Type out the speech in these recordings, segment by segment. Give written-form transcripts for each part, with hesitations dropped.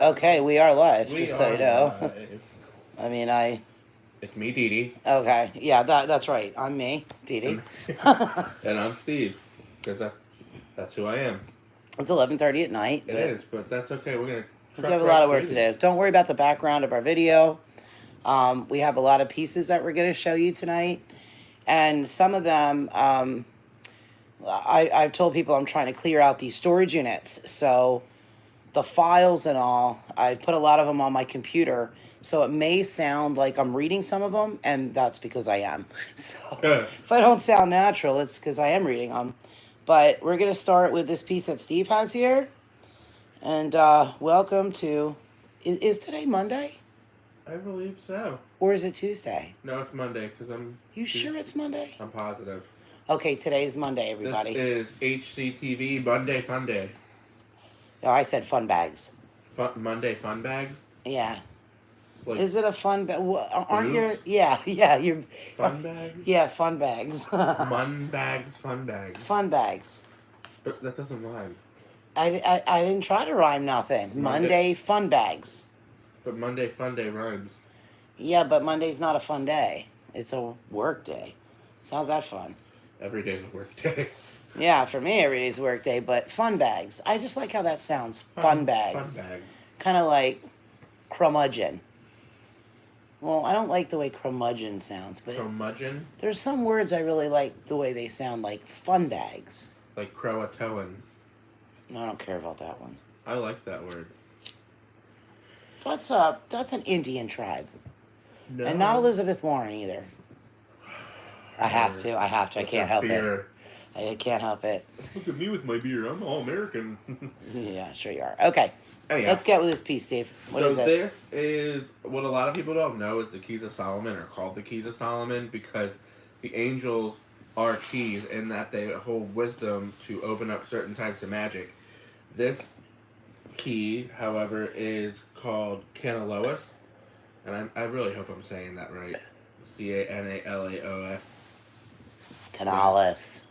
Okay, we are live, We just so are you know. live. I mean, It's me, Dee Dee. Okay, yeah, that's right. I'm me, Dee Dee. And, and I'm Steve. Because that's who I am. It's 11:30 at night, It is, but that's okay. We're going to because we truck have a lot right of work through to these. do. Don't worry about the background of our video. We have a lot of pieces that we're going to show you tonight. And some of them, I've told people I'm trying to clear out these storage units. So the files and all, I've put a lot of them on my computer. So it may sound like I'm reading some of them, and that's because I am. So if I don't sound natural, it's because I am reading them. But we're going to start with this piece that Steve has here. And welcome to... Is today Monday? I believe so. Or is it Tuesday? No, it's Monday because I'm... You sure it's Monday? I'm positive. Okay, today is Monday, everybody. This is HCTV Monday Fun Day. No, I said fun bags. Monday Fun Bags? Yeah. Like Is it a fun bag? Aren't boobs? your... Yeah, you're... Fun bags? Yeah, fun bags. Fun bags. Fun bags. But that doesn't rhyme. I didn't try to rhyme nothing. Monday fun bags. But Monday Fun Day rhymes. Yeah, but Monday's not a fun day. It's a work day. Sounds that fun? Every day's a work day. Yeah, for me, every day's a work day, but fun bags. I just like how that sounds. Fun bags. Fun bags. Kind of like curmudgeon. Well, I don't like the way curmudgeon sounds, but Curmudgeon? there's some words I really like the way they sound, like fun bags. Like Croatoan. No, I don't care about that one. I like that word. That's an Indian tribe. No. And not Elizabeth Warren either. I have to. I can't help it. I can't help it. Look at me with my beer. I'm all American. Yeah, sure you are. Okay. Anyhow, Let's get with this piece, Steve. What is this? This is what a lot of people don't know is the Keys of Solomon, are called the Keys of Solomon because the angels are keys in that they hold wisdom to open up certain types of magic. This key, however, is called Canalaos, and I really hope I'm saying that right. Canalaos. Canalis.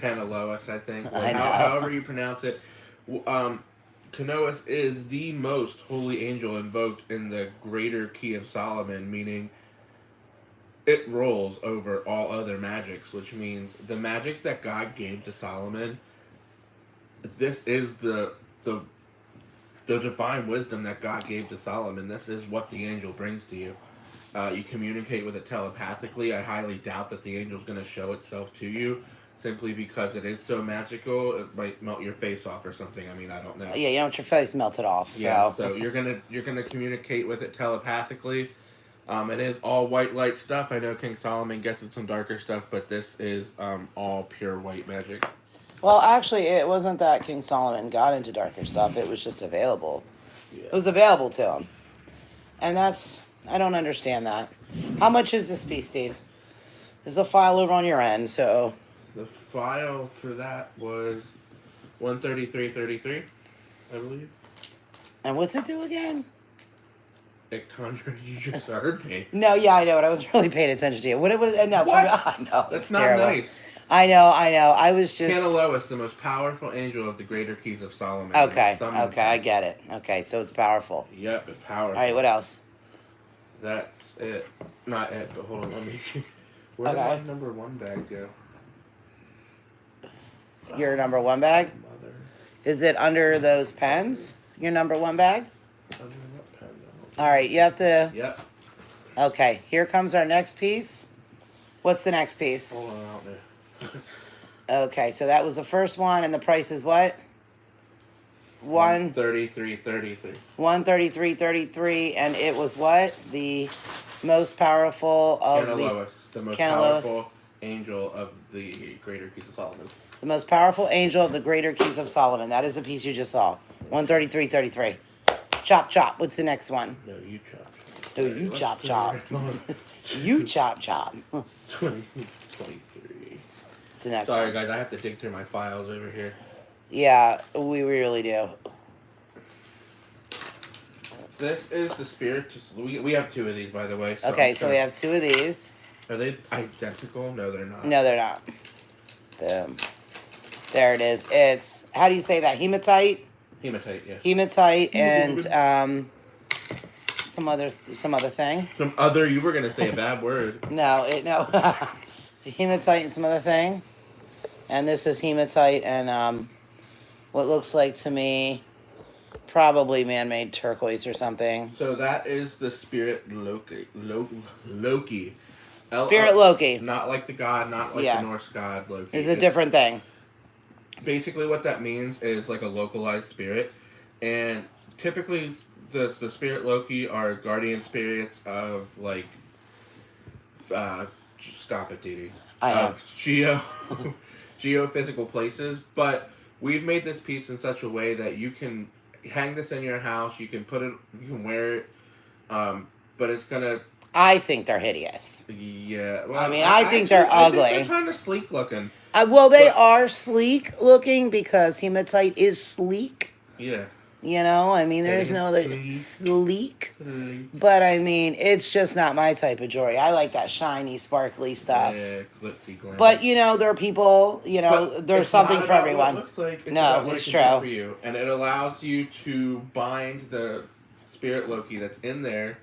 Canalaos, I think. I know. However you pronounce it. Canoas is the most holy angel invoked in the greater key of Solomon, meaning it rolls over all other magics, which means the magic that God gave to Solomon, this is the divine wisdom that God gave to Solomon. This is what the angel brings to you. You communicate with it telepathically. I highly doubt that the angel's going to show itself to you, simply because it is so magical. It might melt your face off or something. I mean, I don't know. Yeah, you don't want your face melted off. So. Yeah, so you're gonna communicate with it telepathically. It is all white light stuff. I know King Solomon gets with some darker stuff, but this is all pure white magic. Well, actually, it wasn't that King Solomon got into darker stuff. It was just available. Yeah. It was available to him. And I don't understand that. How much is this piece, Steve? There's a file over on your end, so... The file for that was $133.33, I believe. And what's it do again? It conjured. You just heard me. No, yeah, I know it. I was really paying attention to you. What? No, What? I know. That's it's not terrible. nice. I know. I was just... Canaloas, the most powerful angel of the greater keys of Solomon. Okay, I get it. Okay, so it's powerful. Yep, it's powerful. All right, what else? That's it. Not it, but hold on, let me... Where did my number one bag go? Your number one bag? Mother. Is it under those pens? Your number one bag? Under what pen? All right, you have to... Yep. Okay, here comes our next piece. What's the next piece? Hold on out there. Okay, so that was the first one, and the price is what? $133.33. $133.33, and it was what? The most powerful of Canaloas, the most Canaloas. powerful angel of the greater keys of Solomon. The most powerful angel of the greater keys of Solomon. That is the piece you just saw. $133.33. Chop, chop. What's the next one? No, you chop. Oh, you chop, chop. You chop, chop. 23. What's the next Sorry, one? guys, I have to dig through my files over here. Yeah, we really do. This is the spirit. We have two of these, by the way. Okay, so we have two of these. Are they identical? No, they're not. No, they're not. Boom. There it is. It's, how do you say that? Hematite? Hematite, yes. Hematite and some other thing. Some other, you were going to say a bad word. No. Hematite and some other thing. And this is hematite and what looks like to me probably man-made turquoise or something. So that is the spirit Loki. Loki. Spirit Loki. Not like the god, not like the Norse god Loki. It's a different thing. Basically what that means is like a localized spirit. And typically the spirit Loki are guardian spirits of like stop it, Dee Dee. Of geophysical places, but we've made this piece in such a way that you can hang this in your house, you can put it, you can wear it, but it's gonna. I think they're hideous. Yeah, well, I mean, I think they're ugly. I think they're kind of sleek looking. Well, they are sleek looking because hematite is sleek. Yeah. You know, I mean, there's no other sleek. But I mean, it's just not my type of jewelry. I like that shiny, sparkly stuff. Yeah, glitzy, glam. But you know, there are people. You know, there's something for everyone. What it looks like. It's no, about what it's it true. can do for you, and it allows you to bind the spirit Loki that's in there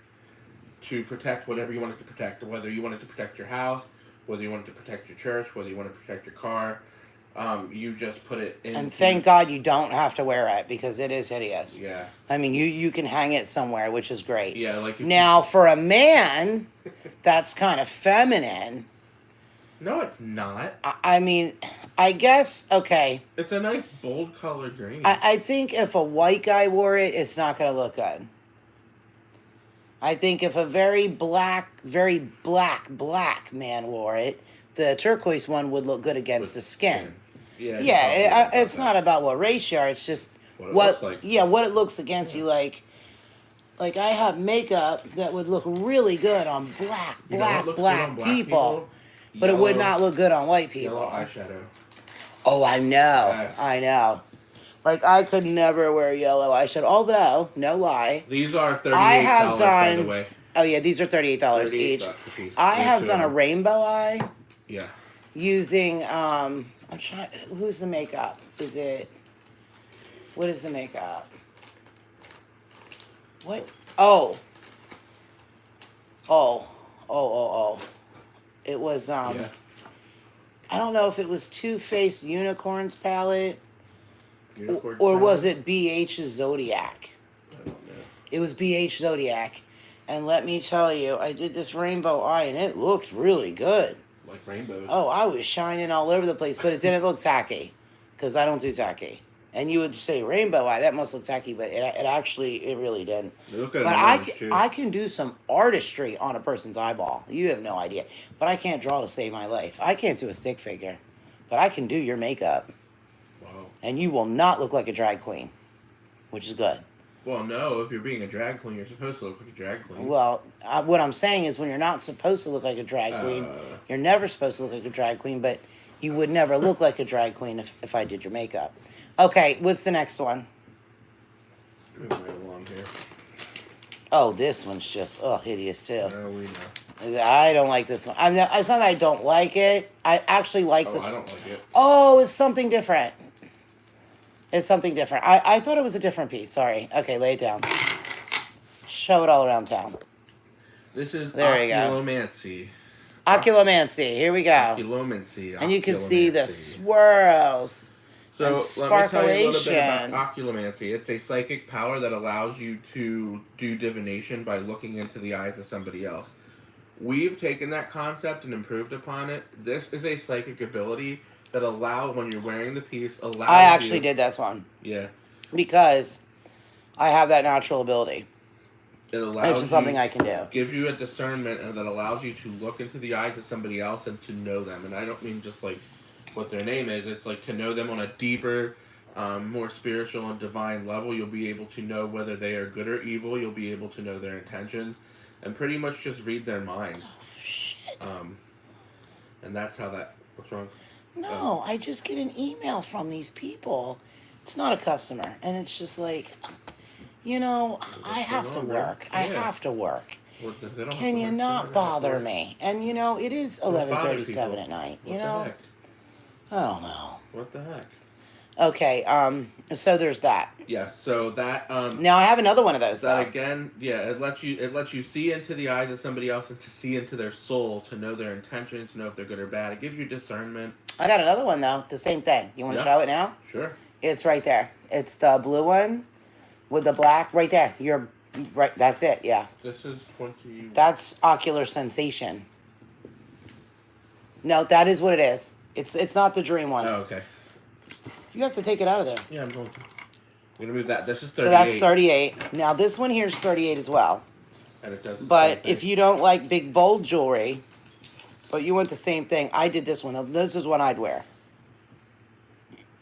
to protect whatever you want it to protect. Whether you want it to protect your house, whether you want it to protect your church, whether you want to protect your car. You just put it in. And thank God you don't have to wear it because it is hideous. Yeah. I mean, you can hang it somewhere, which is great. Yeah, like now for a man, that's kind of feminine. No, it's not. I mean, I guess okay. It's a nice bold color green. I think if a white guy wore it, it's not going to look good. I think if a very black man wore it, the turquoise one would look good against the skin. Yeah, it's not about what race you are. It's just what it looks like. Yeah, what it looks against you. Like I have makeup that would look really good on black people, but it would not look good on white people. Yellow eyeshadow. Oh, I know. Yes. I know. Like, I could never wear yellow eyeshadow. Although, no lie. These are $38, by the way. Oh, yeah, these are $38 each. I have done a rainbow eye. Yeah. Using, I'm trying, who's the makeup? What is the makeup? What? Oh. It was, yeah. I don't know if it was Too Faced Unicorns palette. Or was it BH's Zodiac? I don't know. It was BH Zodiac. And let me tell you, I did this rainbow eye and it looked really good. Like rainbows. Oh, I was shining all over the place, but it didn't look tacky. Because I don't do tacky. And you would say rainbow eye, that must look tacky, but it really didn't. But I can do some artistry on a person's eyeball. You have no idea. But I can't draw to save my life. I can't do a stick figure. But I can do your makeup. Wow. And you will not look like a drag queen, which is good. Well, no, if you're being a drag queen, you're supposed to look like a drag queen. Well, what I'm saying is when you're not supposed to look like a drag queen, you're never supposed to look like a drag queen, but you would never look like a drag queen if I did your makeup. Okay, what's the next one? Moving right along here. Oh, this one's just, hideous too. No, we know. I don't like this one. It's not that I don't like it. I actually like this. I don't like it. Oh, it's something different. It's something different. I thought it was a different piece. Sorry. Okay, lay it down. Show it all around town. This is oculomancy. Oculomancy. Here we go. Oculomancy. And you can see the swirls. So and let me tell you a little bit about oculomancy. It's a psychic power that allows you to do divination by looking into the eyes of somebody else. We've taken that concept and improved upon it. This is a psychic ability that allows, when you're wearing the piece, I actually did this one. Yeah. Because I have that natural ability. It allows Which is something I can do. Gives you a discernment and that allows you to look into the eyes of somebody else and to know them. And I don't mean just like what their name is. It's like to know them on a deeper, more spiritual and divine level. You'll be able to know whether they are good or evil. You'll be able to know their intentions and pretty much just read their mind. Oh, shit. And that's how that... What's wrong? No, I just get an email from these people. It's not a customer. And it's just like, you know, I have to work. I have to work. Can you not bother me? And, you know, it is 11:37 at night. You know? Heck? I don't know. What the heck? Okay. So there's that. Yeah. So that Now I have another one of those that though. again, yeah, it lets you see into the eyes of somebody else and to see into their soul, to know their intentions, to know if they're good or bad. It gives you discernment. I got another one though. The same thing. You want to Yeah. show it now? Sure. It's right there. It's the blue one with the black right there. You're right. That's it. Yeah. This is 20. That's ocular sensation. No, that is what it is. It's not the dream one. Oh, okay. You have to take it out of there. Yeah, I'm going to. I'm gonna move that. This is 38. So that's 38. Now this one here is 38 as well. And it does. The But same thing. if you don't like big bold jewelry, but you want the same thing, I did this one. This is one I'd wear.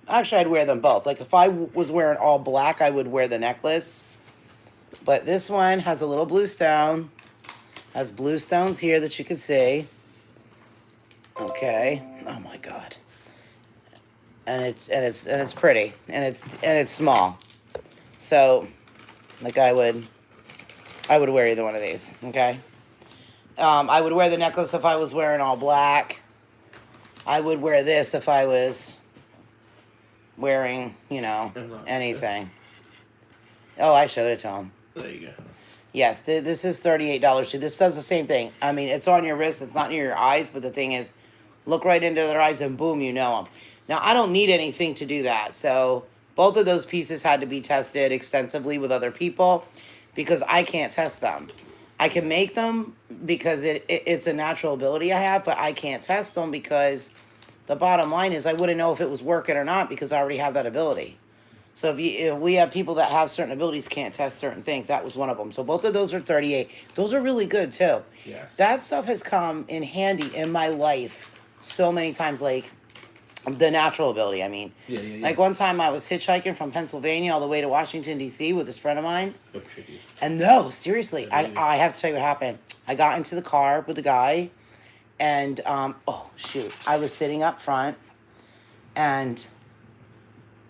Actually, I'd wear them both. Like if I was wearing all black, I would wear the necklace. But this one has a little blue stone. Has blue stones here that you can see. Okay. Oh my God. And it's pretty and it's small. So, like I would wear either one of these. Okay. I would wear the necklace if I was wearing all black. I would wear this if I was wearing, anything. Oh, I showed it to him. There you go. Yes, this is $38 too. This does the same thing. I mean, it's on your wrist. It's not near your eyes. But the thing is, look right into their eyes and boom, you know them. Now, I don't need anything to do that. So both of those pieces had to be tested extensively with other people because I can't test them. I can make them because it's a natural ability I have, but I can't test them because the bottom line is I wouldn't know if it was working or not because I already have that ability. So if we have people that have certain abilities can't test certain things, that was one of them. So both of those are 38. Those are really good too. Yes. That stuff has come in handy in my life so many times, like the natural ability. I mean, Yeah. like one time I was hitchhiking from Pennsylvania all the way to Washington D.C. with this friend of mine, Oh, tricky. and no, seriously, Yeah, really. I have to tell you what happened. I got into the car with the guy, and oh shoot, I was sitting up front, and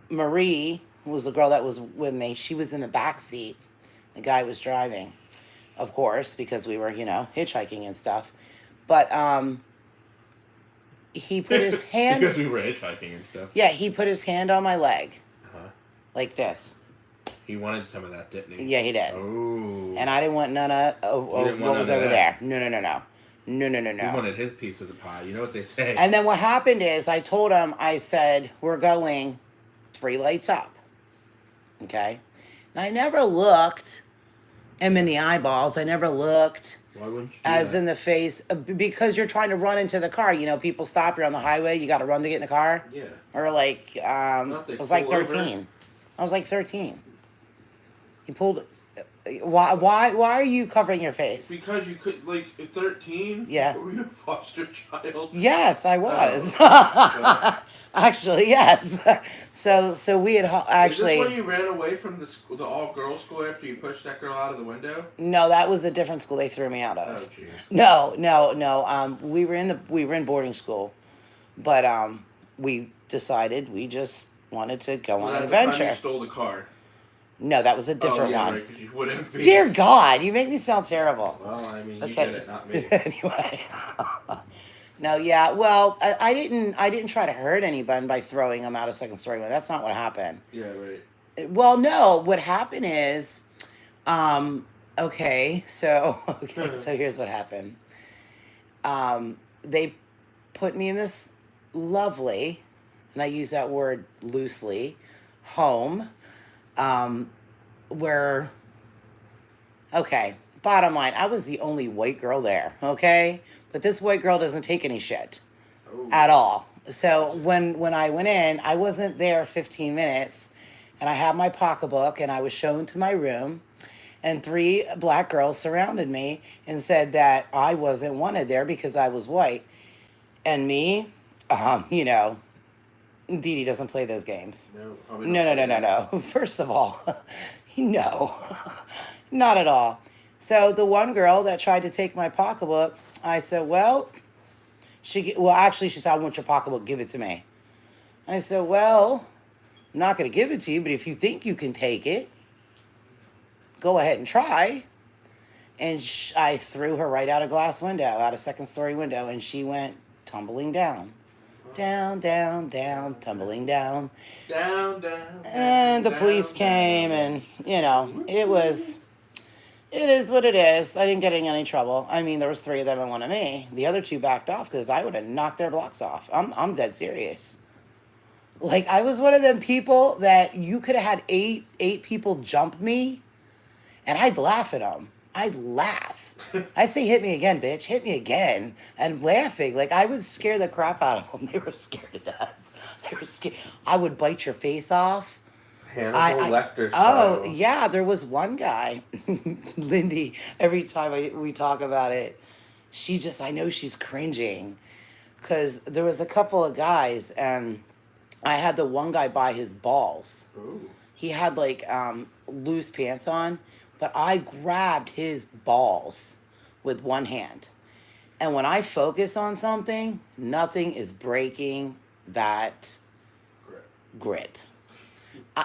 Marie was the girl that was with me. She was in the back seat. The guy was driving, of course, because we were, hitchhiking and stuff. But he put his hand. Because we were hitchhiking and stuff. Yeah, he put his hand on my leg, Uh-huh. like this. He wanted some of that, didn't he? Yeah, he did. Oh. And I didn't want none of didn't want what was none of over that. there. No. He wanted his piece of the pie. You know what they say. And then what happened is I told him, I said, we're going 3 lights up. Okay? And I never looked him in the eyeballs. I never looked Why wouldn't you do as that? in the face because you're trying to run into the car. People stop, you're on the highway, you got to run to get in the car. Yeah. Or like, if I they was like pull over. 13. I was like 13. He pulled. Why are you covering your face? Because you could, like, at 13? Yeah. Were you a foster child? Yes, I was. Oh. Actually, yes. So we had actually. Is this when you ran away from the all-girls school after you pushed that girl out of the window? No, that was a different school they threw me out of. Oh, jeez. No. We were in boarding school, but we decided we just wanted to go on an At the time adventure. you stole the car. No, that was a different one. Right, 'cause you wouldn't be. Dear God, you make me sound terrible. Well, I mean, you Okay. did it, not me. Anyway. No, yeah. Well, I didn't try to hurt anybody by throwing them out of second story. That's not what happened. Yeah, right. Well, no. What happened is, okay. So here's what happened. They put me in this lovely, and I use that word loosely, home, where. Okay. Bottom line, I was the only white girl there. Okay, but this white girl doesn't take any shit Oh. at all. So when I went in, I wasn't there 15 minutes, and I had my pocketbook, and I was shown to my room, and 3 black girls surrounded me and said that I wasn't wanted there because I was white, and me, Dee Dee doesn't play those games. No, probably not. No. First of all, no, not at all. So the one girl that tried to take my pocketbook, I said, well, she said, I want your pocketbook, give it to me. I said, well, I'm not going to give it to you, but if you think you can take it, go ahead and try. And I threw her right out a glass window, out a second story window, and she went tumbling down. Down, down, down, tumbling down. Down, down, And down, the police down, came, down. and, it is what it is. I didn't get in any trouble. I mean, there was 3 of them and 1 of me. The other 2 backed off because I would have knocked their blocks off. I'm dead serious. Like, I was one of them people that you could have had eight people jump me, and I'd laugh at them. I'd laugh. I'd say, hit me again, bitch. Hit me again. And laughing. Like, I would scare the crap out of them. They were scared to death. They were scared. I would bite your face off. Hannibal Lecter Oh, style. yeah. There was one guy, Lindy, every time we talk about it, I know she's cringing. Because there was a couple of guys, and I had the one guy by his balls. Ooh. He had like loose pants on, but I grabbed his balls with one hand. And when I focus on something, nothing is breaking that grip.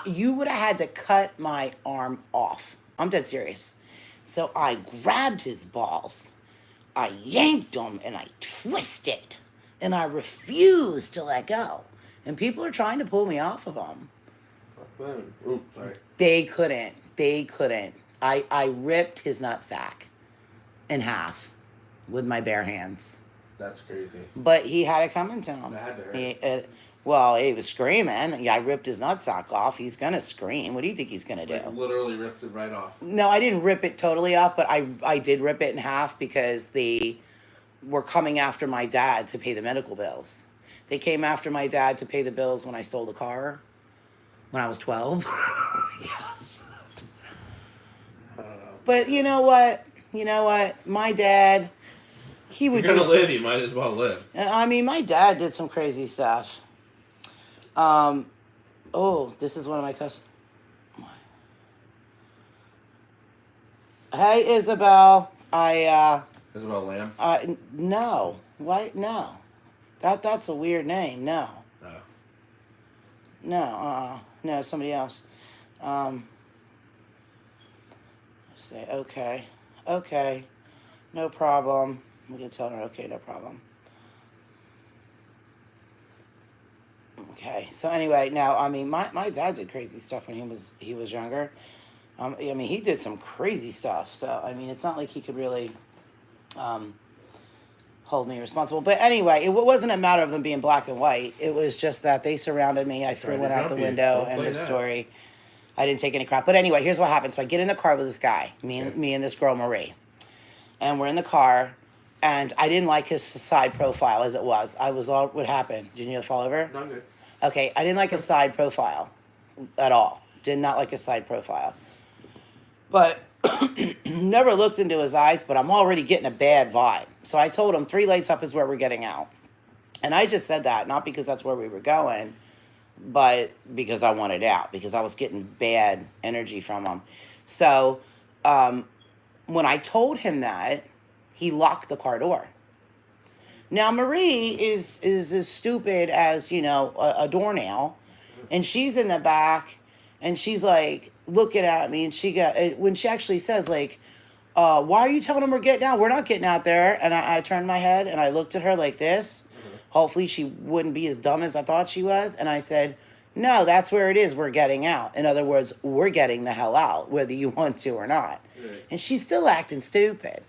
You would have had to cut my arm off. I'm dead serious. So I grabbed his balls, I yanked them, and I twisted, and I refused to let go. And people are trying to pull me off of them. Oops, sorry. They couldn't. I ripped his nutsack in half with my bare hands. That's crazy. But he had it coming to him. That had to hurt. He was screaming. Yeah, I ripped his nutsack off. He's gonna scream. What do you think he's gonna do? Like, literally ripped it right off. No, I didn't rip it totally off, but I did rip it in half because they were coming after my dad to pay the medical bills. They came after my dad to pay the bills when I stole the car when I was 12. Yes. But you know what? My dad, he would You're do gonna live, you might as well live. I mean, my dad did some crazy stuff. This is one of my cousins. Hey, Isabel. Isabel Lamb? No. What? No. That's a weird name. No. No. No, no, somebody else. Say, okay, no problem. We can tell her, okay, no problem. Okay, so anyway, now, I mean, my dad did crazy stuff when he was younger. I mean, he did some crazy stuff, so, I mean, it's not like he could really, hold me responsible. But anyway, it wasn't a matter of them being black and white. It was just that they surrounded me. I threw one out the window. End of story. I didn't take any crap. But anyway, here's what happened. So I get in the car with this guy, me and this girl, Marie. And we're in the car, and I didn't like his side profile as it was. What happened? Did you need to fall over? No, I'm good. Okay, I didn't like his side profile at all. Did not like his side profile. But never looked into his eyes, but I'm already getting a bad vibe. So I told him 3 lights up is where we're getting out. And I just said that, not because that's where we were going, but because I wanted out, because I was getting bad energy from him. So when I told him that, he locked the car door. Now, Marie is as stupid as, a doornail. And she's in the back, and she's like looking at me, and when she actually says, like, why are you telling them we're getting out? We're not getting out there. And I turned my head, and I looked at her like this. Mm-hmm. Hopefully she wouldn't be as dumb as I thought she was. And I said, no, that's where it is. We're getting out. In other words, we're getting the hell out, whether you want to or not. Right. And she's still acting stupid.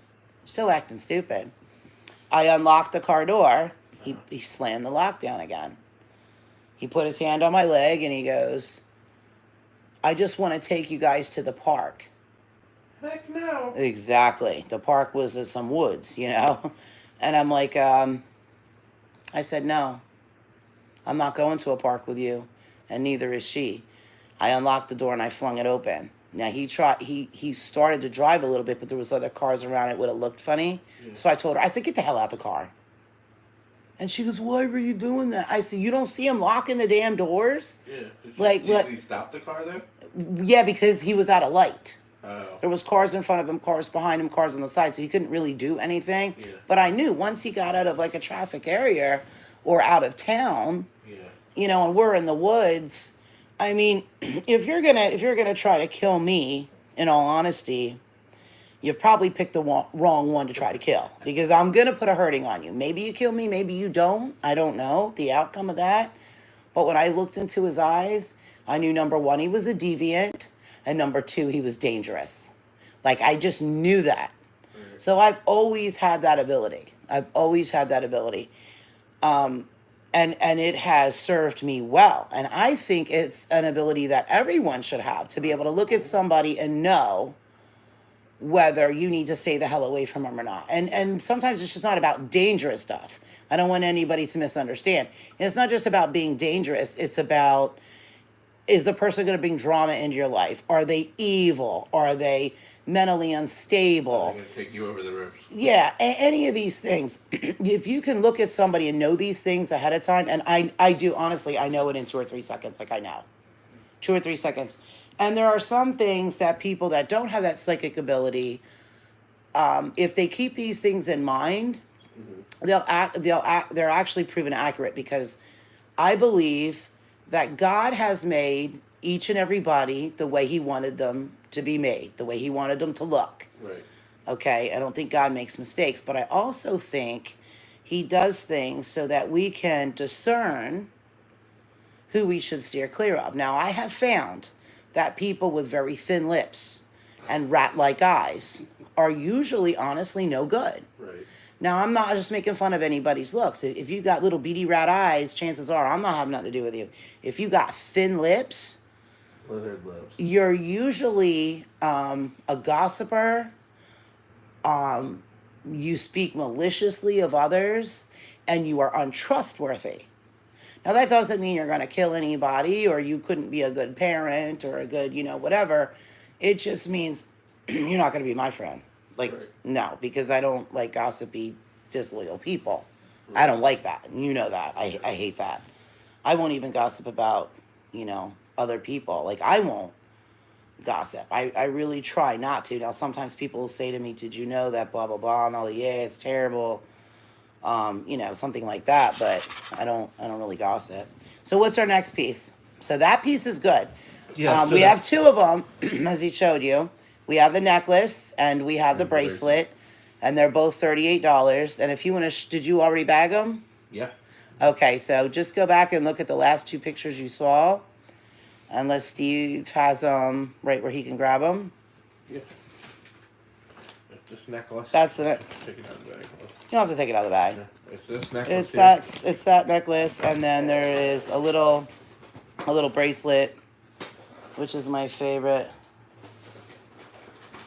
I unlocked the car door. He slammed the lock down again. He put his hand on my leg, and he goes, I just want to take you guys to the park. Heck no. Exactly. The park was some woods, And I'm like, I said, no, I'm not going to a park with you, and neither is she. I unlocked the door, and I flung it open. Now, he started to drive a little bit, but there was other cars around. It would have looked funny. Yeah. So I told her, I said, get the hell out the car. And she goes, why were you doing that? I said, you don't see him locking the damn doors? Yeah. Did he stop the car there? Yeah, because he was out of light. Oh. There was cars in front of him, cars behind him, cars on the side, so he couldn't really do anything. Yeah. But I knew once he got out of like a traffic area or out of town, and we're in the woods. I mean, if you're gonna try to kill me, in all honesty, you've probably picked the wrong one to try to kill, because I'm going to put a hurting on you. Maybe you kill me, maybe you don't. I don't know the outcome of that. But when I looked into his eyes, I knew, number one, he was a deviant, and number two, he was dangerous. Like, I just knew that. So I've always had that ability. I've always had that ability. And it has served me well. And I think it's an ability that everyone should have, to be able to look at somebody and know whether you need to stay the hell away from them or not. And sometimes it's just not about dangerous stuff. I don't want anybody to misunderstand. And it's not just about being dangerous. It's about, is the person going to bring drama into your life? Are they evil? Are they mentally unstable? They're going to take you over the ropes. Yeah, any of these things. If you can look at somebody and know these things ahead of time, and I do, honestly, I know it in 2 or 3 seconds. Like, I know. 2 or 3 seconds. And there are some things that people that don't have that psychic ability, if they keep these things in mind, they're actually proven accurate, because I believe that God has made each and every body the way he wanted them to be made, the way he wanted them to look. Right. Okay, I don't think God makes mistakes, but I also think he does things so that we can discern who we should steer clear of. Now, I have found that people with very thin lips and rat-like eyes are usually, honestly, no good. Right. Now, I'm not just making fun of anybody's looks. If you got little beady rat eyes, chances are I'm not having nothing to do with you. If you got thin lips, lizard lips, you're usually a gossiper. You speak maliciously of others, and you are untrustworthy. Now, that doesn't mean you're going to kill anybody, or you couldn't be a good parent, or a good, whatever. It just means you're not going to be my friend. Like, right. No, because I don't like gossipy, disloyal people. Right. I don't like that. And you know that. I hate that. I won't even gossip about, other people. Like, I won't gossip. I really try not to. Now, sometimes people will say to me, did you know that blah, blah, blah, and all, yeah, it's terrible. Something like that, but I don't really gossip. So what's our next piece? So that piece is good. Yeah, we have 2 of them, as he showed you. We have the necklace and we have the bracelet, and they're both $38. And if you want to, did you already bag them? Yeah. Okay, so just go back and look at the last 2 pictures you saw, unless Steve has them right where he can grab them. Yeah. It's this necklace. That's the. Take it out of the bag. You don't have to take it out of the bag. Yeah. It's this necklace. It's that necklace, and then there is a little bracelet, which is my favorite.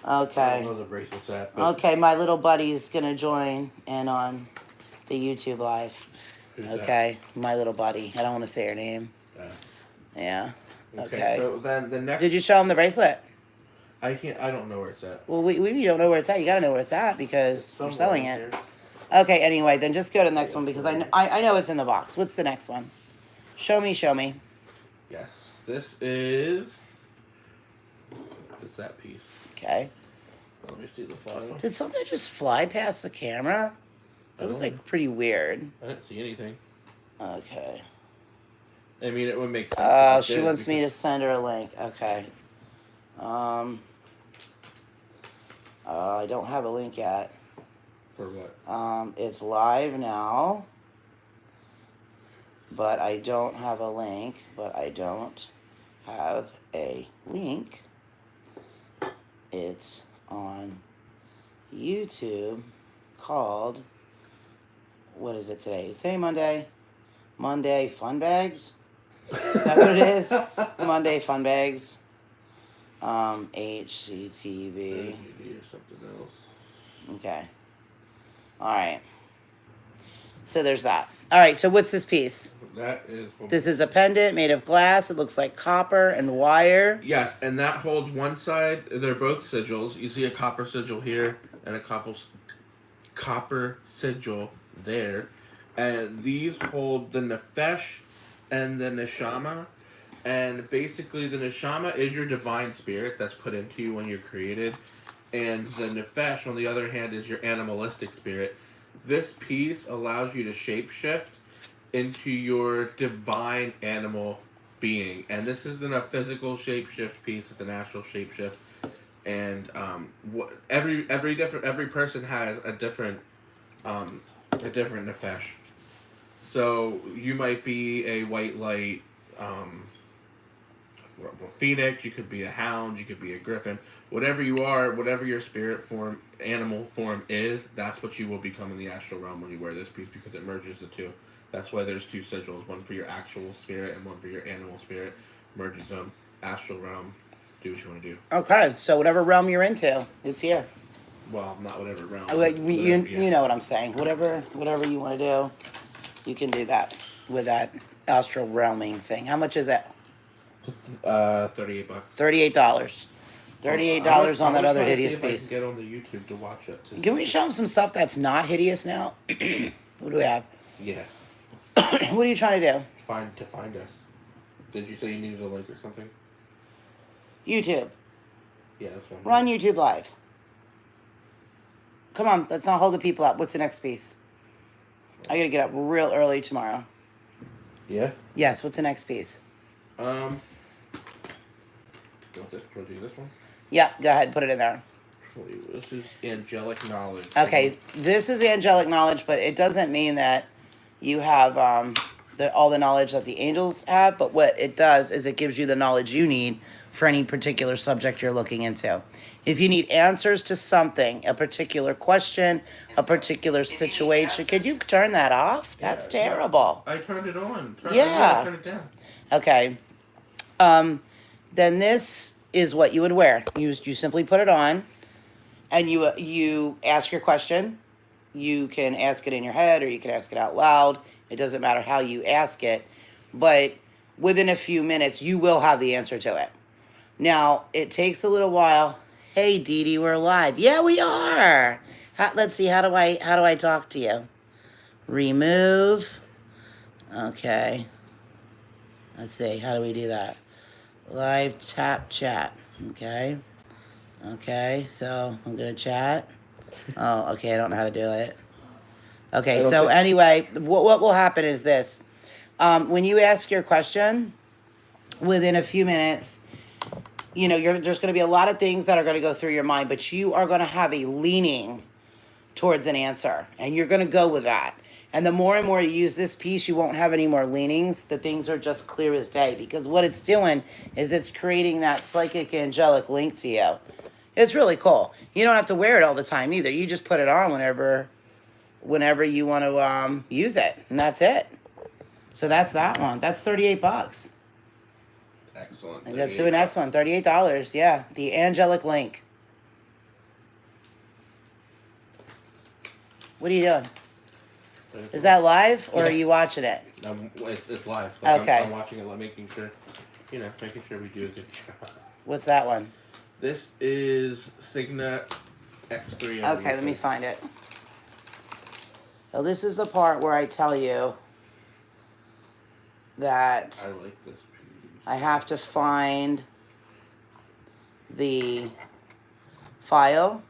Okay. I don't know the bracelet's at. Okay, my little buddy's gonna join in on the YouTube live. Who's okay, that? My little buddy. I don't want to say her name. Yeah. Okay. So then the next. Did you show him the bracelet? I can't. I don't know where it's at. Well, we don't know where it's at. You gotta know where it's at, because we're selling it. Here. Okay. Anyway, then just go to the next one, because I know it's in the box. What's the next one? Show me. Yes. This is. It's that piece. Okay. Let me see the file. Did something just fly past the camera? That was like pretty weird. I didn't see anything. Okay. I mean, it would make sense. She wants me to send her a link. Okay. I don't have a link yet. For what? It's live now. But I don't have a link. It's on YouTube called, what is it today? Is today Monday? Monday Fun Bags? Is that what it is? Monday Fun Bags. HCTV. Or something else. Okay. Alright. So there's that. Alright, so what's this piece? That is. This is a pendant made of glass. It looks like copper and wire. Yes, and that holds one side. They're both sigils. You see a copper sigil here and a copper sigil there. And these hold the nefesh and the neshama. And basically the neshama is your divine spirit that's put into you when you're created. And the nefesh, on the other hand, is your animalistic spirit. This piece allows you to shapeshift into your divine animal being. And this isn't a physical shapeshift piece, it's an astral shapeshift. and every person has a different nefesh. So you might be a white light phoenix. You could be a hound. You could be a griffin. Whatever you are, whatever your spirit form, animal form is, that's what you will become in the astral realm when you wear this piece because it merges the two. That's why there's two sigils, one for your actual spirit and one for your animal spirit. Merges them. Astral realm. Do what you want to do. Okay, so whatever realm you're into, it's here. Well, not whatever realm. You know what I'm saying. Whatever you want to do, you can do that with that astral realming thing. How much is it? $38. $38. $38 on that other hideous piece. Get on the YouTube to watch it. Can we show them some stuff that's not hideous now? What do we have? Yeah. What are you trying to do? Find us. Did you say you needed a link or something? YouTube. Yeah, that's one. We're on YouTube Live. Come on, let's not hold the people up. What's the next piece? I gotta get up real early tomorrow. Yeah? Yes, what's the next piece? Want to do this one? Yeah, go ahead, put it in there. This is angelic knowledge. Okay, this is angelic knowledge, but it doesn't mean that you have all the knowledge that the angels have, but what it does is it gives you the knowledge you need for any particular subject you're looking into. If you need answers to something, a particular question, a particular situation, could you turn that off? That's terrible. I turned it on. Yeah. Turn it down. Okay. Then this is what you would wear. You simply put it on, and you ask your question. You can ask it in your head, or you can ask it out loud. It doesn't matter how you ask it, but within a few minutes, you will have the answer to it. Now, it takes a little while. Hey, Dee Dee, we're live. Yeah, we are. Let's see. How do I talk to you? Remove. Okay. Let's see. How do we do that? Live tap chat. Okay. Okay. So I'm gonna chat. Oh, okay. I don't know how to do it. Okay. So anyway, what will happen is this: when you ask your question, within a few minutes, you know, there's going to be a lot of things that are going to go through your mind, but you are going to have a leaning towards an answer, and you're going to go with that. And the more and more you use this piece, you won't have any more leanings. The things are just clear as day, because what it's doing is it's creating that psychic angelic link to you. It's really cool. You don't have to wear it all the time either. You just put it on whenever you want to use it, and that's it. So that's that one. That's $38. Excellent. And let's do the next one. $38. Yeah, the angelic link. What are you doing? Is that live, or are you watching it? It's live. Okay. I'm watching it, making sure we do a good job. What's that one? This is Signa X3. Okay, let me find it. Now, this is the part where I tell you that I like this piece. I have to find the file,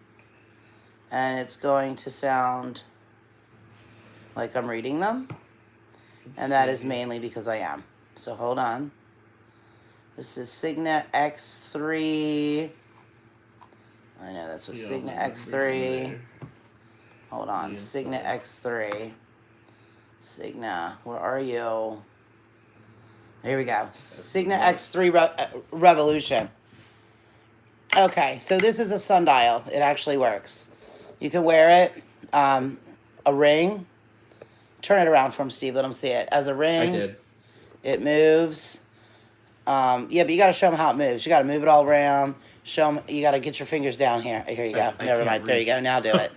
and it's going to sound like I'm reading them, and that is mainly because I am. So hold on. This is Signa X3. I know that's what Signa X3. Hold on, Signa X3. Signa, where are you? Here we go. Signa X3 Revolution. Okay, so this is a sundial. It actually works. You can wear it, a ring. Turn it around from Steve. Let him see it. As a ring. I did. It moves. Yeah, but you got to show them how it moves. You got to move it all around. Show them. You got to get your fingers down here. Here you go. Never mind. There you go. Now do it.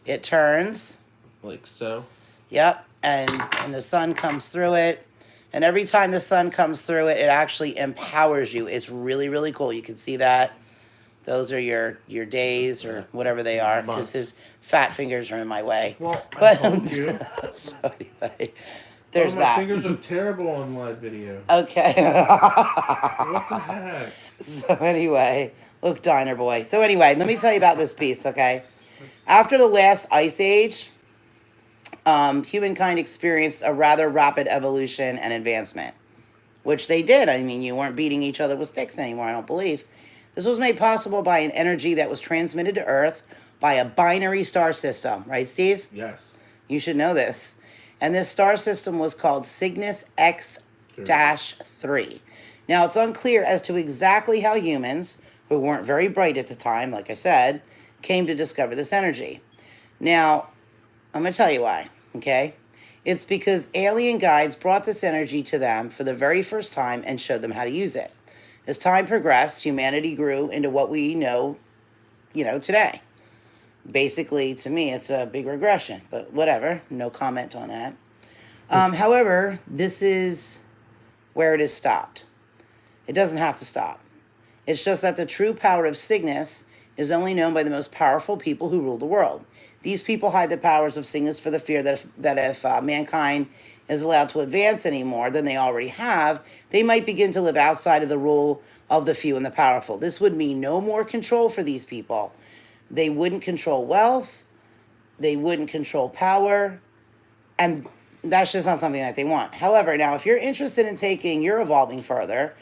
It turns. Like so? Yep. And the sun comes through it. And every time the sun comes through it, it actually empowers you. It's really, really cool. You can see that. Those are your days or whatever they are, because his fat fingers are in my way. Well, I told you. So anyway, there's my that. fingers are terrible on live video. Okay. What the heck? So anyway, look, Diner Boy. So anyway, let me tell you about this piece, okay? After the last ice age, humankind experienced a rather rapid evolution and advancement, which they did. I mean, you weren't beating each other with sticks anymore, I don't believe. This was made possible by an energy that was transmitted to Earth by a binary star system. Right, Steve? Yes. You should know this. And this star system was called Cygnus X-3. Now, it's unclear as to exactly how humans, who weren't very bright at the time, like I said, came to discover this energy. Now, I'm going to tell you why, okay? It's because alien guides brought this energy to them for the very first time and showed them how to use it. As time progressed, humanity grew into what we know, today. Basically, to me, it's a big regression, but whatever. No comment on that. However, this is where it is stopped. It doesn't have to stop. It's just that the true power of Cygnus is only known by the most powerful people who rule the world. These people hide the powers of Cygnus for the fear that if mankind is allowed to advance any more than they already have, they might begin to live outside of the rule of the few and the powerful. This would mean no more control for these people. They wouldn't control wealth. They wouldn't control power. And that's just not something that they want. However, now, if you're interested in taking your evolving further,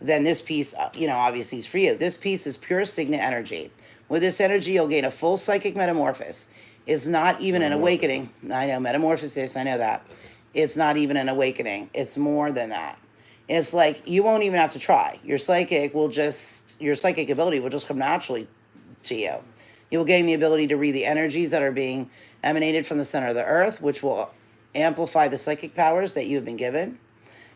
then this piece, obviously is for you. This piece is pure Signet energy. With this energy, you'll gain a full psychic metamorphosis. It's not even an awakening. I know, metamorphosis, I know that. It's not even an awakening. It's more than that. It's like you won't even have to try. Your psychic ability will just come naturally to you. You will gain the ability to read the energies that are being emanated from the center of the earth, which will amplify the psychic powers that you have been given.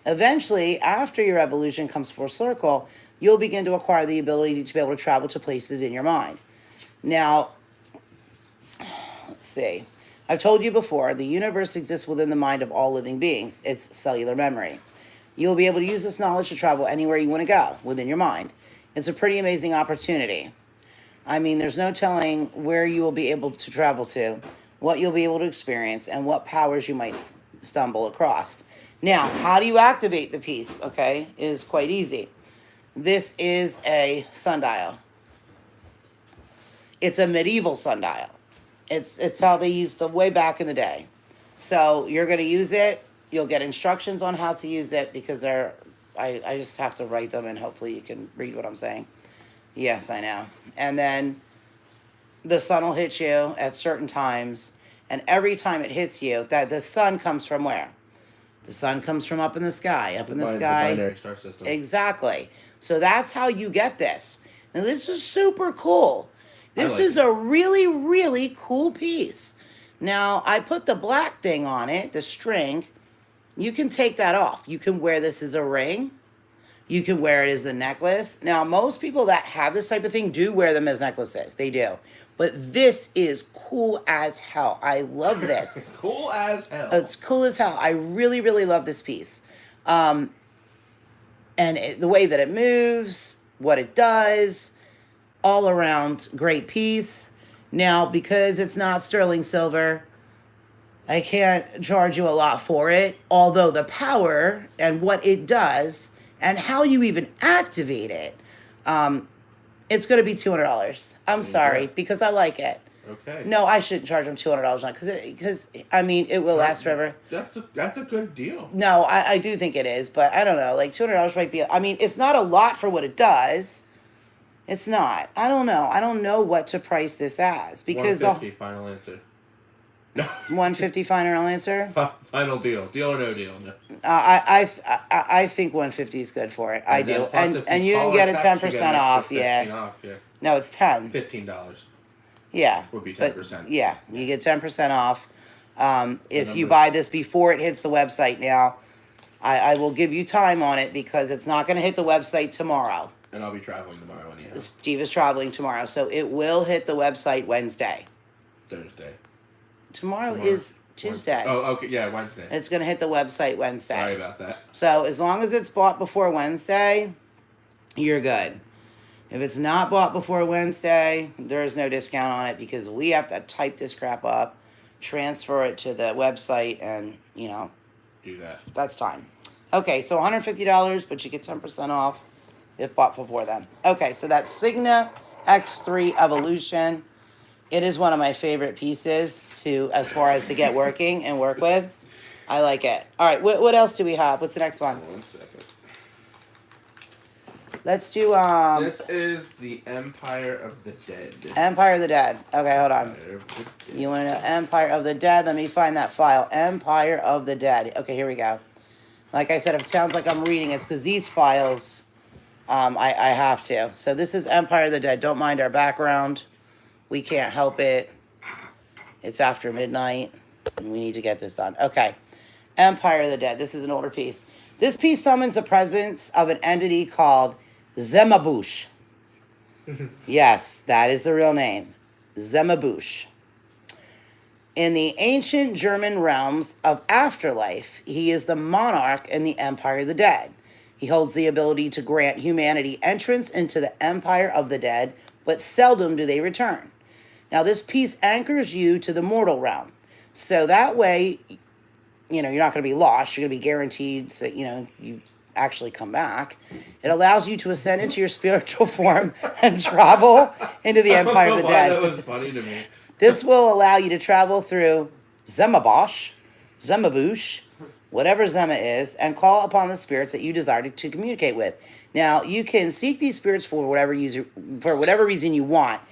Eventually, after your evolution comes full circle, you'll begin to acquire the ability to be able to travel to places in your mind. Now, let's see. I've told you before, the universe exists within the mind of all living beings. It's cellular memory. You'll be able to use this knowledge to travel anywhere you want to go within your mind. It's a pretty amazing opportunity. I mean, there's no telling where you will be able to travel to, what you'll be able to experience, and what powers you might stumble across. Now, how do you activate the piece, okay, is quite easy. This is a sundial. It's a medieval sundial. It's how they used it way back in the day. So you're going to use it. You'll get instructions on how to use it because I just have to write them and hopefully you can read what I'm saying. Yes, I know. And then the sun will hit you at certain times. And every time it hits you, that the sun comes from where? The sun comes from up in the sky. Up in the sky. The binary star system. Exactly. So that's how you get this. Now, this is super cool. This is a really, really cool piece. Now, I put the black thing on it, the string. You can take that off. You can wear this as a ring. You can wear it as a necklace. Now, most people that have this type of thing do wear them as necklaces. They do. But this is cool as hell. I love this. Cool as hell. It's cool as hell. I really, really love this piece. And the way that it moves, what it does, all around great piece. Now, because it's not sterling silver, I can't charge you a lot for it. Although the power and what it does and how you even activate it, it's going to be $200. I'm sorry, because I like it. Okay. No, I shouldn't charge them $200 now because I mean it will last forever. That's a good deal. No, I do think it is, but I don't know. Like $200 might be. I mean, it's not a lot for what it does. It's not. I don't know. I don't know what to price this as because $150 final answer. No. $150 final answer. Final deal. Deal or no deal. No. I think $150 is good for it. I do, and you can get a 10% off. Yeah. No, it's 10. $15. Yeah. Would be 10%. Yeah, you get 10% off. If you buy this before it hits the website now, I will give you time on it because it's not going to hit the website tomorrow. And I'll be traveling tomorrow anyhow. Steve is traveling tomorrow, so it will hit the website Wednesday. Thursday. Tomorrow is Tuesday. Oh, okay. Yeah, Wednesday. It's going to hit the website Wednesday. Sorry about that. So as long as it's bought before Wednesday, you're good. If it's not bought before Wednesday, there is no discount on it because we have to type this crap up, transfer it to the website, and, do that. That's time. Okay, so $150, but you get 10% off if bought before then. Okay, so that's Signa X3 Evolution. It is one of my favorite pieces as far as to get working and work with. I like it. All right, what else do we have? What's the next one? 1 second. Let's do This is the Empire of the Dead. Empire of the Dead. Okay, hold on. Empire of the Dead. You want to know Empire of the Dead? Let me find that file. Empire of the Dead. Okay, here we go. Like I said, if it sounds like I'm reading, it's because these files, I have to. So this is Empire of the Dead. Don't mind our background. We can't help it. It's after midnight, and we need to get this done. Okay, Empire of the Dead. This is an older piece. This piece summons the presence of an entity called Zemabush. Yes, that is the real name. Zemabush. In the ancient German realms of afterlife, he is the monarch in the Empire of the Dead. He holds the ability to grant humanity entrance into the Empire of the Dead, but seldom do they return. Now, this piece anchors you to the mortal realm. So that way, you're not going to be lost. You're going to be guaranteed that, you actually come back. It allows you to ascend into your spiritual form and travel into the Empire of the Dead. That was funny to me. This will allow you to travel through Zemabush, whatever Zema is, and call upon the spirits that you desire to communicate with. Now, you can seek these spirits for whatever reason you want,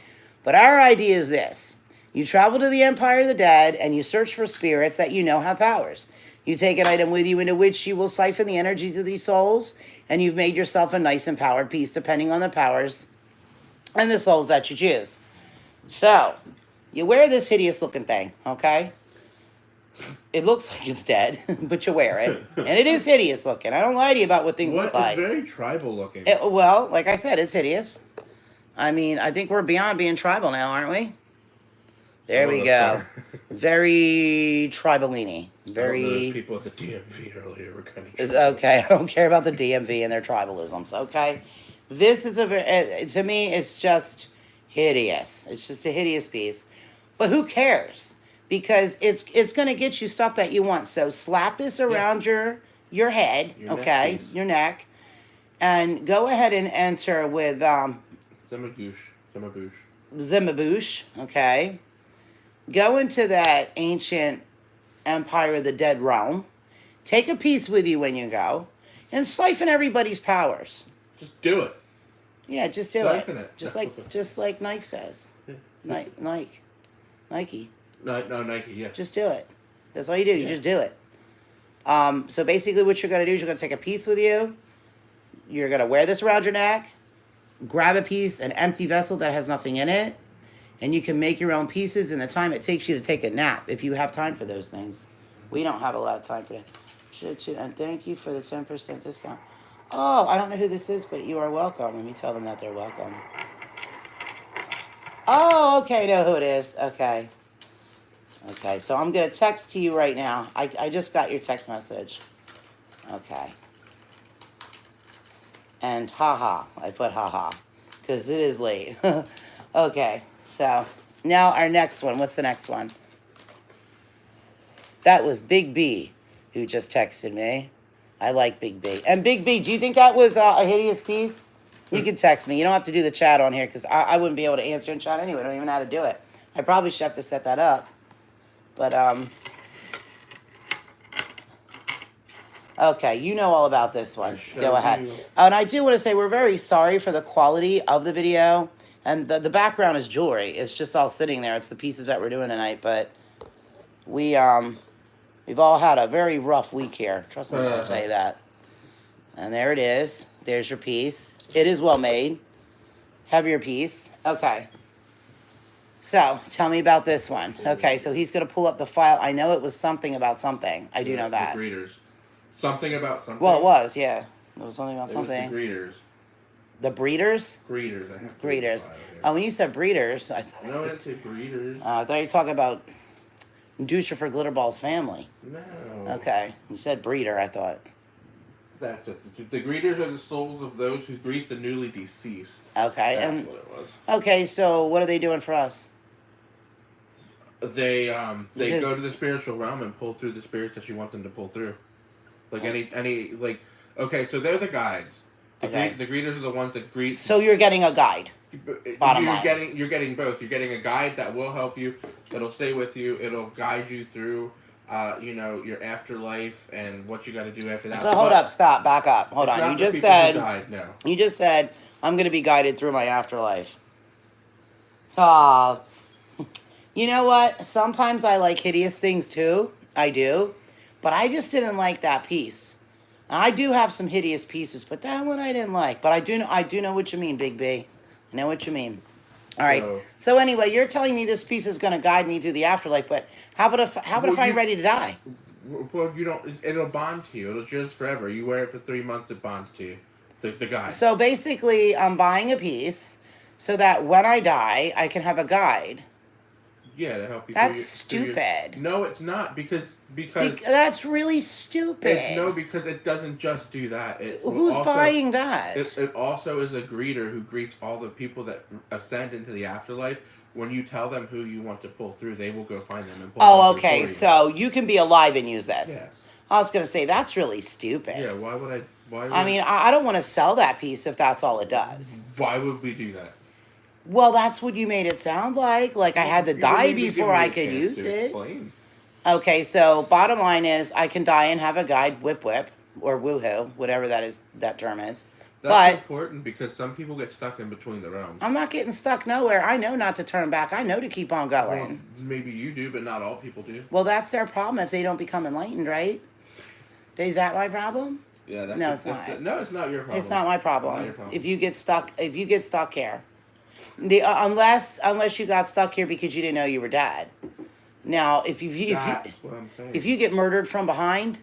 but our idea is this. You travel to the Empire of the Dead, and you search for spirits that you know have powers. You take an item with you into which you will siphon the energies of these souls, and you've made yourself a nice empowered piece depending on the powers and the souls that you choose. So, you wear this hideous looking thing, okay? It looks like it's dead, but you wear it. And it is hideous looking. I don't lie to you about what things look like. It's very tribal looking. Well, like I said, it's hideous. I mean, I think we're beyond being tribal now, aren't we? There we go. Very tribalini. Very. People at the DMV earlier were kind of. It's okay. I don't care about the DMV and their tribalisms. Okay, this is to me, it's just hideous. It's just a hideous piece, but who cares? Because it's going to get you stuff that you want. So slap this around your head, okay, your neck, and go ahead and enter with Zemabush, okay. Go into that ancient Empire of the Dead realm. Take a piece with you when you go, and siphon everybody's powers. Just do it. Yeah, just do siphon it. Just like Nike says. Yeah. Nike. No, Nike. Yeah. Just do it. That's all you do. You just do it. So basically, what you're gonna do is you're gonna take a piece with you. You're gonna wear this around your neck. Grab a piece, an empty vessel that has nothing in it. And you can make your own pieces in the time it takes you to take a nap, if you have time for those things. We don't have a lot of time for that. And thank you for the 10% discount. Oh, I don't know who this is, but you are welcome. Let me tell them that they're welcome. Oh, okay, I know who it is. Okay, so I'm going to text to you right now. I just got your text message. Okay. And haha, I put haha, because it is late. Okay. So, now our next one. What's the next one? That was Big B who just texted me. I like Big B. And Big B, do you think that was a hideous piece? You can text me. You don't have to do the chat on here because I wouldn't be able to answer in chat anyway. I don't even know how to do it. I probably should have to set that up. But, okay, you know all about this one. Go ahead. Oh, and I do want to say we're very sorry for the quality of the video. And the background is jewelry. It's just all sitting there. It's the pieces that we're doing tonight. But we've all had a very rough week here. Trust me, I'll tell you that. And there it is. There's your piece. It is well made. Heavier piece. Okay. So, tell me about this one. Okay, so he's going to pull up the file. I know it was something about something. I do know that. The greeters. Something about something? Well, it was, yeah. It was something about something. It was the greeters. The breeders? Breeders. I have to breeders. Oh, when you said breeders, I thought... No, I didn't say breeders. I thought you were talking about Dusha for Glitterball's family. No. Okay. You said breeder, I thought. That's it. The greeters are the souls of those who greet the newly deceased. Okay. That's what it was. Okay, so what are they doing for us? They go to the spiritual realm and pull through the spirits that you want them to pull through. Okay, so they're the guides. The greeters are the ones that greet. So you're getting a guide. Bottom line. You're getting both. You're getting a guide that will help you, that'll stay with you, it'll guide you through your afterlife and what you got to do after that. So hold But up, stop, back up. Hold it's on. not for people who died. No. You just said I'm going to be guided through my afterlife. Ah, you know what? Sometimes I like hideous things too. I do. But I just didn't like that piece. I do have some hideous pieces, but that one I didn't like. But I do know what you mean, Big B. I know what you mean. All right. So, So anyway, you're telling me this piece is going to guide me through the afterlife, but how about if I'm ready to die? well, you don't. It'll bond to you. It'll just forever. You wear it for 3 months. It bonds to you. The guide. So basically, I'm buying a piece so that when I die, I can have a guide. Yeah, to help you. That's through your. stupid. No, it's not because That's really it's stupid. no because it doesn't just do that. It will Who's also. buying that? It also is a greeter who greets all the people that ascend into the afterlife. When you tell them who you want to pull through, they will go find them and pull Oh, them through okay. for you. So you can be alive and use this. Yes. I was gonna say that's really stupid. Yeah. Why would I? Why would? I mean, I don't want to sell that piece if that's all it does. Why would we do that? Well, that's what you made it sound like. Like I had to You die didn't even give before me I a could chance use to it. explain. Okay, so bottom line is I can die and have a guide, whip whip, or woohoo, whatever that term is. That's But important because some people get stuck in between the realms. I'm not getting stuck nowhere. I know not to turn back. I know to keep on Well, going. maybe you do, but not all people do. Well, that's their problem if they don't become enlightened, right? Is that my problem? Yeah, No, it's not. No, it's not your problem. It's not my Not problem. your problem. If you get stuck here, unless you got stuck here because you didn't know you were dead. Now, That's what I'm saying. if you get murdered from behind,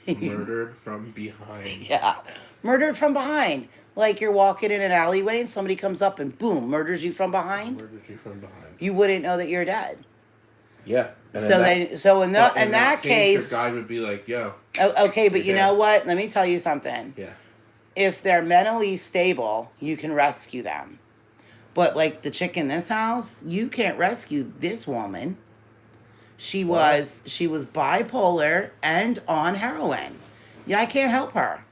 Murdered from behind. yeah, murdered from behind, like you're walking in an alleyway and somebody comes up and boom, murders you from behind, Murdered you from behind. you wouldn't know that you're dead. Yeah. And So in that case, your guy would be like, "Yo." Okay, but you You're know dead. what? Let me tell you something. Yeah. If they're mentally stable, you can rescue them. But like the chick in this house, you can't rescue this woman. She Why? was bipolar and on heroin. Yeah, I can't help her.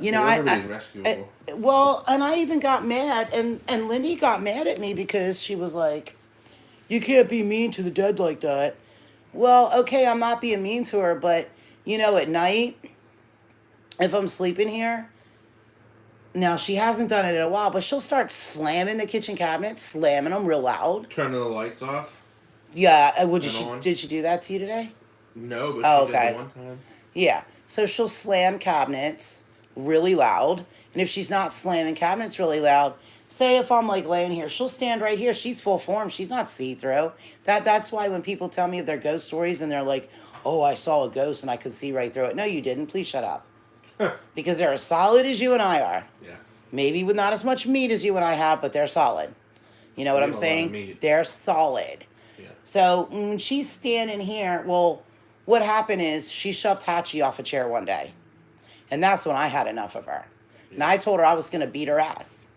You know, everybody's rescuable. well, and I even got mad, and Lindy got mad at me because she was like, "You can't be mean to the dead like that." Well, okay, I'm not being mean to her, but at night, if I'm sleeping here, now she hasn't done it in a while, but she'll start slamming the kitchen cabinets, slamming them real loud. Turning the lights off. Yeah, And on. did she do that to you today? No, but Oh, she did okay. the one time. Yeah. So she'll slam cabinets really loud. And if she's not slamming cabinets really loud, say if I'm like laying here, she'll stand right here. She's full form. She's not see-through. That's why when people tell me of their ghost stories and they're like, "Oh, I saw a ghost and I could see right through it." No, you didn't. Please shut up. Because they're as solid as you and I are. Yeah. Maybe with not as much meat as you and I have, but they're solid. You know what We I'm have a lot of saying? meat. They're solid. Yeah. So when she's standing here, well, what happened is she shoved Hachi off a chair one day. And that's when I had enough of her. And Yeah. I told her I was going to beat her ass.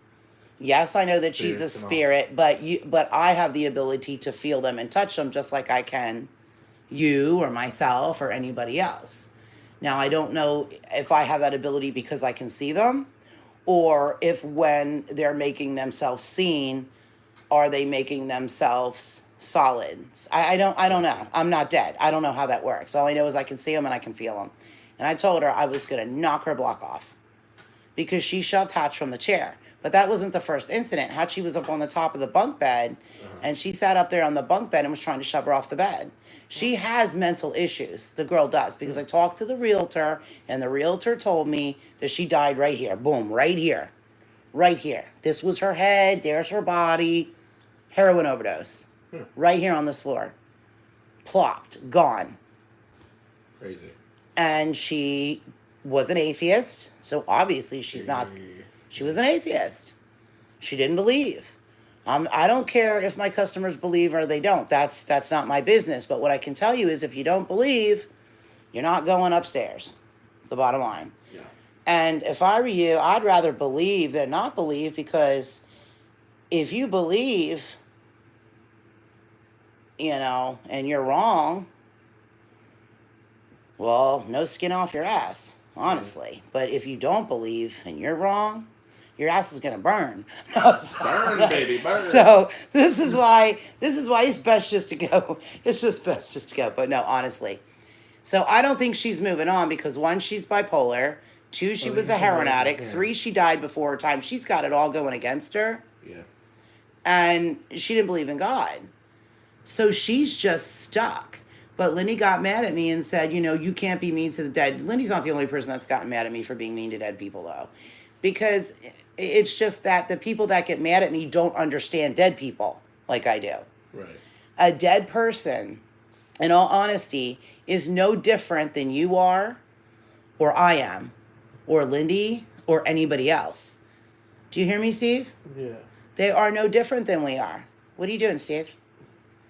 Yes, I know that she's a Spirits and all. spirit, but I have the ability to feel them and touch them just like I can you or myself or anybody else. Now, I don't know if I have that ability because I can see them or if when they're making themselves seen, are they making themselves solids? I don't know. I'm not dead. I don't know how that works. All I know is I can see them and I can feel them. And I told her I was going to knock her block off because she shoved Hatch from the chair. But that wasn't the first incident. Hatchie was up on the top of the bunk bed and she sat up there on the bunk bed and was trying to shove her off the bed. She has mental issues. The girl does because I talked to the realtor and the realtor told me that she died right here. Boom, right here. Right here. This was her head. There's her body. Heroin overdose. Right here on this floor. Plopped. Gone. Crazy. And she was an atheist. So obviously she's not. She was an atheist. She didn't believe. I don't care if my customers believe or they don't. That's not my business. But what I can tell you is if you don't believe, you're not going upstairs. The bottom line. Yeah. And if I were you, I'd rather believe than not believe because if you believe, and you're wrong, well, no skin off your ass, honestly. But if you don't believe and you're wrong, your ass is gonna burn. No, so, Burn, baby, burn. so this is why it's best just to go. It's just best just to go. But no, honestly. So I don't think she's moving on because one, she's bipolar. Two, she was a heroin addict. Three, she died before her time. She's got it all going against her. Yeah. And she didn't believe in God. So she's just stuck. But Lindy got mad at me and said, you can't be mean to the dead. Lindy's not the only person that's gotten mad at me for being mean to dead people, though. Because it's just that the people that get mad at me don't understand dead people like I do. Right. A dead person, in all honesty, is no different than you are, or I am, or Lindy, or anybody else. Do you hear me, Steve? Yeah. They are no different than we are. What are you doing, Steve?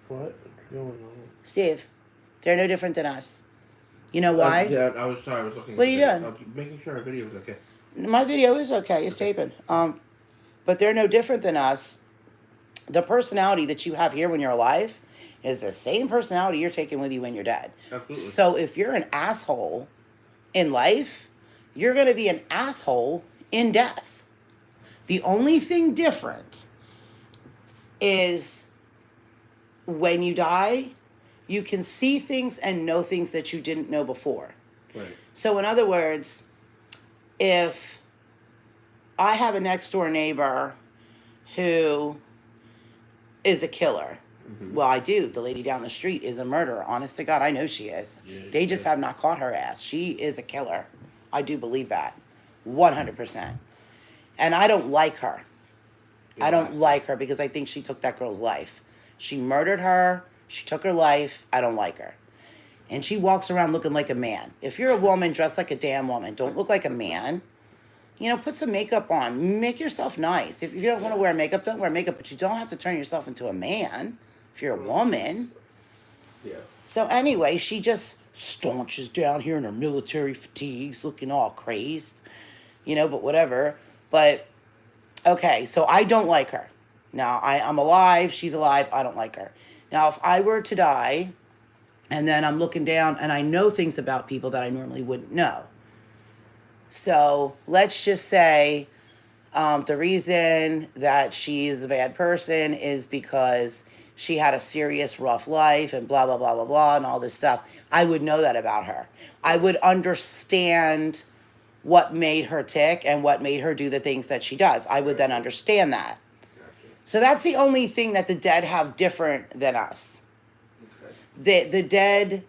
What? Going on? Steve, they're no different than us. You know why? Yeah, I was sorry. I was looking. What are you doing? I was making sure our video was okay. My video is okay. It's taping. But they're no different than us. The personality that you have here when you're alive is the same personality you're taking with you when you're dead. Absolutely. So if you're an asshole in life, you're going to be an asshole in death. The only thing different is when you die, you can see things and know things that you didn't know before. Right. So in other words, if I have a next door neighbor who is a killer, well, I do. The lady down the street is a murderer. Honest to God, I know she is. Yeah, They just have not caught her ass. She is a killer. I do believe that. 100%. And I don't like her. I don't like her because I think she took that girl's life. She murdered her. She took her life. I don't like her. And she walks around looking like a man. If you're a woman, dress like a damn woman. Don't look like a man. Put some makeup on. Make yourself nice. If you don't want to wear makeup, don't wear makeup. But you don't have to turn yourself into a man if you're a woman. Yeah. So anyway, she just staunches down here in her military fatigues, looking all crazed. But whatever. But, okay, so I don't like her. Now, I'm alive. She's alive. I don't like her. Now, if I were to die, and then I'm looking down, and I know things about people that I normally wouldn't know. So let's just say the reason that she's a bad person is because she had a serious rough life and blah, blah, blah, blah, blah, and all this stuff. I would know that about her. I would understand what made her tick and what made her do the things that she does. I would then understand that. So that's the only thing that the dead have different than us. The dead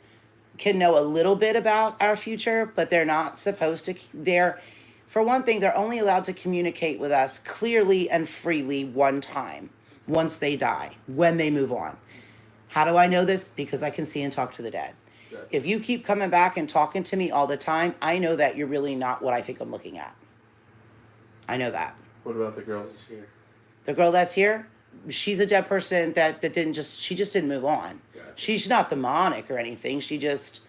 can know a little bit about our future, but they're not supposed to. For one thing, they're only allowed to communicate with us clearly and freely one time, once they die, when they move on. How do I know this? Because I can see and talk to the dead. Gotcha. If you keep coming back and talking to me all the time, I know that you're really not what I think I'm looking at. I know that. What about the girl that's here? The girl that's here, she's a dead person that she just didn't move on. Gotcha. She's not demonic or anything. She's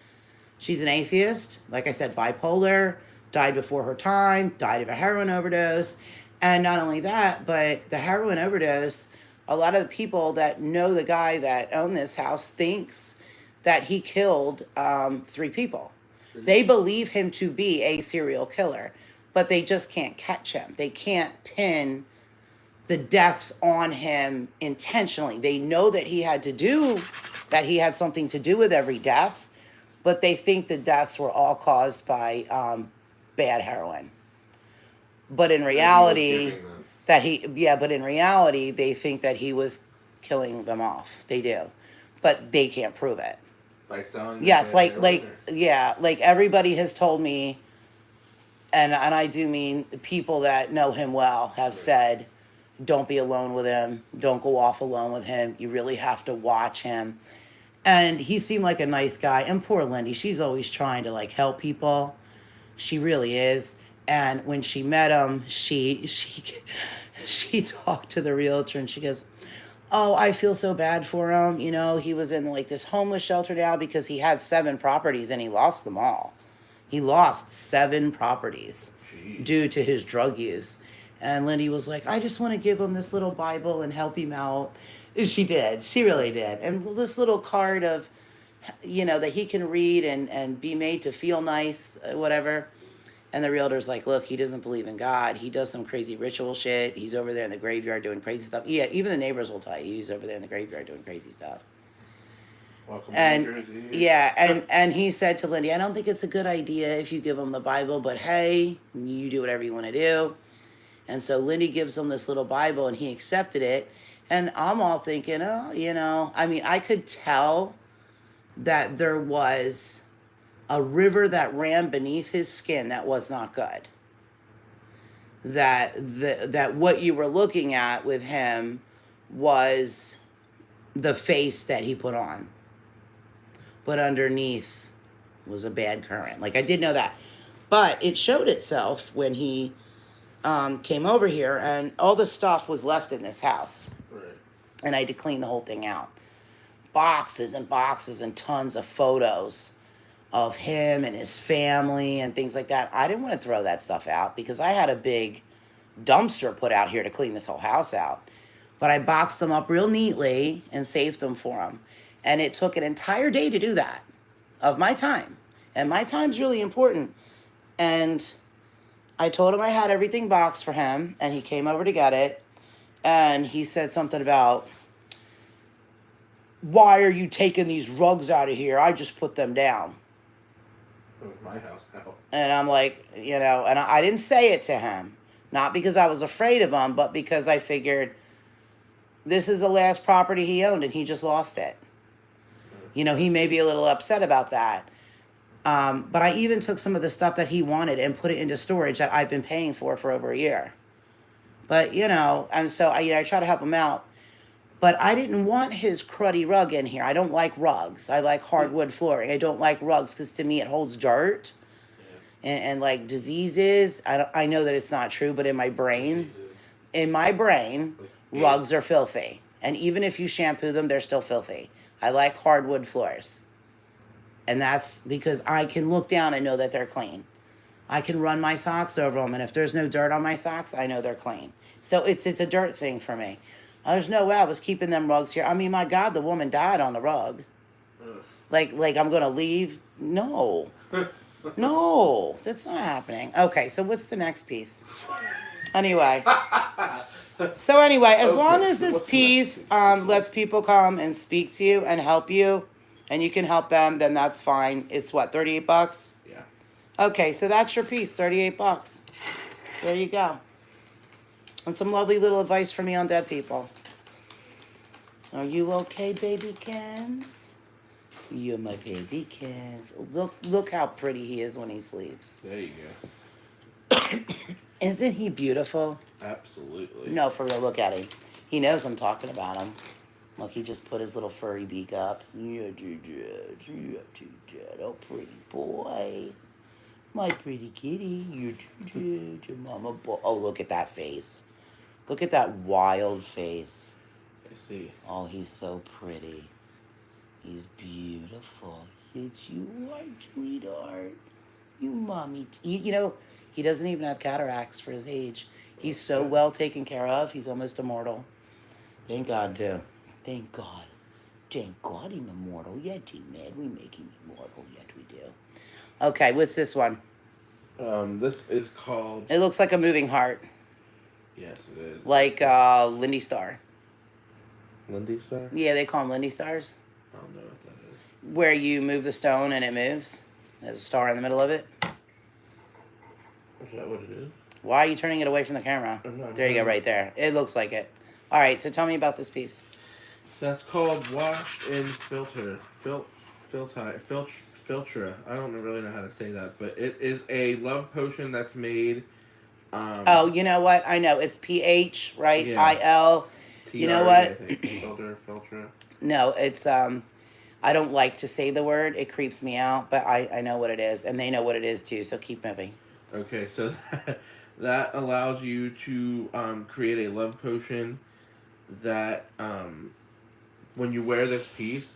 an atheist. Like I said, bipolar, died before her time, died of a heroin overdose. And not only that, but the heroin overdose, a lot of the people that know the guy that owned this house thinks that he killed 3 people. They believe him to be a serial killer, but they just can't catch him. They can't pin the deaths on him intentionally. They know that he had something to do with every death, but they think the deaths were all caused by bad heroin. But in reality, but in reality, they think that he was killing them off. They do, but they can't prove it. By selling. Yes, like everybody has told me, and I do mean the people that know him well have said, don't be alone with him. Don't go off alone with him. You really have to watch him. And he seemed like a nice guy. And poor Lindy, she's always trying to help people. She really is. And when she met him, she talked to the realtor and she goes, "Oh, I feel so bad for him. He was in this homeless shelter now because he had 7 properties and he lost them all. He lost 7 properties due to his drug use." And Lindy was like, "I just want to give him this little Bible and help him out." She did. She really did. And this little card of, that he can read and be made to feel nice, whatever. And the realtor's like, look, he doesn't believe in God. He does some crazy ritual shit. He's over there in the graveyard doing crazy stuff. Yeah, even the neighbors will tell you he's over there in the graveyard doing crazy stuff. Welcome And to New Jersey. yeah, and he said to Lindy, I don't think it's a good idea if you give him the Bible, but hey, you do whatever you want to do. And so Lindy gives him this little Bible, and he accepted it. And I'm all thinking, oh, I mean, I could tell that there was a river that ran beneath his skin that was not good. That what you were looking at with him was the face that he put on, but underneath was a bad current. Like, I did know that, but it showed itself when he came over here, and all the stuff was left in this house. Right. And I had to clean the whole thing out. Boxes and boxes and tons of photos of him and his family and things like that. I didn't want to throw that stuff out because I had a big dumpster put out here to clean this whole house out. But I boxed them up real neatly and saved them for him. And it took an entire day to do that of my time. And my time's really important. And I told him I had everything boxed for him, and he came over to get it. And he said something about, why are you taking these rugs out of here? I just put them down. It was my house now. And I'm like, and I didn't say it to him. Not because I was afraid of him, but because I figured this is the last property he owned and he just lost it. He may be a little upset about that. But I even took some of the stuff that he wanted and put it into storage that I've been paying for over a year. But, and so I try to help him out. But I didn't want his cruddy rug in here. I don't like rugs. I like hardwood flooring. I don't like rugs because to me it holds dirt and like diseases. I know that it's not true, but in my brain, rugs are filthy. And even if you shampoo them, they're still filthy. I like hardwood floors. And that's because I can look down and know that they're clean. I can run my socks over them, and if there's no dirt on my socks, I know they're clean. So it's a dirt thing for me. There's no way I was keeping them rugs here. I mean, my God, the woman died on the rug. Like I'm going to leave? No. No, that's not happening. Okay, so what's the next piece? Anyway. As long as this piece lets people come and speak to you and help you, and you can help them, then that's fine. It's what, $38? Yeah. Okay, so that's your piece, $38. There you go. And some lovely little advice from me on dead people. Are you okay, baby Kens? You're my baby Kens. Look how pretty he is when he sleeps. There you go. Isn't he beautiful? Absolutely. No, for real, look at him. He knows I'm talking about him. Look, he just put his little furry beak up. You're too dead. You're too dead. Oh, pretty boy. My pretty kitty. You're too dead. Your mama boy. Oh, look at that face. Look at that wild face. I see. Oh, he's so pretty. He's beautiful. Yes, you are, sweetheart. You mommy. He doesn't even have cataracts for his age. He's so well taken care of. He's almost immortal. Thank God, too. Thank God. Thank God he's immortal. Yet he mad. We make him immortal. Yet we do. Okay, what's this one? This is called... It looks like a moving heart. Yes, it is. Like Lindy Star. Lindy Star? Yeah, they call them Lindy Stars. I don't know what that is. Where you move the stone and it moves. There's a star in the middle of it. Is that what it is? Why are you turning it away from the camera? There you go, right there. It looks like it. All right, so tell me about this piece. That's called Washed in Filter. Filtra. I don't really know how to say that, but it is a love potion that's made... oh, you know what? I know. It's PH, right? Yeah. IL. You know what? Filtra. No, it's... I don't like to say the word. It creeps me out, but I know what it is, and they know what it is, too, so keep moving. Okay, so that allows you to create a love potion that when you wear this piece...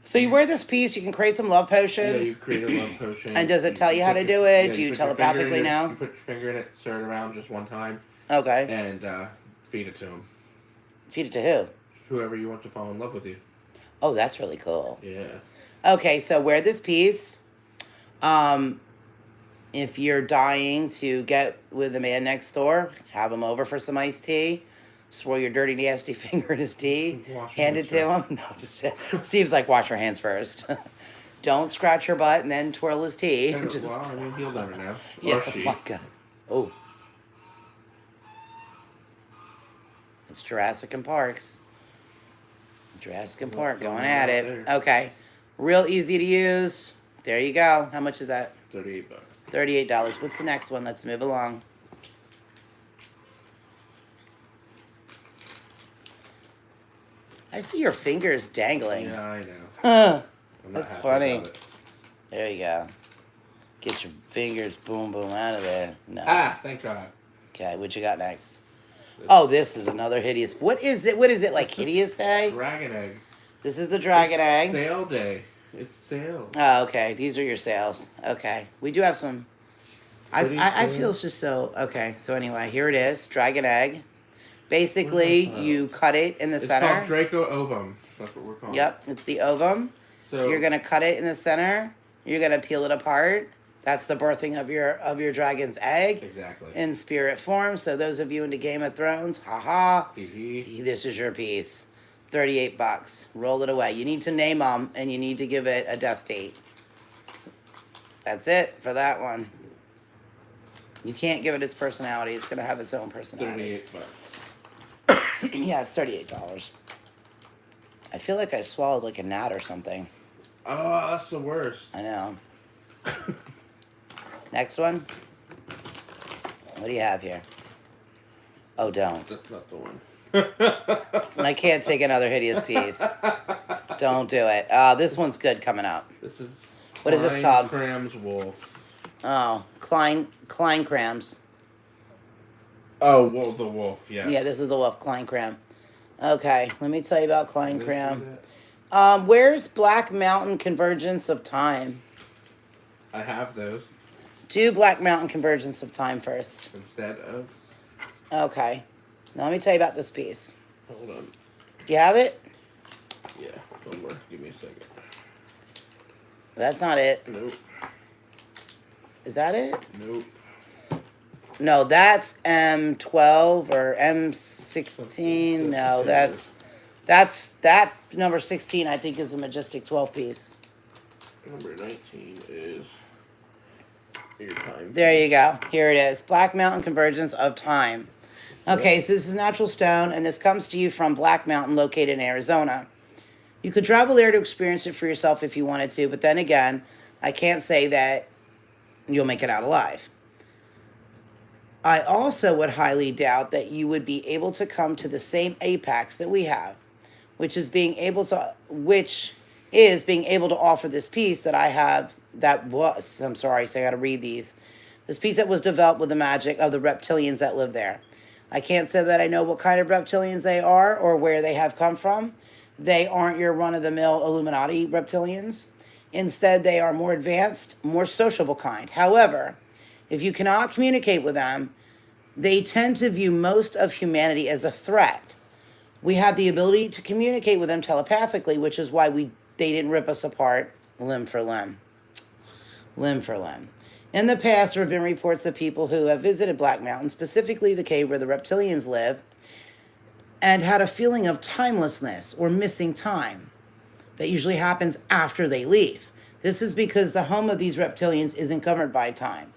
So you wear this piece, you can create some love potions. Yeah, you create a love potion. And does it tell you how to do it? Do you telepathically know? You put your finger in it, stir it around just one time. Okay. And feed it to him. Feed it to who? Whoever you want to fall in love with you. Oh, that's really cool. Yeah. Okay, so wear this piece. If you're dying to get with the man next door, have him over for some iced tea. Swirl your dirty, nasty finger in his tea. Wash your Hand hands it to him. No, just Steve's like, wash your hands first. Don't scratch your butt and then twirl his tea. Well, Just I mean, he'll never know. yeah, Or oh she. my God. Oh, it's Jurassic and Parks. Jurassic and Park What's going going at on it. out there? Okay, real easy to use. There you go. How much is that? $38. $38. What's the next one? Let's move along. I see your fingers dangling. Yeah, I know. Huh. I'm not That's happy funny. about it. There you go. Get your fingers boom boom out of there. No. Ah, thank God. Okay, what you got next? Oh, this is another hideous. What is it? What is it, like Hideous Day? Dragon egg. This is the Dragon Egg. Sale day. It's sale. Oh, okay. These are your sales. Okay. We do have some. I feel it's just so. Okay. So, anyway, here it is Dragon Egg. Basically, you cut it in the It's center. called Draco ovum. That's what we're calling it. Yep. It's the ovum. So You're going to cut it in the center. You're going to peel it apart. That's the birthing of your dragon's egg exactly. in spirit form. So, those of you into Game of Thrones, haha, Hee-hee. this is your piece. $38. Roll it away. You need to name them and you need to give it a death date. That's it for that one. You can't give it its personality. It's going to have its own personality. $38. Yeah, it's $38. I feel like I swallowed like a gnat or something. Oh, that's the worst. I know. Next one. What do you have here? Oh, don't. That's not the one. I can't take another hideous piece. Don't do it. This one's good coming up. This is What is this called? Cram's wolf. Oh, Klein Crams. Oh, well, the wolf, yes. Yeah, this is the wolf, Klein Cram. Okay, let me tell you about Klein What Cram. is that? Where's Black Mountain Convergence of Time? I have those Do Black Mountain Convergence of Time first. instead of. Okay. Now let me tell you about this piece. Hold on. Do you have it? Yeah, don't worry. Give me a second. That's not it. Nope. Is that it? Nope. No, that's M12 or M16. No, that's that number 16 I think is a Majestic 12 piece. Number 19 is your time. There you go. Here it is. Black Mountain Convergence of Time. Okay, so this is natural stone, and this comes to you from Black Mountain, located in Arizona. You could travel there to experience it for yourself if you wanted to, but then again, I can't say that you'll make it out alive. I also would highly doubt that you would be able to come to the same apex that we have, which is being able to offer this piece that I have I'm sorry, so I got to read these. This piece that was developed with the magic of the reptilians that live there. I can't say that I know what kind of reptilians they are or where they have come from. They aren't your run-of-the-mill Illuminati reptilians. Instead, they are more advanced, more sociable kind. However, if you cannot communicate with them, they tend to view most of humanity as a threat. We have the ability to communicate with them telepathically, which is why they didn't rip us apart limb for limb. Limb for limb. In the past, there have been reports of people who have visited Black Mountain, specifically the cave where the reptilians live, and had a feeling of timelessness or missing time that usually happens after they leave. This is because the home of these reptilians isn't governed by time.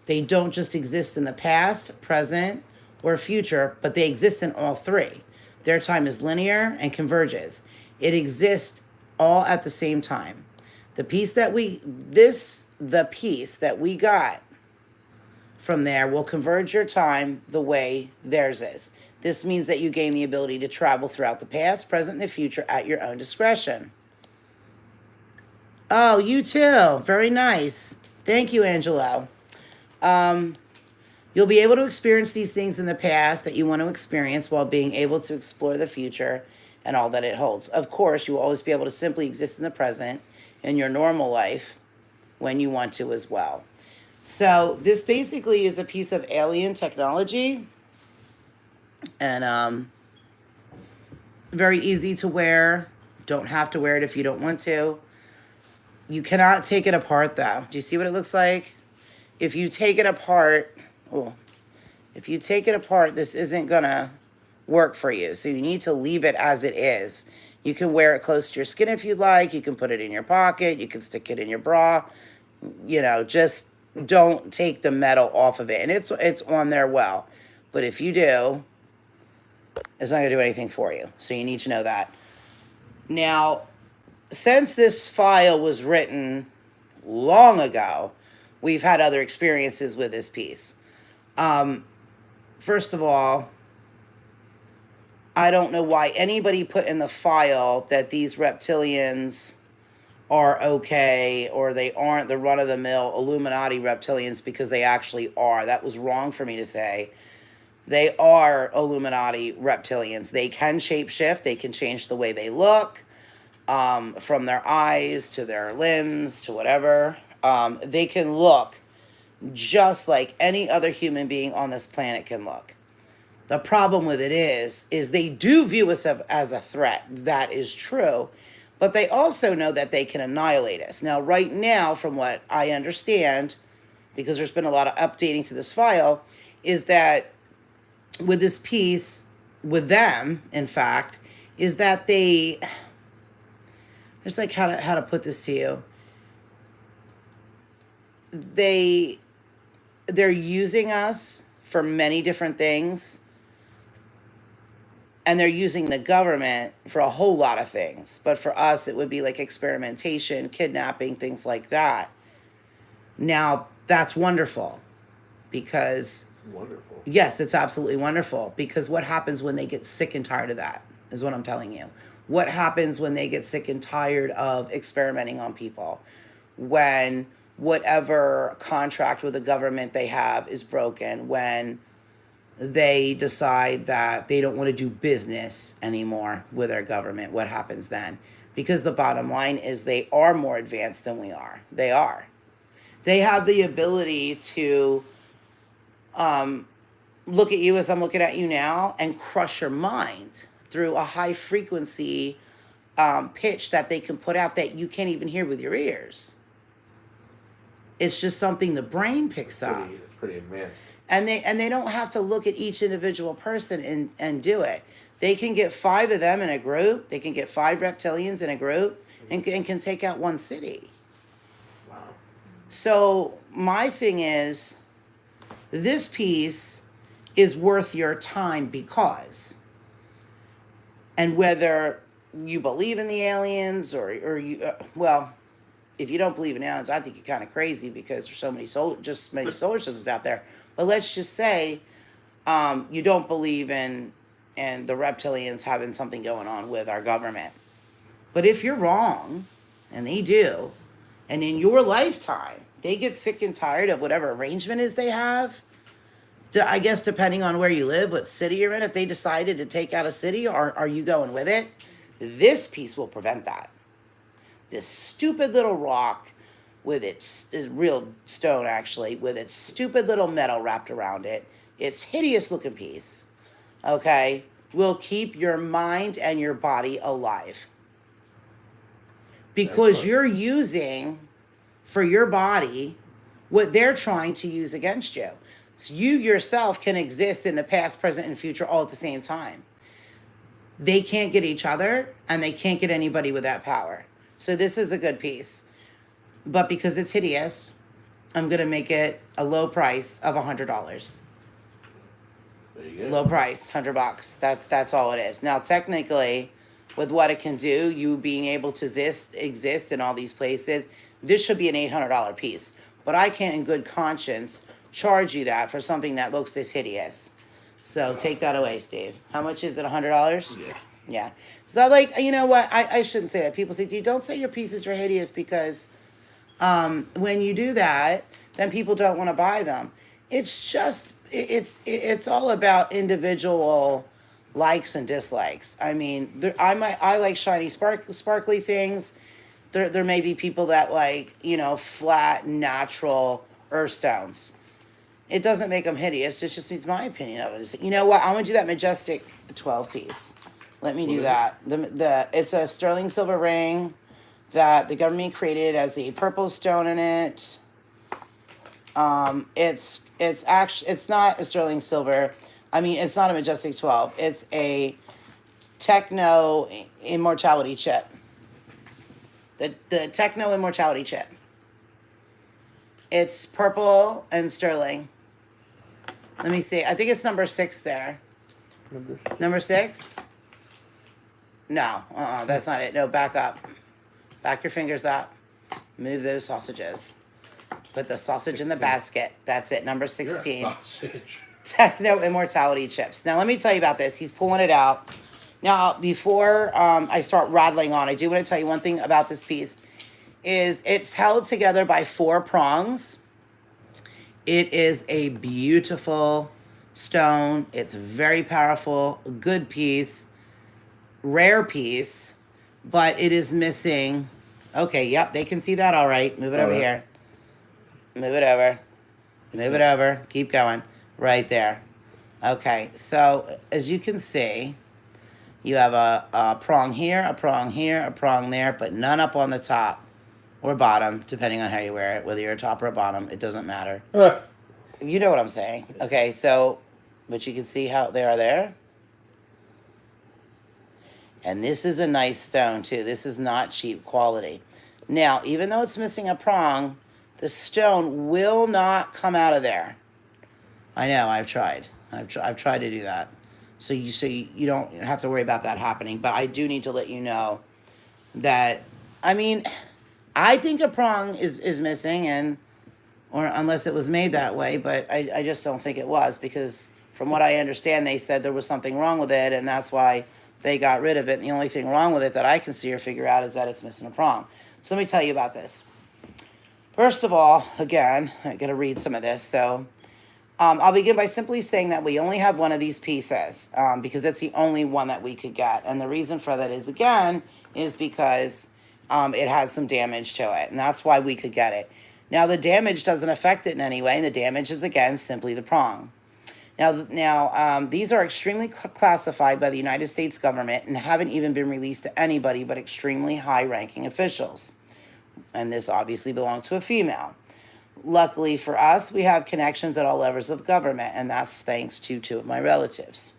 They don't just exist in the past, present, or future, but they exist in all three. Their time is linear and converges. It exists all at the same time. The piece that we got from there will converge your time the way theirs is. This means that you gain the ability to travel throughout the past, present, and the future at your own discretion. Oh, you too. Very nice. Thank you, Angelo. You'll be able to experience these things in the past that you want to experience while being able to explore the future and all that it holds. Of course, you will always be able to simply exist in the present in your normal life when you want to as well. So this basically is a piece of alien technology and very easy to wear. Don't have to wear it if you don't want to. You cannot take it apart though. Do you see what it looks like? if you take it apart, well, if you take it apart, this isn't gonna work for you. So you need to leave it as it is. You can wear it close to your skin if you'd like. You can put it in your pocket. You can stick it in your bra. You know, just don't take the metal off of it. And it's on there well. But if you do, it's not gonna do anything for you. So you need to know that. Now, since this file was written long ago, we've had other experiences with this piece. First of all, I don't know why anybody put in the file that these reptilians are okay or they aren't the run-of-the-mill Illuminati reptilians, because they actually are. That was wrong for me to say. They are Illuminati reptilians. They can shapeshift. They can change the way they look, from their eyes to their limbs to whatever. They can look just like any other human being on this planet can look. The problem with it is they do view us as a threat. That is true. But they also know that they can annihilate us. Now, right now, from what I understand, because there's been a lot of updating to this file, is that with this piece, with them, in fact, is that they, there's like how to put this to you. They're using us for many different things. And they're using the government for a whole lot of things. But for us, it would be like experimentation, kidnapping, things like that. Now, that's wonderful. Because... Wonderful. Yes, it's absolutely wonderful. Because what happens when they get sick and tired of that, is what I'm telling you. What happens when they get sick and tired of experimenting on people? When whatever contract with the government they have is broken. When they decide that they don't want to do business anymore with our government, what happens then? Because the bottom line is they are more advanced than we are. They are. They have the ability to look at you as I'm looking at you now and crush your mind through a high frequency pitch that they can put out that you can't even hear with your ears. It's just something the brain picks up. It's pretty advanced. And they don't have to look at each individual person and do it. They can get 5 of them in a group. They can get 5 reptilians in a group and can take out one city. Wow. So my thing is, this piece is worth your time because, and whether you believe in the aliens or you, well, if you don't believe in aliens, I think you're kind of crazy because there's so many solar systems out there. But let's just say you don't believe in the reptilians having something going on with our government. But if you're wrong, and they do, and in your lifetime, they get sick and tired of whatever arrangement is they have, I guess depending on where you live, what city you're in, if they decided to take out a city, are you going with it? This piece will prevent that. This stupid little rock with its real stone, actually, with its stupid little metal wrapped around it, its hideous looking piece, okay, will keep your mind and your body alive. Because you're using for your body what they're trying to use against you. So you yourself can exist in the past, present, and future all at the same time. They can't get each other, and they can't get anybody with that power. So this is a good piece. But because it's hideous, I'm going to make it a low price of $100. There you go. Low price, $100. That's all it is. Now, technically, with what it can do, you being able to exist in all these places, this should be an $800 piece. But I can't in good conscience charge you that for something that looks this hideous. So take that away, Steve. How much is it, $100? Yeah. Yeah. It's not like, you know what, I shouldn't say that. People say, dude, don't say your pieces are hideous because when you do that, then people don't want to buy them. It's just, it's all about individual likes and dislikes. I mean, I like shiny, sparkly things. There may be people that like, flat, natural earth stones. It doesn't make them hideous. It just means my opinion of it is, you know what, I'm going to do that majestic 12 piece. Let me do that. It's a sterling silver ring that the government created as the purple stone in it. It's not a sterling silver. I mean, it's not a Majestic 12. It's a Techno Immortality chip. The Techno Immortality chip. It's purple and sterling. Let me see. I think it's number 6 there. Number 6? No, that's not it. No, back up. Back your fingers up. Move those sausages. Put the sausage in the basket. That's it. Number 16. You're a sausage. Techno Immortality chips. Now, let me tell you about this. He's pulling it out. Now, before I start rattling on, I do want to tell you one thing about this piece. Is it's held together by 4 prongs. It is a beautiful stone. It's very powerful. Good piece. Rare piece. But it is missing. Okay, yep, they can see that all right. Move it over here. Move it over. Move it over. Keep going. Right there. Okay, so as you can see, you have a prong here, a prong here, a prong there, but none up on the top or bottom, depending on how you wear it. Whether you're a top or a bottom, it doesn't matter. You know what I'm saying. Okay, so, but you can see how they are there. And this is a nice stone, too. This is not cheap quality. Now, even though it's missing a prong, the stone will not come out of there. I know, I've tried. I've tried to do that. So you don't have to worry about that happening. But I do need to let you know that, I mean, I think a prong is missing, or unless it was made that way, but I just don't think it was, because from what I understand, they said there was something wrong with it, and that's why they got rid of it. And the only thing wrong with it that I can see or figure out is that it's missing a prong. So let me tell you about this. First of all, again, I got to read some of this. So I'll begin by simply saying that we only have one of these pieces because it's the only one that we could get. And the reason for that is, again, is because it had some damage to it. And that's why we could get it. Now, the damage doesn't affect it in any way. And the damage is, again, simply the prong. Now, these are extremely classified by the United States government and haven't even been released to anybody but extremely high-ranking officials. And this obviously belongs to a female. Luckily for us, we have connections at all levels of government, and that's thanks to 2 of my relatives.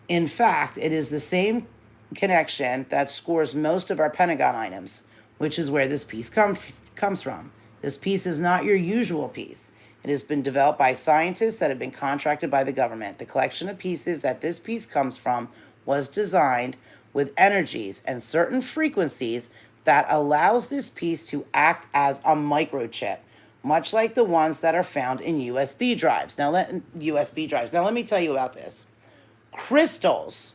In fact, it is the same connection that scores most of our Pentagon items, which is where this piece comes from. This piece is not your usual piece. It has been developed by scientists that have been contracted by the government. The collection of pieces that this piece comes from was designed with energies and certain frequencies that allows this piece to act as a microchip, much like the ones that are found in USB drives. Now, let me tell you about this. Crystals,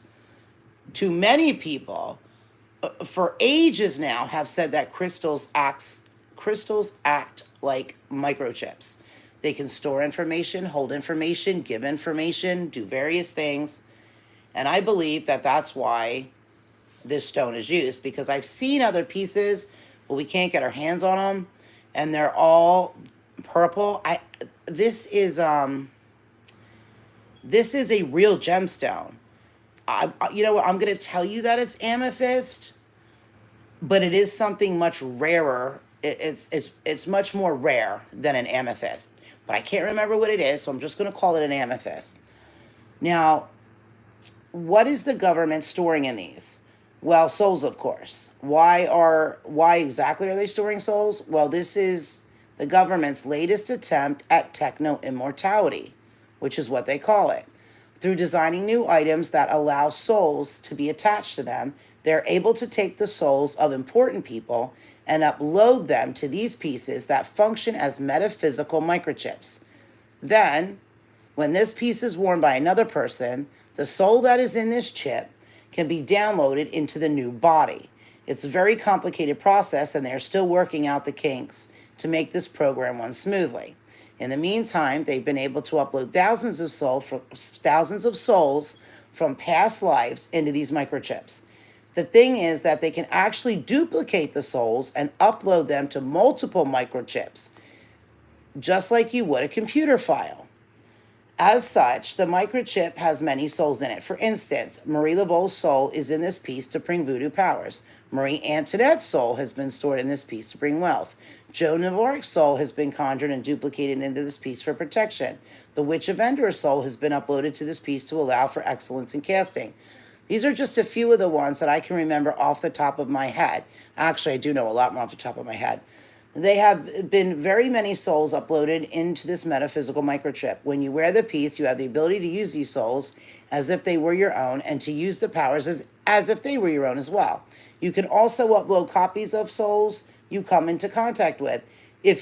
to many people, for ages now, have said that crystals act like microchips. They can store information, hold information, give information, do various things. And I believe that that's why this stone is used, because I've seen other pieces, but we can't get our hands on them, and they're all purple. This is a real gemstone. You know what? I'm going to tell you that it's amethyst, but it is something much rarer. It's much more rare than an amethyst. But I can't remember what it is, so I'm just going to call it an amethyst. Now, what is the government storing in these? Well, souls, of course. Why exactly are they storing souls? Well, this is the government's latest attempt at techno-immortality, which is what they call it. Through designing new items that allow souls to be attached to them, they're able to take the souls of important people and upload them to these pieces that function as metaphysical microchips. Then, when this piece is worn by another person, the soul that is in this chip can be downloaded into the new body. It's a very complicated process, and they're still working out the kinks to make this program run smoothly. In the meantime, they've been able to upload thousands of souls from past lives into these microchips. The thing is that they can actually duplicate the souls and upload them to multiple microchips, just like you would a computer file. As such, the microchip has many souls in it. For instance, Marie Laveau's soul is in this piece to bring voodoo powers. Marie Antoinette's soul has been stored in this piece to bring wealth. Joan of Arc's soul has been conjured and duplicated into this piece for protection. The Witch of Endor's soul has been uploaded to this piece to allow for excellence in casting. These are just a few of the ones that I can remember off the top of my head. Actually, I do know a lot more off the top of my head. They have been very many souls uploaded into this metaphysical microchip. When you wear the piece, you have the ability to use these souls as if they were your own and to use the powers as if they were your own as well. You can also upload copies of souls you come into contact with if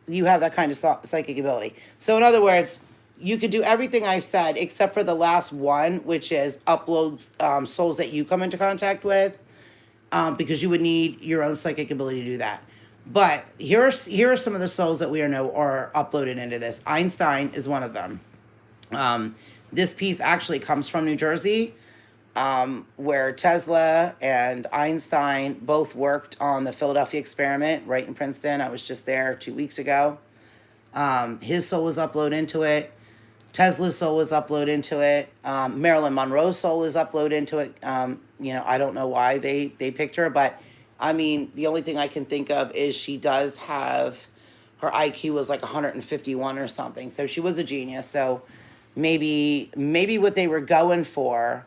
you have that kind of psychic ability. So in other words, you could do everything I said except for the last one, which is upload souls that you come into contact with, because you would need your own psychic ability to do that. But here are some of the souls that we are uploaded into this. Einstein is one of them. This piece actually comes from New Jersey, where Tesla and Einstein both worked on the Philadelphia experiment right in Princeton. I was just there 2 weeks ago. His soul was uploaded into it. Tesla's soul was uploaded into it. Marilyn Monroe's soul is uploaded into it. I don't know why they picked her, but I mean, the only thing I can think of is she does have, her IQ was like 151 or something. So she was a genius. So maybe what they were going for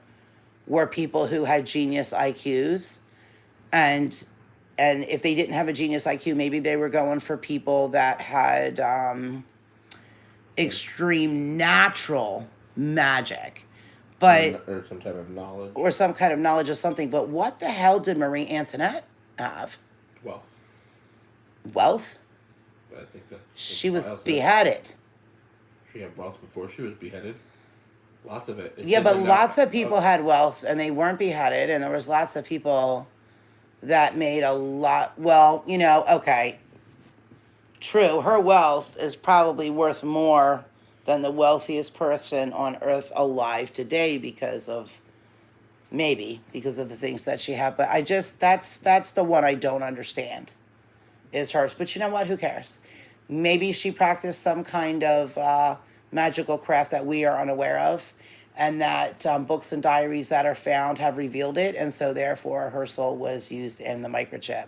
were people who had genius IQs. And if they didn't have a genius IQ, maybe they were going for people that had extreme natural magic. But or some type of knowledge. Or some kind of knowledge of something. But what the hell did Marie Antoinette have? Wealth. Wealth? I think that she was beheaded. She had wealth before she was beheaded. Lots of it. Yeah, but lots of people had wealth and they weren't beheaded, and there was lots of people that made a lot. Well, okay. True, her wealth is probably worth more than the wealthiest person on earth alive today because of the things that she had. But that's the one I don't understand is hers. But you know what? Who cares? Maybe she practiced some kind of magical craft that we are unaware of, and that books and diaries that are found have revealed it. And so therefore her soul was used in the microchip.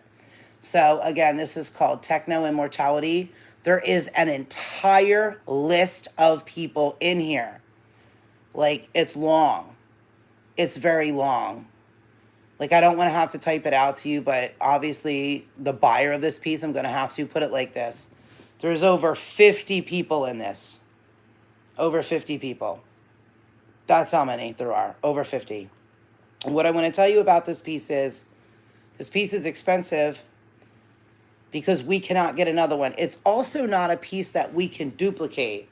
So again, this is called Techno Immortality. There is an entire list of people in here. Like, it's long. It's very long. Like, I don't want to have to type it out to you, but obviously the buyer of this piece, I'm going to have to put it like this. There's over 50 people in this. Over 50 people. That's how many there are. Over 50. And what I want to tell you about this piece is expensive because we cannot get another one. It's also not a piece that we can duplicate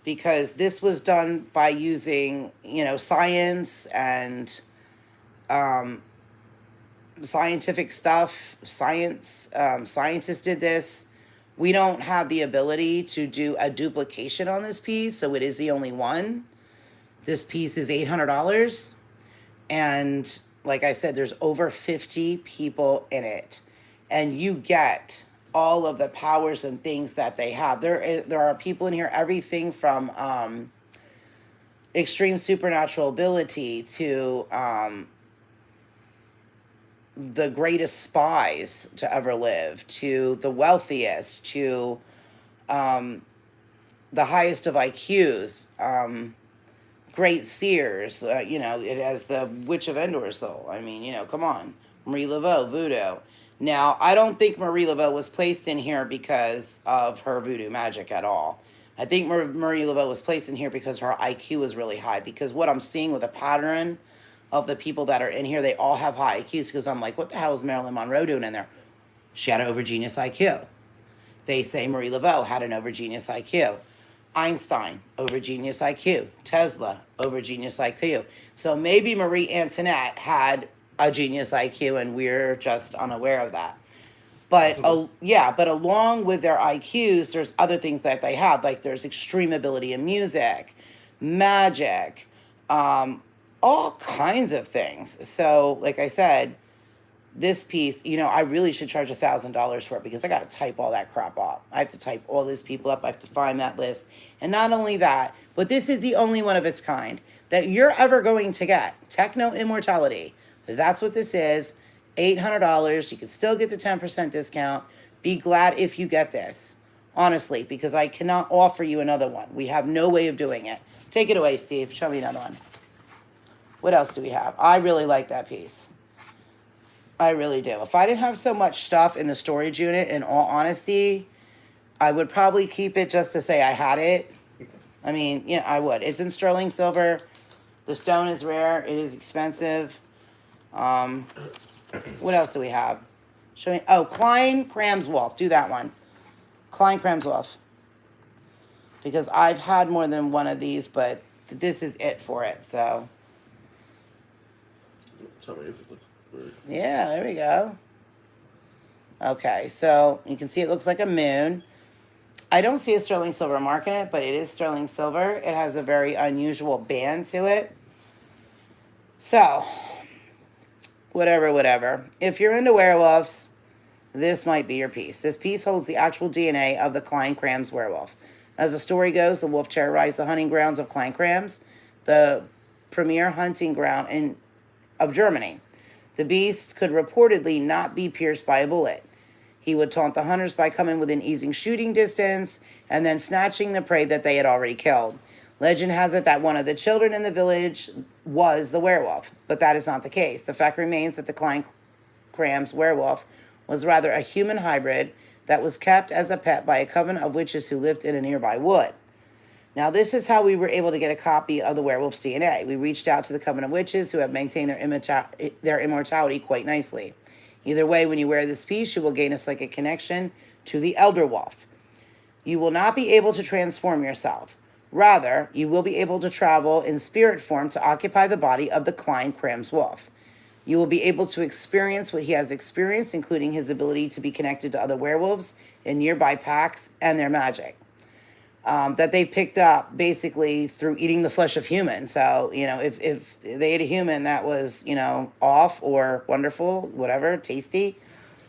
because this was done by using, science and scientific stuff. Scientists did this. We don't have the ability to do a duplication on this piece, so it is the only one. This piece is $800. And like I said, there's over 50 people in it. And you get all of the powers and things that they have. There are people in here, everything from extreme supernatural ability to the greatest spies to ever live, to the wealthiest, to the highest of IQs, great seers. It has the Witch of Endor's soul. I mean, come on. Marie Laveau, voodoo. Now, I don't think Marie Laveau was placed in here because of her voodoo magic at all. I think Marie Laveau was placed in here because her IQ is really high. Because what I'm seeing with the pattern of the people that are in here, they all have high IQs. Because I'm like, what the hell is Marilyn Monroe doing in there? She had an over-genius IQ. They say Marie Laveau had an over-genius IQ. Einstein, over-genius IQ. Tesla, over-genius IQ. So maybe Marie Antoinette had a genius IQ and we're just unaware of that. But but along with their IQs, there's other things that they have. Like there's extreme ability in music, magic, all kinds of things. So like I said, this piece, I really should charge $1,000 for it because I got to type all that crap up. I have to type all those people up. I have to find that list. And not only that, but this is the only one of its kind that you're ever going to get. Techno Immortality. That's what this is. $800. You can still get the 10% discount. Be glad if you get this. Honestly, because I cannot offer you another one. We have no way of doing it. Take it away, Steve. Show me another one. What else do we have? I really like that piece. I really do. If I didn't have so much stuff in the storage unit, in all honesty, I would probably keep it just to say I had it. I mean, I would. It's in sterling silver. The stone is rare. It is expensive. What else do we have? Show me. Oh, Klein Kramswolf. Do that one. Klein Kramswolf. Because I've had more than one of these, but this is it for it, so. Tell me if it looks weird. Yeah, there we go. Okay, so you can see it looks like a moon. I don't see a sterling silver mark in it, but it is sterling silver. It has a very unusual band to it. So, whatever. If you're into werewolves, this might be your piece. This piece holds the actual DNA of the Klein Krams werewolf. As the story goes, the wolf terrorized the hunting grounds of Klein Krams, the premier hunting ground of Germany. The beast could reportedly not be pierced by a bullet. He would taunt the hunters by coming within easy shooting distance and then snatching the prey that they had already killed. Legend has it that one of the children in the village was the werewolf, but that is not the case. The fact remains that the Klein Krams werewolf was rather a human hybrid that was kept as a pet by a coven of witches who lived in a nearby wood. Now, this is how we were able to get a copy of the werewolf's DNA. We reached out to the coven of witches who have maintained their immortality quite nicely. Either way, when you wear this piece, you will gain a psychic connection to the elder wolf. You will not be able to transform yourself. Rather, you will be able to travel in spirit form to occupy the body of the Klein Krams wolf. You will be able to experience what he has experienced, including his ability to be connected to other werewolves in nearby packs and their magic. That they picked up basically through eating the flesh of humans. So, if they ate a human that was, off or wonderful, whatever, tasty,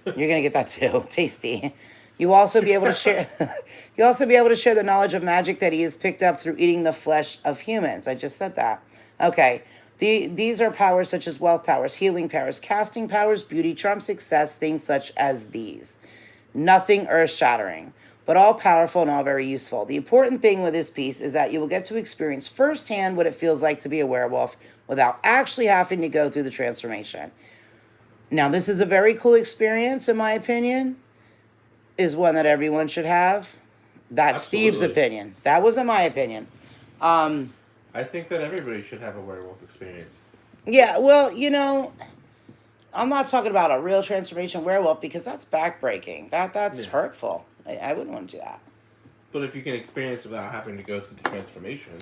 you're going to get that too. Tasty. You also be able to share the knowledge of magic that he has picked up through eating the flesh of humans. I just said that. Okay. These are powers such as wealth powers, healing powers, casting powers, beauty, charm, success, things such as these. Nothing earth-shattering, but all powerful and all very useful. The important thing with this piece is that you will get to experience firsthand what it feels like to be a werewolf without actually having to go through the transformation. Now, this is a very cool experience, in my opinion, is one that everyone should have. That's Absolutely. Steve's opinion. That wasn't my opinion. I think that everybody should have a werewolf experience. Yeah, well, I'm not talking about a real transformation werewolf because that's backbreaking. That's hurtful. I wouldn't want to do that. But if you can experience it without having to go through the transformation.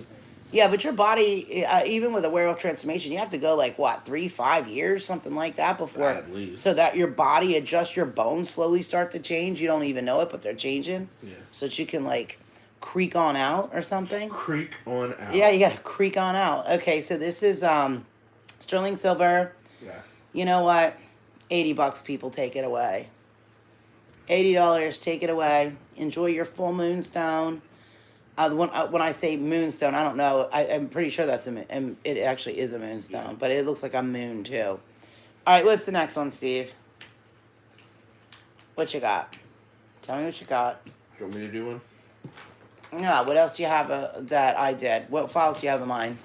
Yeah, but your body, even with a werewolf transformation, you have to go 3-5 years, something like that before. At least. So that your body adjusts, your bones slowly start to change. You don't even know it, but they're changing. Yeah. So that you can creak on out or something. Creak on out. Yeah, you got to creak on out. Okay, so this is sterling silver. Yeah. You know what? $80, people, take it away. $80, take it away. Enjoy your full moonstone. When I say moonstone, I don't know. I'm pretty sure that's and it actually is a moonstone, Yeah. but it looks like a moon too. All right, what's the next one, Steve? What you got? Tell me what you got. Do you want me to do one? No, what else do you have that I did? What files do you have of mine?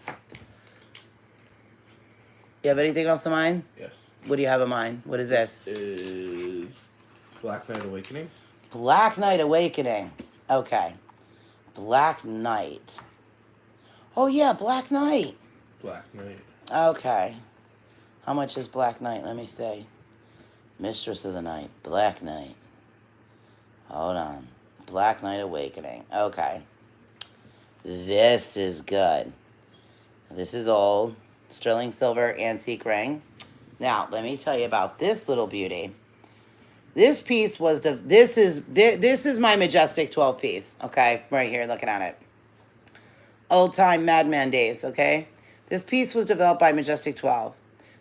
You have anything else of mine? Yes. What do you have of mine? What is this? Is Black Knight Awakening. Black Knight Awakening. Okay. Black Knight. Oh, yeah, Black Knight. Black Knight. Okay. How much is Black Knight? Let me see. Mistress of the Night. Black Knight. Hold on. Black Knight Awakening. Okay. This is good. This is old. Sterling silver antique ring. Now, let me tell you about this little beauty. This piece was this is my Majestic 12 piece, okay? Right here, looking at it. Old time Madman days, okay? This piece was developed by Majestic 12.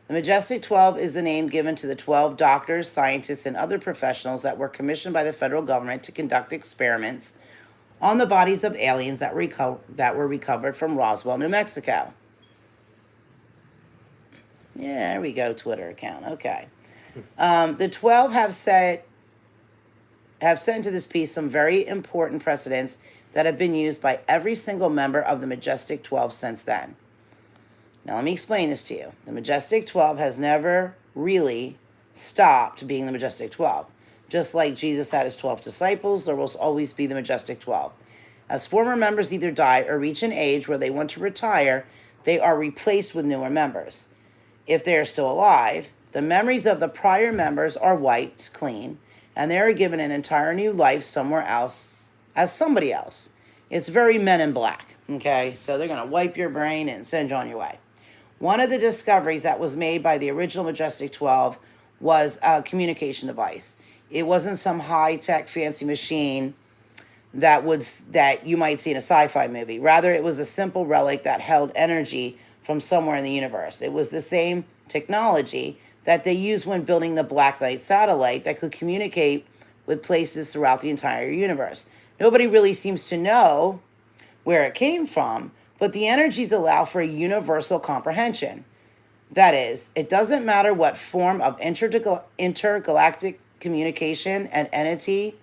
The Majestic 12 is the name given to the 12 doctors, scientists, and other professionals that were commissioned by the federal government to conduct experiments on the bodies of aliens that were recovered from Roswell, New Mexico. Yeah, there we go, Twitter account. Okay. The 12 have set into this piece some very important precedents that have been used by every single member of the Majestic 12 since then. Now, let me explain this to you. The Majestic 12 has never really stopped being the Majestic 12. Just like Jesus had his 12 disciples, there will always be the Majestic 12. As former members either die or reach an age where they want to retire, they are replaced with newer members. If they are still alive, the memories of the prior members are wiped clean, and they are given an entire new life somewhere else as somebody else. It's very Men in Black, okay? So they're going to wipe your brain and send you on your way. One of the discoveries that was made by the original Majestic 12 was a communication device. It wasn't some high-tech fancy machine that you might see in a sci-fi movie. Rather, it was a simple relic that held energy from somewhere in the universe. It was the same technology that they used when building the Black Knight satellite that could communicate with places throughout the entire universe. Nobody really seems to know where it came from, but the energies allow for a universal comprehension. That is, it doesn't matter what form of intergalactic communication an entity,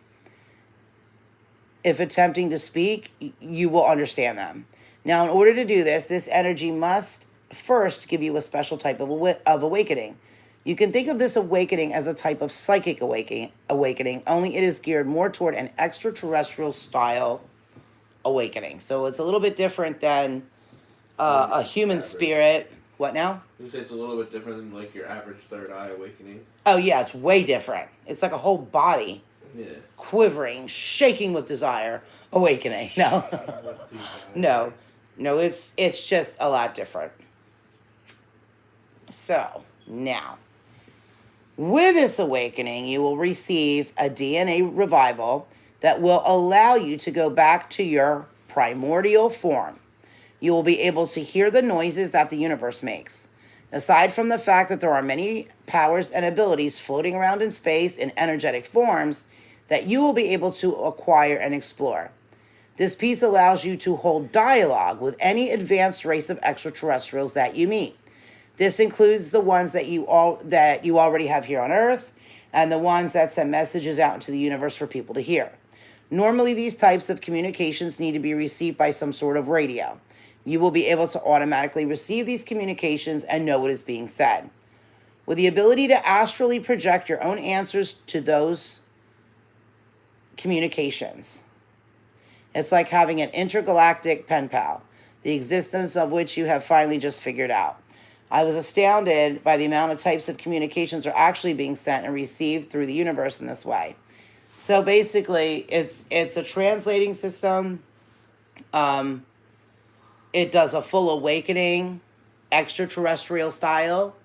if attempting to speak, you will understand them. Now, in order to do this, this energy must first give you a special type of awakening. You can think of this awakening as a type of psychic awakening, only it is geared more toward an extraterrestrial style awakening. So it's a little bit different than a human spirit. What now? You say it's a little bit different than like your average third eye awakening. Oh yeah, it's way different. It's like a whole body quivering, shaking with desire, awakening. No, it's just a lot different. So now, with this awakening, you will receive a DNA revival that will allow you to go back to your primordial form. You will be able to hear the noises that the universe makes. Aside from the fact that there are many powers and abilities floating around in space in energetic forms that you will be able to acquire and explore. This piece allows you to hold dialogue with any advanced race of extraterrestrials that you meet. This includes the ones that you already have here on Earth, and the ones that send messages out into the universe for people to hear. Normally, these types of communications need to be received by some sort of radio. You will be able to automatically receive these communications and know what is being said. With the ability to astrally project your own answers to those communications. It's like having an intergalactic pen pal, the existence of which you have finally just figured out. I was astounded by the amount of types of communications are actually being sent and received through the universe in this way. So basically, it's a translating system. It does a full awakening, extraterrestrial style,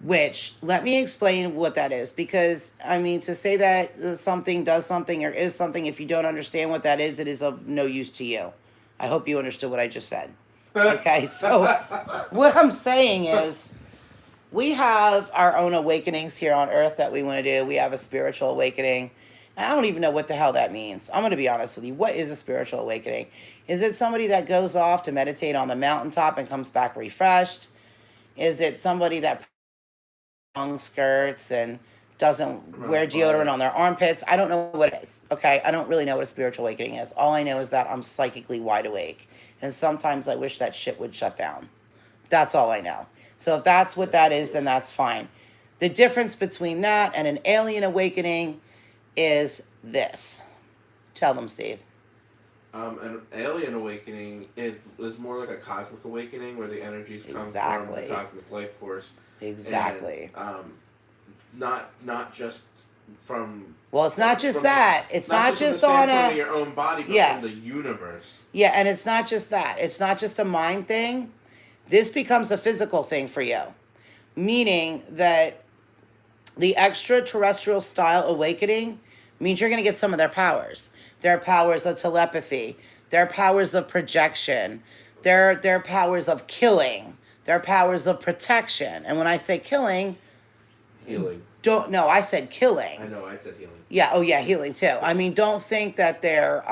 which, let me explain what that is. Because, I mean, to say that something does something or is something, if you don't understand what that is, it is of no use to you. I hope you understood what I just said. Okay, so what I'm saying is we have our own awakenings here on Earth that we want to do. We have a spiritual awakening. And I don't even know what the hell that means. I'm going to be honest with you. What is a spiritual awakening? Is it somebody that goes off to meditate on the mountaintop and comes back refreshed? Is it somebody that long skirts and doesn't wear deodorant on their armpits? I don't know what it is. Okay, I don't really know what a spiritual awakening is. All I know is that I'm psychically wide awake. And sometimes I wish that shit would shut down. That's all I know. So if that's what that is, then that's fine. The difference between that and an alien awakening is this. Tell them, Steve. An alien awakening is more like a cosmic awakening where the energies come from the cosmic life force. Exactly. And, not just from. Well, it's not just that. It's not just on your own body, but from the universe. Yeah, and it's not just that. It's not just a mind thing. This becomes a physical thing for you, meaning that the extraterrestrial style awakening means you're going to get some of their powers. Their powers of telepathy, their powers of projection, their powers of killing, They're powers of protection. And when I say killing, Healing. I said killing. I know, I said healing. Yeah, oh yeah, healing too. I mean, don't think that they're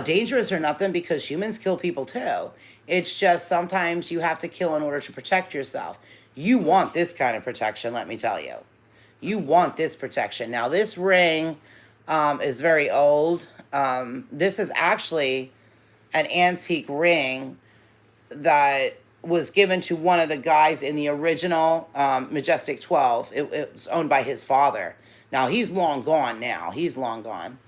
dangerous or nothing, because humans kill people too. It's just sometimes you have to kill in order to protect yourself. You want this kind of protection, let me tell you. You want this protection. Now, this ring is very old. This is actually an antique ring that was given to one of the guys in the original Majestic 12. It was owned by his father. Now, he's long gone now. He's long gone.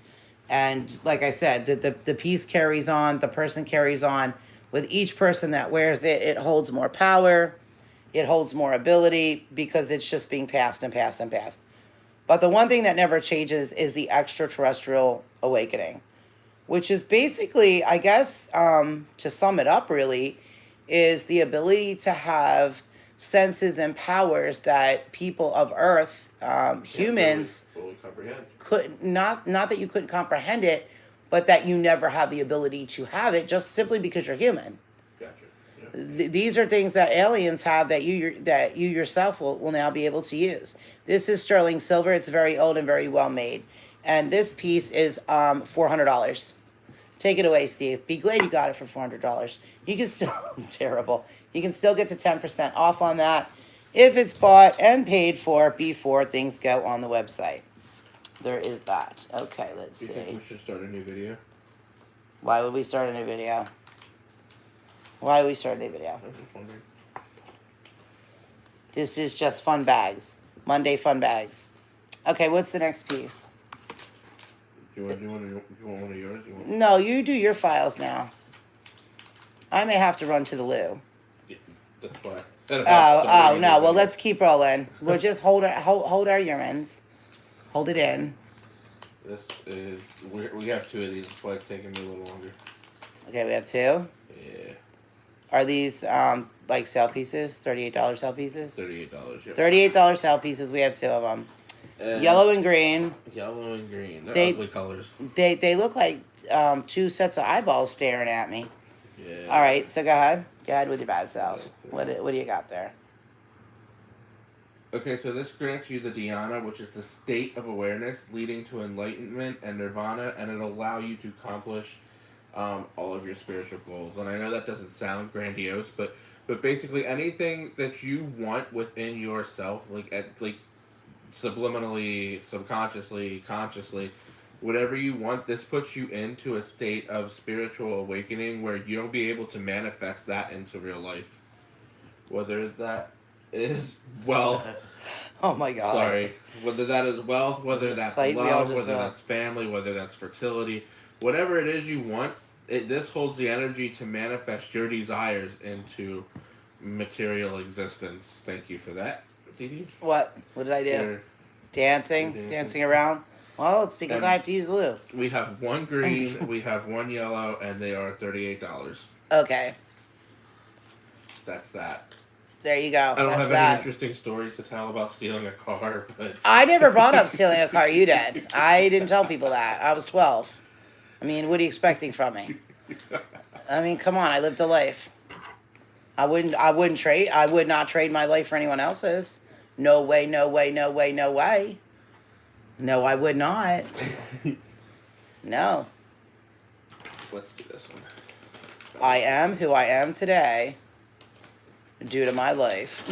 And like I said, the piece carries on. The person carries on. With each person that wears it, it holds more power. It holds more ability, because it's just being passed and passed and passed. But the one thing that never changes is the extraterrestrial awakening, which is basically, I guess, to sum it up really, is the ability to have senses and powers that people of Earth, humans, fully comprehend. could not that you couldn't comprehend it, but that you never have the ability to have it, just simply because you're human. Gotcha. Yeah. These are things that aliens have that you yourself will now be able to use. This is sterling silver. It's very old and very well made, and this piece is $400. Take it away, Steve. Be glad you got it for $400. You can still terrible. You can still get the 10% off on that if it's bought and paid for before things go on the website. There is that. Okay, let's Do you think see. we should start a new video? Why would we start a new video? Why would we start a new video? I'm just wondering. This is just fun bags. Monday fun bags. Okay, what's the next piece? Do you want one of yours? No, you do your files now. I may have to run to the loo. Yeah, that's why. Oh, no. Well, let's keep rolling. We'll just hold our urines. Hold it in. This is we have two of these. That's why it's taking me a little longer. Okay, we have two. Yeah. Are these like sale pieces? $38 sale pieces? $38. Yep. $38 sale pieces. We have two of them. Yellow and green. Yellow and green. They're ugly colors. They look like two sets of eyeballs staring at me. Yeah. All right, so go ahead. Go ahead with your bad self. What do you got there? Okay, so this grants you the dhyana, which is the state of awareness leading to enlightenment and nirvana, and it'll allow you to accomplish all of your spiritual goals. And I know that doesn't sound grandiose, but basically anything that you want within yourself, like subliminally, subconsciously, consciously, whatever you want, this puts you into a state of spiritual awakening where you'll be able to manifest that into real life. Whether that is wealth. Oh my God. Sorry. Whether that is wealth, whether that's love, whether that's family, whether that's fertility, whatever it is you want, this holds the energy to manifest your desires into material existence. Thank you for that, Dee. What? What did I do? Dancing around? Well, it's because I have to use the loo. We have one green, we have one yellow, and they are $38. Okay. That's that. There you go. I don't That's have any interesting stories to tell about stealing a car, but I never brought up stealing a car. You did. I didn't tell people that. I was 12. I mean, what are you expecting from me? I mean, come on. I lived a life. I would not trade my life for anyone else's. No way, no way, no way, no way. No, I would not. No. Let's do this one. I am who I am today due to my life.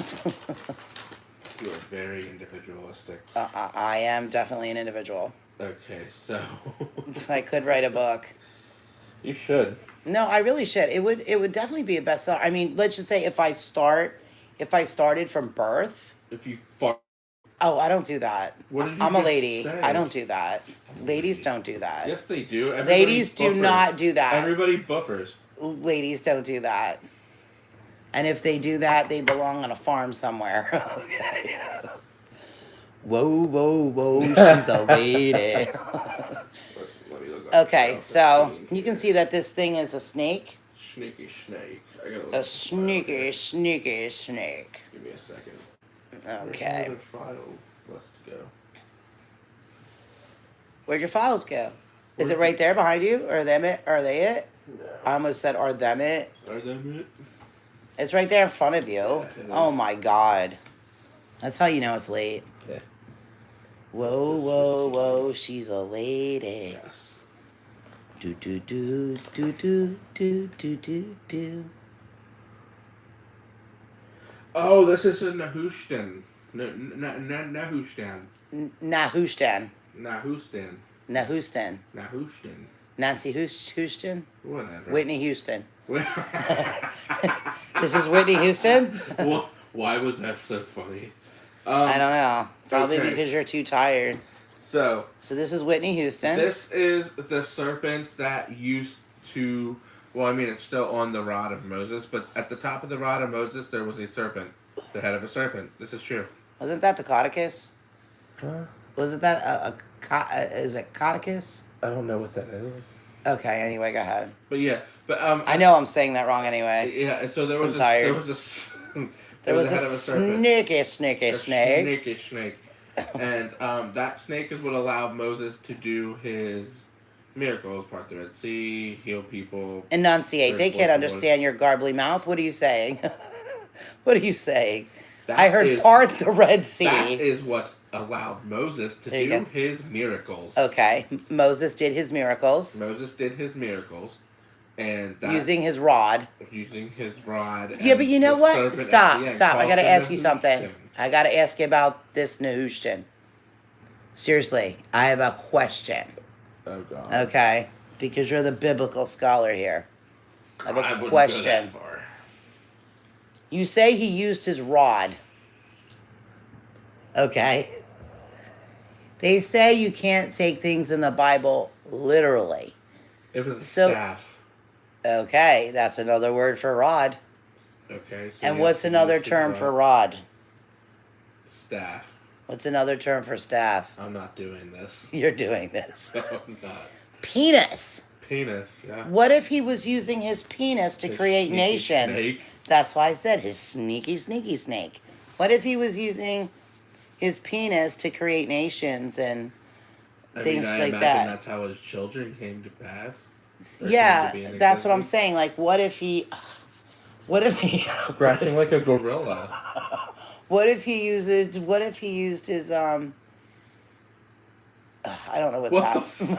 You are very individualistic. I am definitely an individual. Okay, so I could write a book. you should. No, I really should. It would definitely be a bestseller. I mean, let's just say if I started from birth. If you fuck. Oh, I don't do that. What did you I'm a just lady. say? I don't do that. Ladies don't do that. Yes, they do. Everybody Ladies do buffers. not do that. Everybody buffers. Ladies don't do that. And if they do that, they belong on a farm somewhere. Okay. Whoa, whoa, whoa, she's a lady. Let me look up Okay, so you can see that this thing is a snake. Sneaky snake. I gotta look A sneaky snake. Give me a second. Okay. There's files. Let's go. Where'd your files go? Is it right there behind you? Or them it? Are they it? No. I almost said are them it. Are them it? It's right there in front of you. Yeah, it Oh is. my god. That's how you know it's late. Yeah. Whoa, whoa, whoa, she's a lady. Yes. Do do do do do do do do do. Oh, this is in Nahushtan. Nahushtan. Nahushtan. Nahushtan. Nahushtan. Nahushtan. Nancy Houston? Whatever. Whitney Houston. This is Whitney Houston? Why was that so funny? I don't know. Probably okay. because you're too tired. So this is Whitney Houston. this is the serpent that used to. Well, I mean, it's still on the rod of Moses, but at the top of the rod of Moses, there was a serpent, the head of a serpent. This is true. Wasn't that the Codicus? Huh? Wasn't that is it Codicus? I don't know what that is. Okay, anyway, go ahead. But yeah, but I know I'm saying that wrong anyway. Yeah, so there So was tired. there was a sneaky snake. Snaky snake. And that snake is what allowed Moses to do his miracles, part the Red Sea, heal people. Enunciate. They can't understand your garbly mouth. What are you saying? What are you saying? That I heard is- part the Red Sea. That is what allowed Moses to There you do go. his miracles. Okay, Moses did his miracles Moses did his miracles, and that, using his rod. using his rod. Yeah, but and you know the what? serpent at Stop. the end I called gotta the ask you something. Nehushtan. I gotta ask you about this Nehushtan. Seriously, I have a question. Oh God. Okay, because you're the biblical scholar here. I have a wouldn't go question. that far. You say he used his rod. Okay. They say you can't take things in the Bible literally. It was a So- staff. Okay, that's another word for rod. Okay. So And yes, what's he another used his term rod. for rod? Staff. What's another term for staff? I'm not doing this. You're doing this. I'm not. Penis. Penis. Yeah. What if he was using his penis to His create sneaky nations? snake. That's why I said his sneaky snake. What if he was using his penis to create nations and things I like imagine that? that's how his children came to pass. Or Yeah, came to be in that's what I'm existence. saying. Like, what if he Scratching like a gorilla. what if he used his I don't know what's What the happening.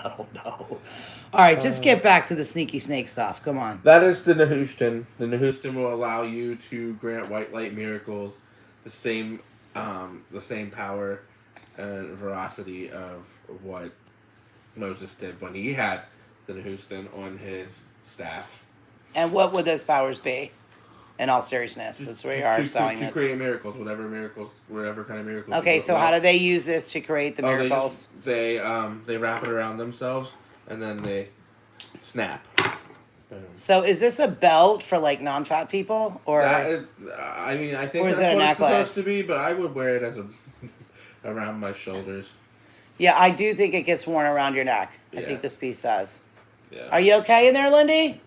I don't know. All right, just get back to the sneaky snake stuff. Come on. That is the Nehushtan. The Nehushtan will allow you to grant white light miracles, the same power and veracity of what Moses did when he had the Nehushtan on his staff. And what would those powers be? In all seriousness, that's where you are selling to this. create miracles, whatever kind of miracles. Okay, you so want. how do they use this to create the miracles? They wrap it around themselves and then they snap. Boom. So is this a belt for like non-fat people, or I mean, I think Or is that's it a what necklace? it's supposed to be, but I would wear it as a around my shoulders. yeah, I do think it gets worn around your neck. I Yeah. think this piece does. Yeah. Are you okay in there, Lindy?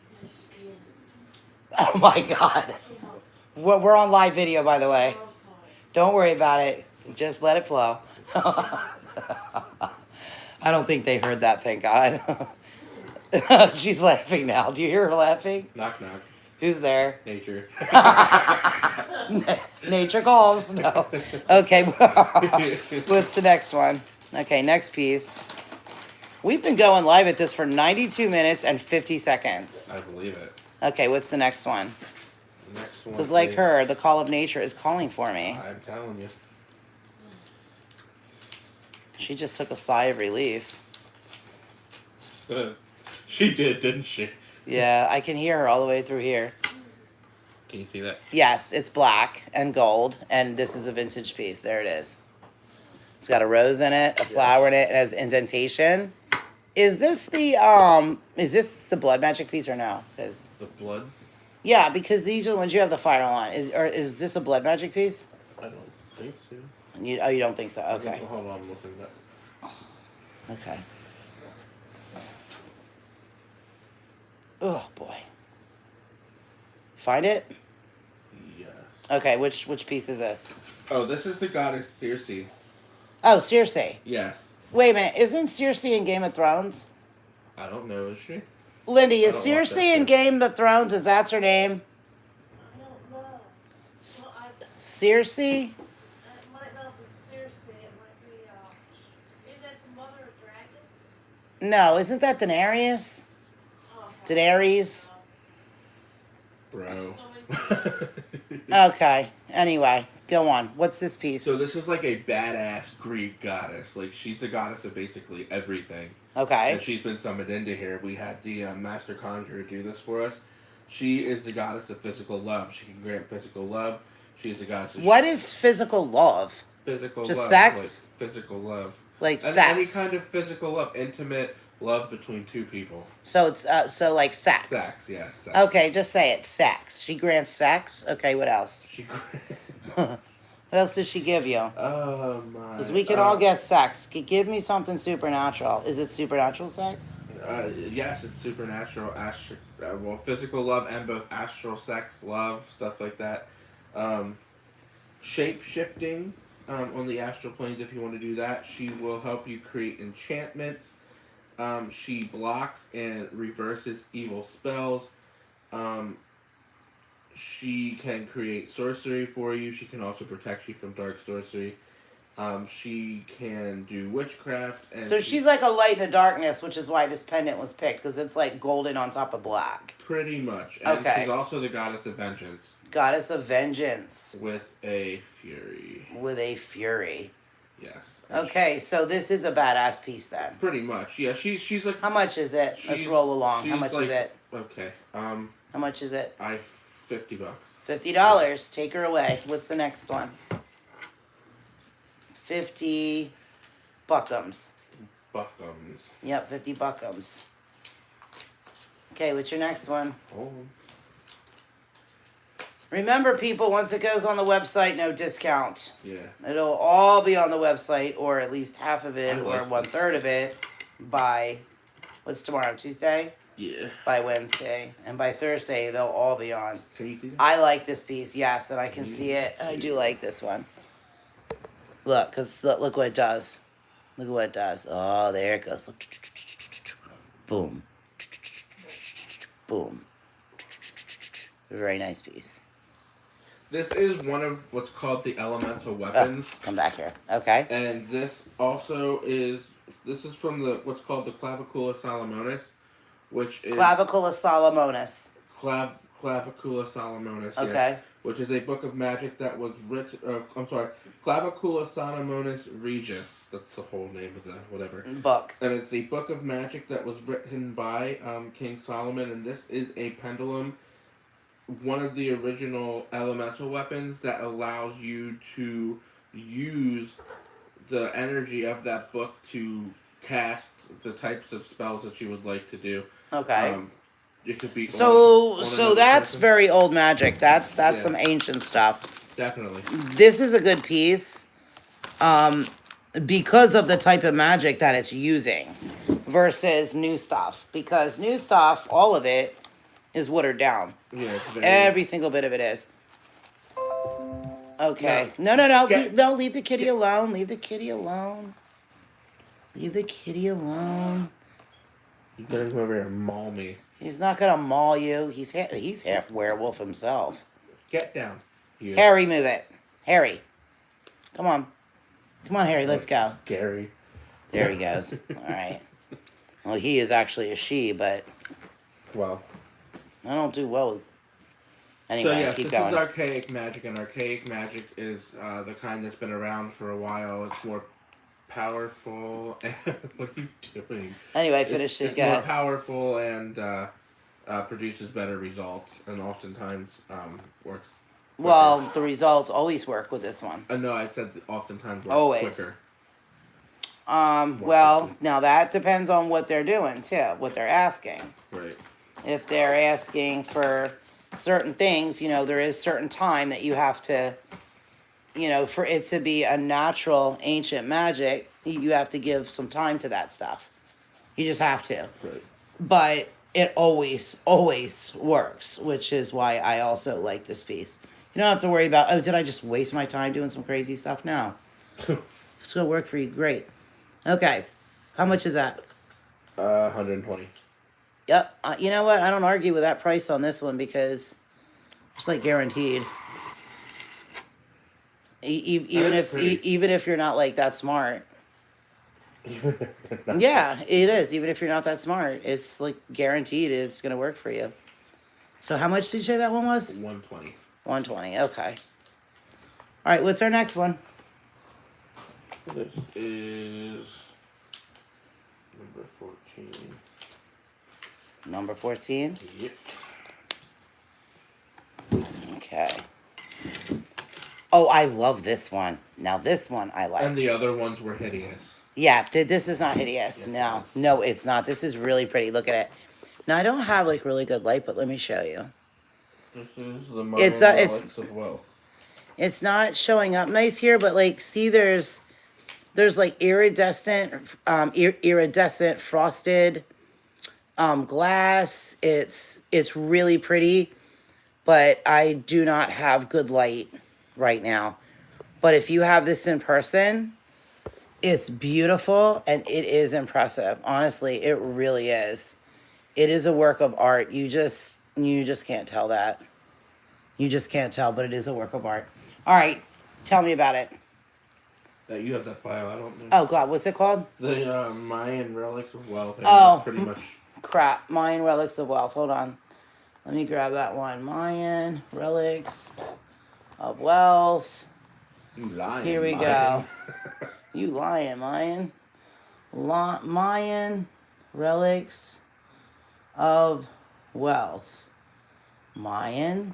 Oh my God, we're on live video, by the way. Don't worry about it. Just let it flow. I don't think they heard that. Thank God. She's laughing now. Do you hear her laughing? Knock knock. Who's there? Nature. Nature calls. No. Okay. What's the next one? Okay, next piece. We've been going live at this for 92 minutes and 50 seconds. I believe it. Okay, what's the next one? The next one. Because like is- her, the call of nature is calling for me. I'm telling you. She just took a sigh of relief. She did, didn't she? Yeah, I can hear her all the way through here. Can you see that? Yes, it's black and gold, and this is a vintage piece. There it is. It's got a rose in it, a flower in it, it has indentation. Is this the blood magic piece or no? Because The blood? yeah, because these are the ones you have the fire on. Is this a blood magic piece? I don't think so. You don't think so? Okay. Hold on, I'm looking at that. Okay. Oh boy. Find it? Yes. Okay, which piece is this? Oh, this is the goddess Circe. Oh, Circe. Yes. Wait a minute, isn't Circe in Game of Thrones? I don't know, is she? Lindy, I is don't watch that Cersei in shit. Game of Thrones? Is that her name? I don't know. Well, Cersei? it might not be Cersei. It might be, isn't that the mother of dragons? No, isn't that Daenerys? Oh, Daenerys? Bro. So Okay. Anyway, go on. What's this piece? So this is like a badass Greek goddess. Like she's the goddess of basically everything. Okay. And she's been summoned into here. We had the Master Conjurer do this for us. She is the goddess of physical love. She can grant physical love. She is the goddess of What is physical love? physical Just love. sex? Like physical love. Like Any sex. kind of physical love. Intimate love between two people. So it's so like sex. Sex, yes. Sex. Okay, just say it. Sex. She grants sex. Okay, what else? She What else did she give you? Oh my. Because we can all get sex. Give me something supernatural. Is it supernatural sex? Yes, it's supernatural, well, physical love and both astral sex, love, stuff like that. Shape shifting on the astral planes, if you want to do that. She will help you create enchantments. She blocks and reverses evil spells. She can create sorcery for you. She can also protect you from dark sorcery. She can do witchcraft. And So she's like a light in the darkness, which is why this pendant was picked, because it's like golden on top of black. Pretty much. And Okay. she's also the goddess of vengeance. Goddess of vengeance. With a fury. With a fury. Yes. Okay, so this is a badass piece then. Pretty much. Yeah, she's like... How much is it? Let's roll along. How she's much like- is it? Okay. How much is it? $50. $50. Take her away. What's the next one? 50 buckums. Buckums. Yep, 50 buckums. Okay, what's your next one? Oh. Remember, people, once it goes on the website, no discount. Yeah. It'll all be on the website, or at least half of it, I or like 1/3 of it, by, what's tomorrow, Tuesday? Yeah. By Wednesday. And by Thursday, they'll all be on. Can you see that? I like this piece, yes, and I can see it. And I do like this one. Look, because look what it does. Look at what it does. Oh, there it goes. Look. Boom. Boom. Very nice piece. This is one of what's called the elemental weapons. Come back here. Okay. And this also is... This is from the what's called the Clavicula Salomonis, which is... Clavicula Salomonis. Clavicula Salomonis, Okay. yes, which is a book of magic that was written... Clavicula Salomonis Regis. That's the whole name of the whatever. Book. And it's the book of magic that was written by King Solomon, and this is a pendulum, one of the original elemental weapons that allows you to use the energy of that book to cast the types of spells that you would like to do. Okay. It could be So on so another that's person. very old magic. That's Yeah. some ancient stuff. Definitely. This is a good piece, because of the type of magic that it's using, versus new stuff. Because new stuff, all of it, is watered down. Yeah, it's very... Every single bit of it is. Okay. No. Get- No, leave the kitty alone. Leave the kitty alone. Leave the kitty alone. You're gonna come over here and maul me. He's not gonna maul you. He's half werewolf himself. Get down. You. Harry, move it. Harry. Come on. Come on, Harry, let's go. Scary. There he goes. All right. Well, he is actually a she, but Well. I don't do well with... Anyway, So yes, keep this going. is archaic magic, and archaic magic is the kind that's been around for a while. It's more powerful. What are you doing? Anyway, finish it It's more again. powerful and produces better results, and oftentimes works. quicker. Well, the results always work with this one. No, I said that oftentimes works Always. quicker. Well, now that depends on what they're doing, too, what they're asking. Right. If they're asking for certain things, there is certain time that you have to, for it to be a natural ancient magic, you have to give some time to that stuff. You just have to. Right. But it always works, which is why I also like this piece. You don't have to worry about, did I just waste my time doing some crazy stuff? No. It's going to work for you. Great. Okay. How much is that? 120. Yep. You know what? I don't argue with that price on this one because it's like guaranteed. Even is if pretty. even if you're not like that smart. Yeah, it is. Even if you're not that smart, it's like guaranteed it's gonna work for you. So how much did you say that one was? 120. 120. Okay. All right. What's our next one? This is number 14. Number 14. Yep. Okay. Oh, I love this one. Now this one I like. And the other ones were hideous. Yeah, this is not hideous. Yes, No, no, it's not. This is really pretty. Look at it. Now I don't have like really good light, but let me show you. This is the Mayan It's relics of wealth. it's not showing up nice here, but like see, there's like iridescent frosted glass. It's really pretty, but I do not have good light right now. But if you have this in person, it's beautiful and it is impressive. Honestly, it really is. It is a work of art. You just can't tell that. You just can't tell, but it is a work of art. All right, tell me about it. That you have that file. I don't know. Oh God, what's it called? The Mayan relics of wealth. And Oh. it's pretty much. Crap, Mayan relics of wealth. Hold on, let me grab that one. Mayan relics of wealth. You lying. Here we Mayan. go. You lying, Mayan. Mayan relics of wealth. Mayan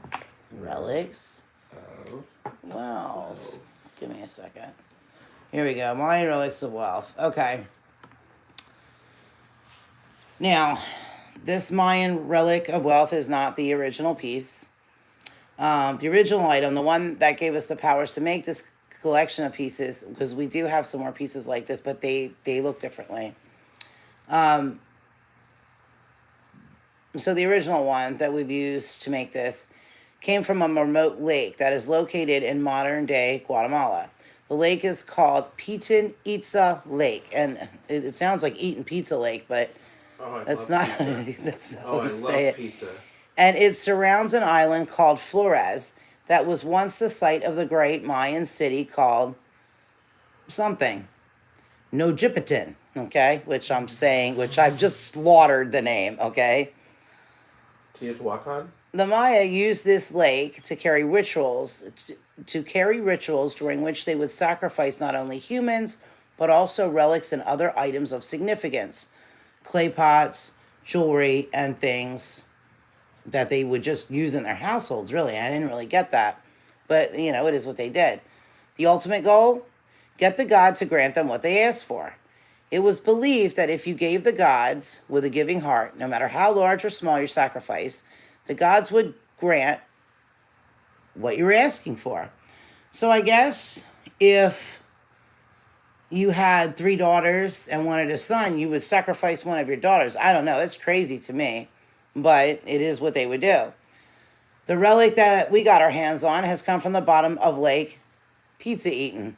relics Oh. wealth. Give me a second. Here we go. Mayan relics of wealth. Okay. Now, this Mayan relic of wealth is not the original piece. The original item, the one that gave us the powers to make this collection of pieces, because we do have some more pieces like this, but they look differently. So the original one that we've used to make this came from a remote lake that is located in modern-day Guatemala. The lake is called Piton Itza Lake, and it sounds like Eating Pizza Lake, but Oh, I that's love not pizza. that's not Oh, how I to love say it. pizza. And it surrounds an island called Flores that was once the site of the great Mayan city called something. Nojipitan, okay? Which I've just slaughtered the name, okay? Teotihuacan? The Maya used this lake to carry rituals, during which they would sacrifice not only humans, but also relics and other items of significance. Clay pots, jewelry, and things that they would just use in their households, really. I didn't really get that. But, it is what they did. The ultimate goal? Get the god to grant them what they asked for. It was believed that if you gave the gods with a giving heart, no matter how large or small your sacrifice, the gods would grant what you were asking for. So I guess if you had 3 daughters and wanted a son, you would sacrifice one of your daughters. I don't know. It's crazy to me, but it is what they would do. The relic that we got our hands on has come from the bottom of Lake Pizza Eaten.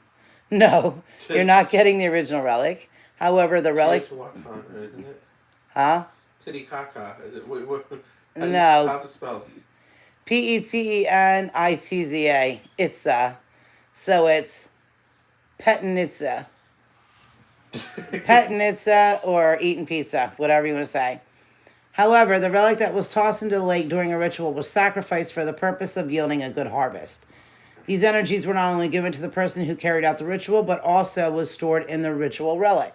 No, you're not getting the original relic. However, the relic... Teotihuacan, isn't it? Huh? Titicaca. Is it? What, No. How's it spelled? Petenitza. Itza. So it's Petinitza. Petinitza or eating pizza, whatever you want to say. However, the relic that was tossed into the lake during a ritual was sacrificed for the purpose of yielding a good harvest. These energies were not only given to the person who carried out the ritual, but also was stored in the ritual relic.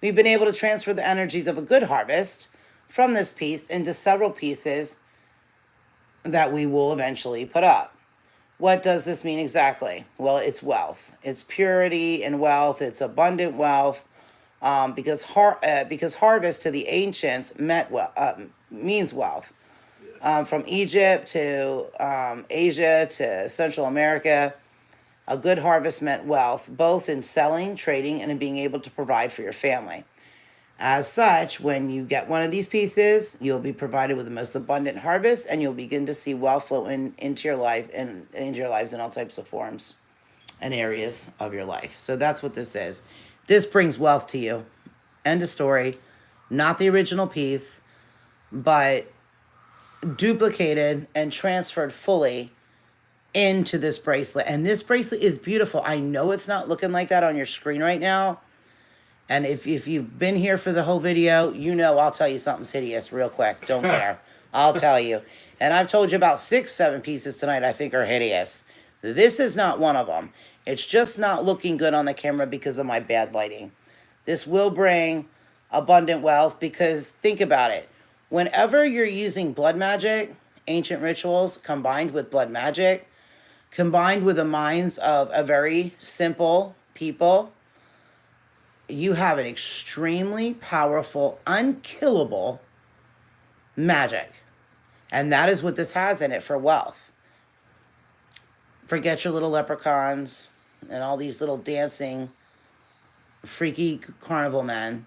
We've been able to transfer the energies of a good harvest from this piece into several pieces that we will eventually put up. What does this mean exactly? Well, it's wealth. It's purity and wealth. It's abundant wealth. Because harvest to the ancients means wealth. From Egypt to Asia to Central America, a good harvest meant wealth, both in selling, trading, and in being able to provide for your family. As such, when you get one of these pieces, you'll be provided with the most abundant harvest, and you'll begin to see wealth flow into your life and into your lives in all types of forms and areas of your life. So that's what this is. This brings wealth to you. End of story. Not the original piece. but duplicated and transferred fully into this bracelet. And this bracelet is beautiful. I know it's not looking like that on your screen right now. And if you've been here for the whole video, you know I'll tell you something's hideous real quick. Don't care. I'll tell you. And I've told you about 6, 7 pieces tonight I think are hideous. This is not one of them. It's just not looking good on the camera because of my bad lighting. This will bring abundant wealth because think about it. Whenever you're using blood magic, ancient rituals combined with blood magic, combined with the minds of a very simple people, you have an extremely powerful, unkillable magic. And that is what this has in it for wealth. Forget your little leprechauns and all these little dancing, freaky carnival men.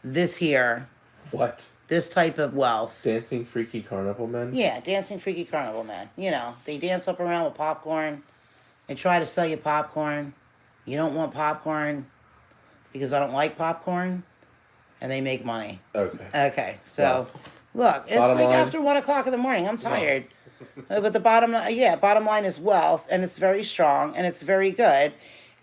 This here, What? this type of wealth. Dancing freaky carnival men? Yeah, dancing freaky carnival men. You know, they dance up around with popcorn. They try to sell you popcorn. You don't want popcorn because I don't like popcorn. And they make money. Okay. Okay, so look, it's Bottom like line. after 1 o'clock in the morning. I'm tired. But the bottom line is wealth, and it's very strong, and it's very good,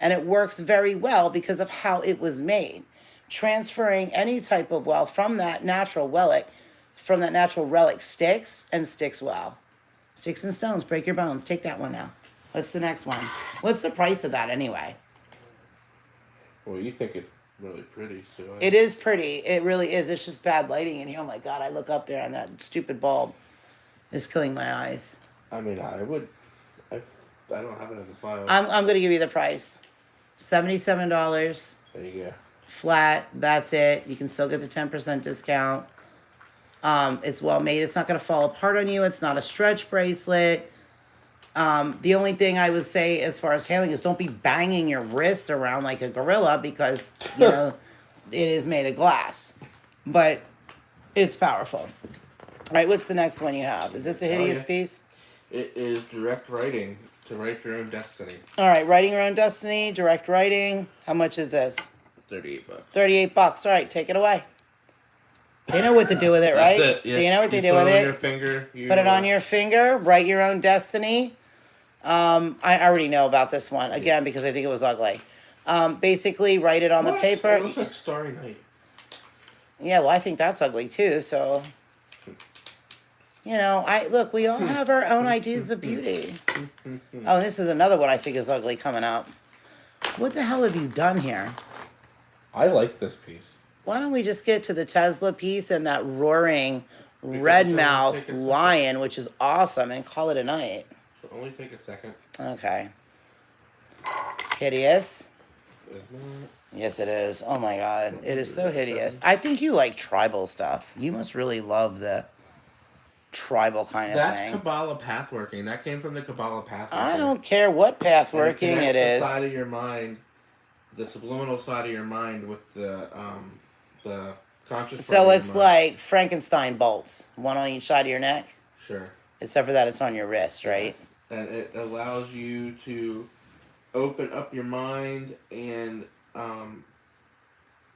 and it works very well because of how it was made. Transferring any type of wealth from that natural relic, sticks and sticks well. Sticks and stones break your bones. Take that one now. What's the next one? What's the price of that anyway? Well, you think it's really pretty, so It is pretty. It really is. It's just bad lighting in here. Oh my God, I look up there and that stupid bulb is killing my eyes. I mean, I don't have it in the file. I'm going to give you the price. $77 There you go. flat. That's it. You can still get the 10% discount. It's well made. It's not going to fall apart on you. It's not a stretch bracelet. The only thing I would say as far as handling is don't be banging your wrist around like a gorilla because, you know, it is made of glass. But it's powerful. All right, what's the next one you have? Is this a hideous yeah. piece? It is direct writing to write your own destiny. All right, writing your own destiny, direct writing. How much is this? $38. $38. All right, take it away. They know what to do with it, right? That's it. Yeah. They know what they do put with it on it. your finger. Put it on your finger. Write your own destiny. I already know about this one again because I think it was ugly. Basically, write it on the paper. It looks like Starry Night. Yeah, well, I think that's ugly too. So, you know, look. We all have our own ideas of beauty. Oh, this is another one I think is ugly coming up. What the hell have you done here? I like this piece. Why don't we just get to the Tesla piece and that roaring Because red it's only mouth take a second. lion, which is awesome, and call it a night? So only take a second. Okay. Hideous. Isn't it? Yes, it is. Oh my God. It is so hideous. I think you like tribal stuff. You must really love the tribal kind of That's thing. Kabbalah pathworking. That came from the Kabbalah pathworking. I don't care what path And working connects it the is. side of your mind, the subliminal side of your mind with the conscious. side So of your it's mind. like Frankenstein bolts, one on each side of your neck. Sure. Except for that, it's on your wrist, right? And it allows you to open up your mind and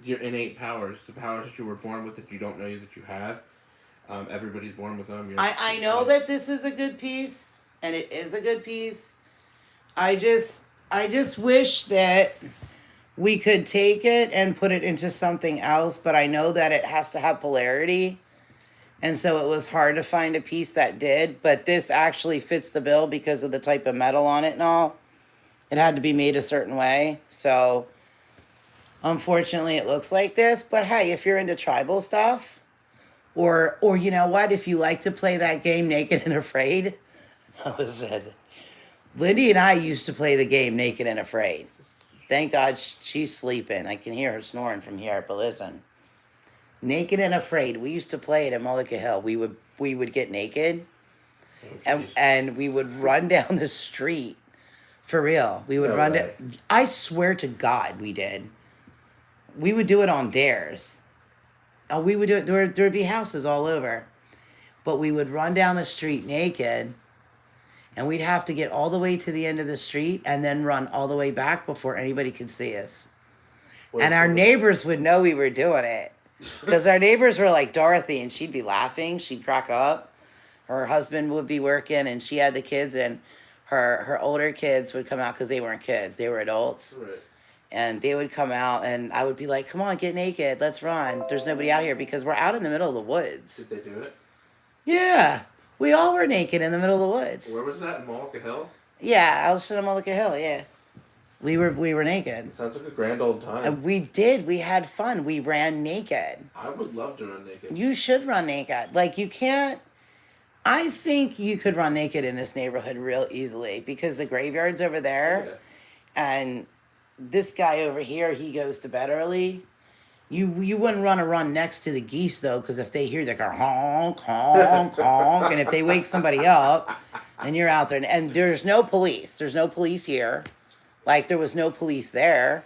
your innate powers, the powers that you were born with that you don't know that you have. Everybody's born with them. I know that this is a good piece, and it is a good piece. I just wish that we could take it and put it into something else, but I know that it has to have polarity. And so it was hard to find a piece that did, but this actually fits the bill because of the type of metal on it and all. It had to be made a certain way. So unfortunately it looks like this, but hey, if you're into tribal stuff, or you know what, if you like to play that game Naked and Afraid, listen, Lindy and I used to play the game Naked and Afraid. Thank God she's sleeping. I can hear her snoring from here, but listen. Naked and Afraid. We used to play it at Mullica Hill. We would get naked and we would run down the street. For real. We would No run way. down. I swear to God we did. We would do it on dares. Oh, we would do it. There would be houses all over. But we would run down the street naked and we'd have to get all the way to the end of the street and then run all the way back before anybody could see us. And our neighbors would know we were doing it. Because our neighbors were like Dorothy, and she'd be laughing. She'd crack up. Her husband would be working, and she had the kids, and her older kids would come out because they weren't kids; they were adults, Right. and they would come out, and I would be like, "Come on, get naked, let's run." There's nobody out here because we're out in the middle of the woods. Did they do it? Yeah, we all were naked in the middle of the woods. Where was that? In Mullica Hill? Yeah, I was sitting on Mullica Hill. Yeah, we were naked. Sounds like a grand old time. And we did. We had fun. We ran naked. I would love to run naked. You should run naked. Like, you can't. I think you could run naked in this neighborhood real easily because the graveyard's over there, and this guy over here, he goes to bed early. You wouldn't run a run next to the geese though, because if they hear, they go honk honk honk, and if they wake somebody up, and you're out there, and there's no police. There's no police here, like there was no police there.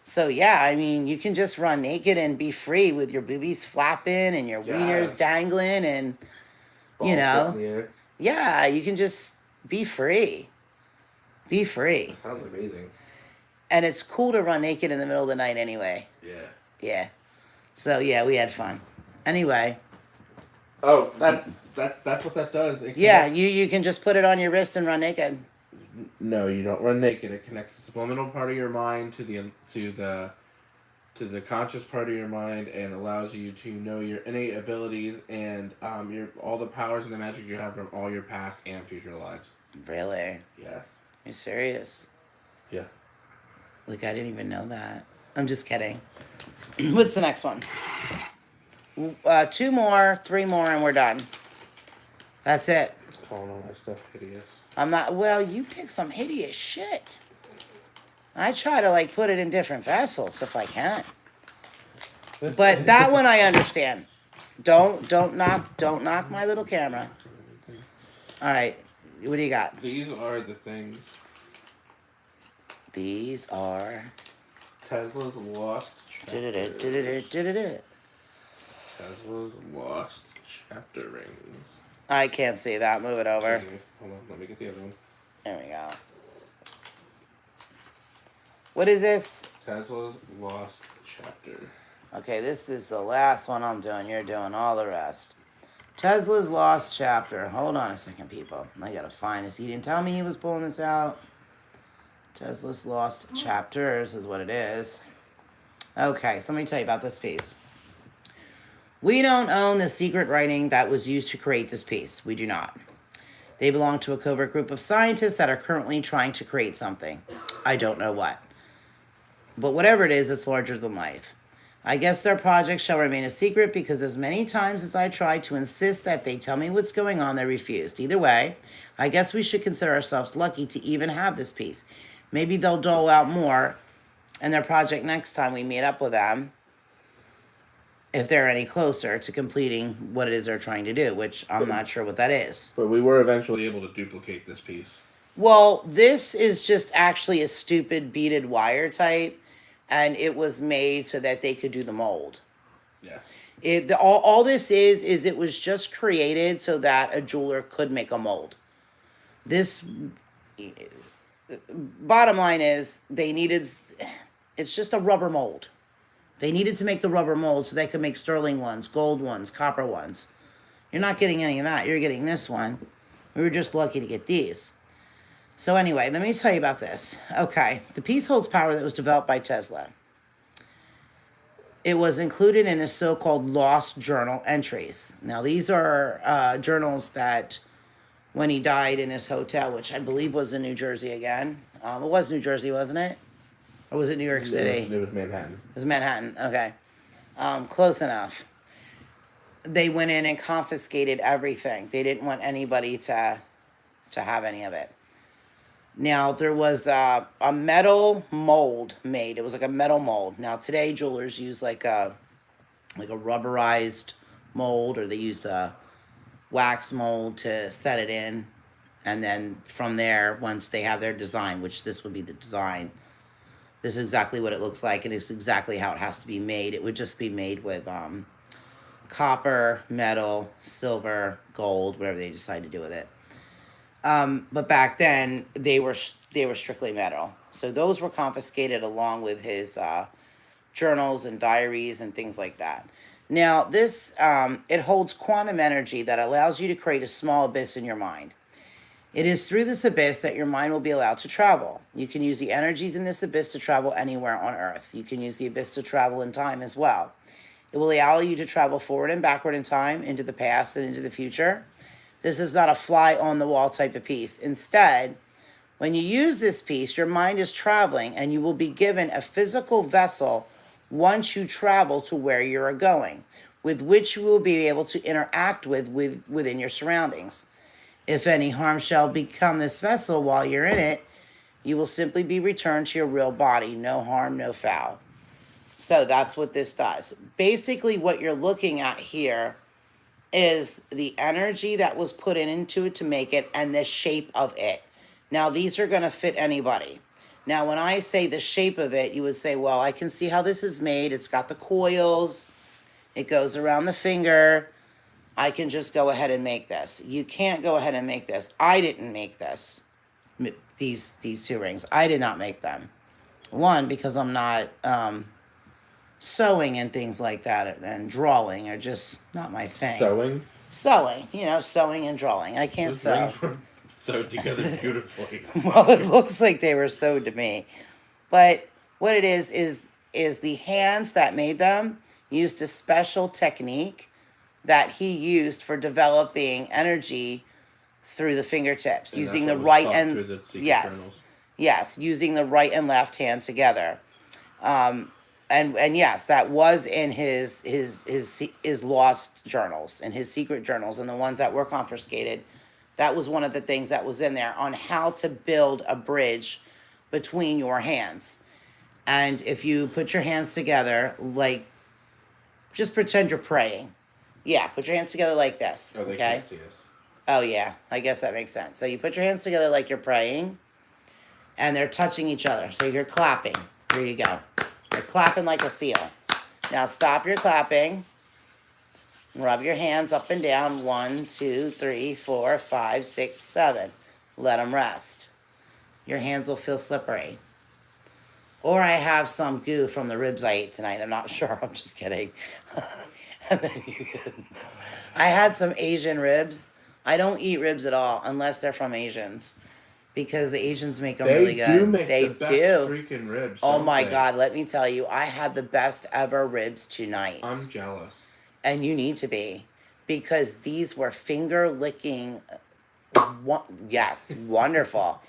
So yeah, I mean, you can just run naked and be free with your boobies flapping and your wieners dangling, and you know, yeah, you can just be free. Be free. Sounds amazing. And it's cool to run naked in the middle of the night anyway. Yeah. Yeah. So yeah, we had fun. Anyway. Oh, that's what that does. Yeah, you can just put it on your wrist and run naked. No, you don't run naked. It connects the subliminal part of your mind to the conscious part of your mind and allows you to know your innate abilities and your all the powers and the magic you have from all your past and future lives. Really? Yes. You serious? Yeah. Like, I didn't even know that. I'm just kidding. What's the next one? 2 more, 3 more, and we're done. That's it. Calling all my stuff hideous. I'm not. Well, you pick some hideous shit. I try to like put it in different vessels if I can. But that one I understand. Don't knock my little camera. All right, what do you got? These are the things. These are. Tesla's lost chapter. Tesla's Tesla's lost chapter rings. I can't see that. Move it over. Hold on, let me get the other one. There we go. What is this? Tesla's lost chapter. Okay, this is the last one I'm doing. You're doing all the rest. Tesla's lost chapter. Hold on a second, people. I gotta find this. He didn't tell me he was pulling this out. Tesla's lost chapters is what it is. Okay, so let me tell you about this piece. We don't own the secret writing that was used to create this piece. We do not. They belong to a covert group of scientists that are currently trying to create something. I don't know what. But whatever it is, it's larger than life. I guess their project shall remain a secret because as many times as I tried to insist that they tell me what's going on, they refused. Either way, I guess we should consider ourselves lucky to even have this piece. Maybe they'll dole out more in their project next time we meet up with them, if they're any closer to completing what it is they're trying to do, which I'm not sure what that is. But we were eventually able to duplicate this piece. Well, this is just actually a stupid beaded wire type, and it was made so that they could do the mold. Yes. All this is it was just created so that a jeweler could make a mold. This, bottom line is, it's just a rubber mold. They needed to make the rubber mold so they could make sterling ones, gold ones, copper ones. You're not getting any of that. You're getting this one. We were just lucky to get these. So anyway, let me tell you about this. Okay, the piece holds power that was developed by Tesla. It was included in his so-called lost journal entries. Now, these are journals that when he died in his hotel, which I believe was in New Jersey again. It was New Jersey, wasn't it? Or was it New York City? It was Manhattan. It was Manhattan, okay. Close enough. They went in and confiscated everything. They didn't want anybody to have any of it. Now, there was a metal mold made. It was like a metal mold. Now, today, jewelers use like a rubberized mold, or they use a wax mold to set it in. And then from there, once they have their design, which this would be the design, this is exactly what it looks like, and it's exactly how it has to be made. It would just be made with copper, metal, silver, gold, whatever they decide to do with it. But back then, they were strictly metal. So those were confiscated along with his journals and diaries and things like that. Now, this it holds quantum energy that allows you to create a small abyss in your mind. It is through this abyss that your mind will be allowed to travel. You can use the energies in this abyss to travel anywhere on Earth. You can use the abyss to travel in time as well. It will allow you to travel forward and backward in time, into the past and into the future. This is not a fly on the wall type of piece. Instead, when you use this piece, your mind is traveling and you will be given a physical vessel once you travel to where you're going, with which you will be able to interact within your surroundings. If any harm shall become this vessel while you're in it, you will simply be returned to your real body. No harm, no foul. So that's what this does. Basically, what you're looking at here is the energy that was put into it to make it and the shape of it. Now, these are going to fit anybody. Now, when I say the shape of it, you would say, well, I can see how this is made. It's got the coils. It goes around the finger. I can just go ahead and make this. You can't go ahead and make this. I didn't make this. These two rings. I did not make them. One, because I'm not sewing and things like that, and drawing are just not my thing. Sewing? Sewing, sewing and drawing. I can't Those sew. rings were sewed together beautifully. Well, it looks like they were sewed to me. But what it is the hands that made them used a special technique that he used for developing energy through the fingertips, And using that's the what was right taught and through the secret yes, journals. yes, using the right and left hand together. And yes, that was in his lost journals and his secret journals and the ones that were confiscated. That was one of the things that was in there on how to build a bridge between your hands. And if you put your hands together, like, just pretend you're praying. Yeah, put your hands together like this. Oh, they okay? can't see us. Oh, yeah, I guess that makes sense. So you put your hands together like you're praying, and they're touching each other. So you're clapping. Here you go. You're clapping like a seal. Now stop your clapping. Rub your hands up and down. 1, 2, 3, 4, 5, 6, 7. Let them rest. Your hands will feel slippery. Or I have some goo from the ribs I ate tonight. I'm not sure. I'm just kidding. And then I had some Asian ribs. I don't eat ribs at all unless they're from Asians, because the Asians make them really good. They do make They the best do. freaking ribs. Oh don't my they? God, let me tell you, I had the best ever ribs tonight. I'm jealous. And you need to be, because these were finger licking. Yes, wonderful.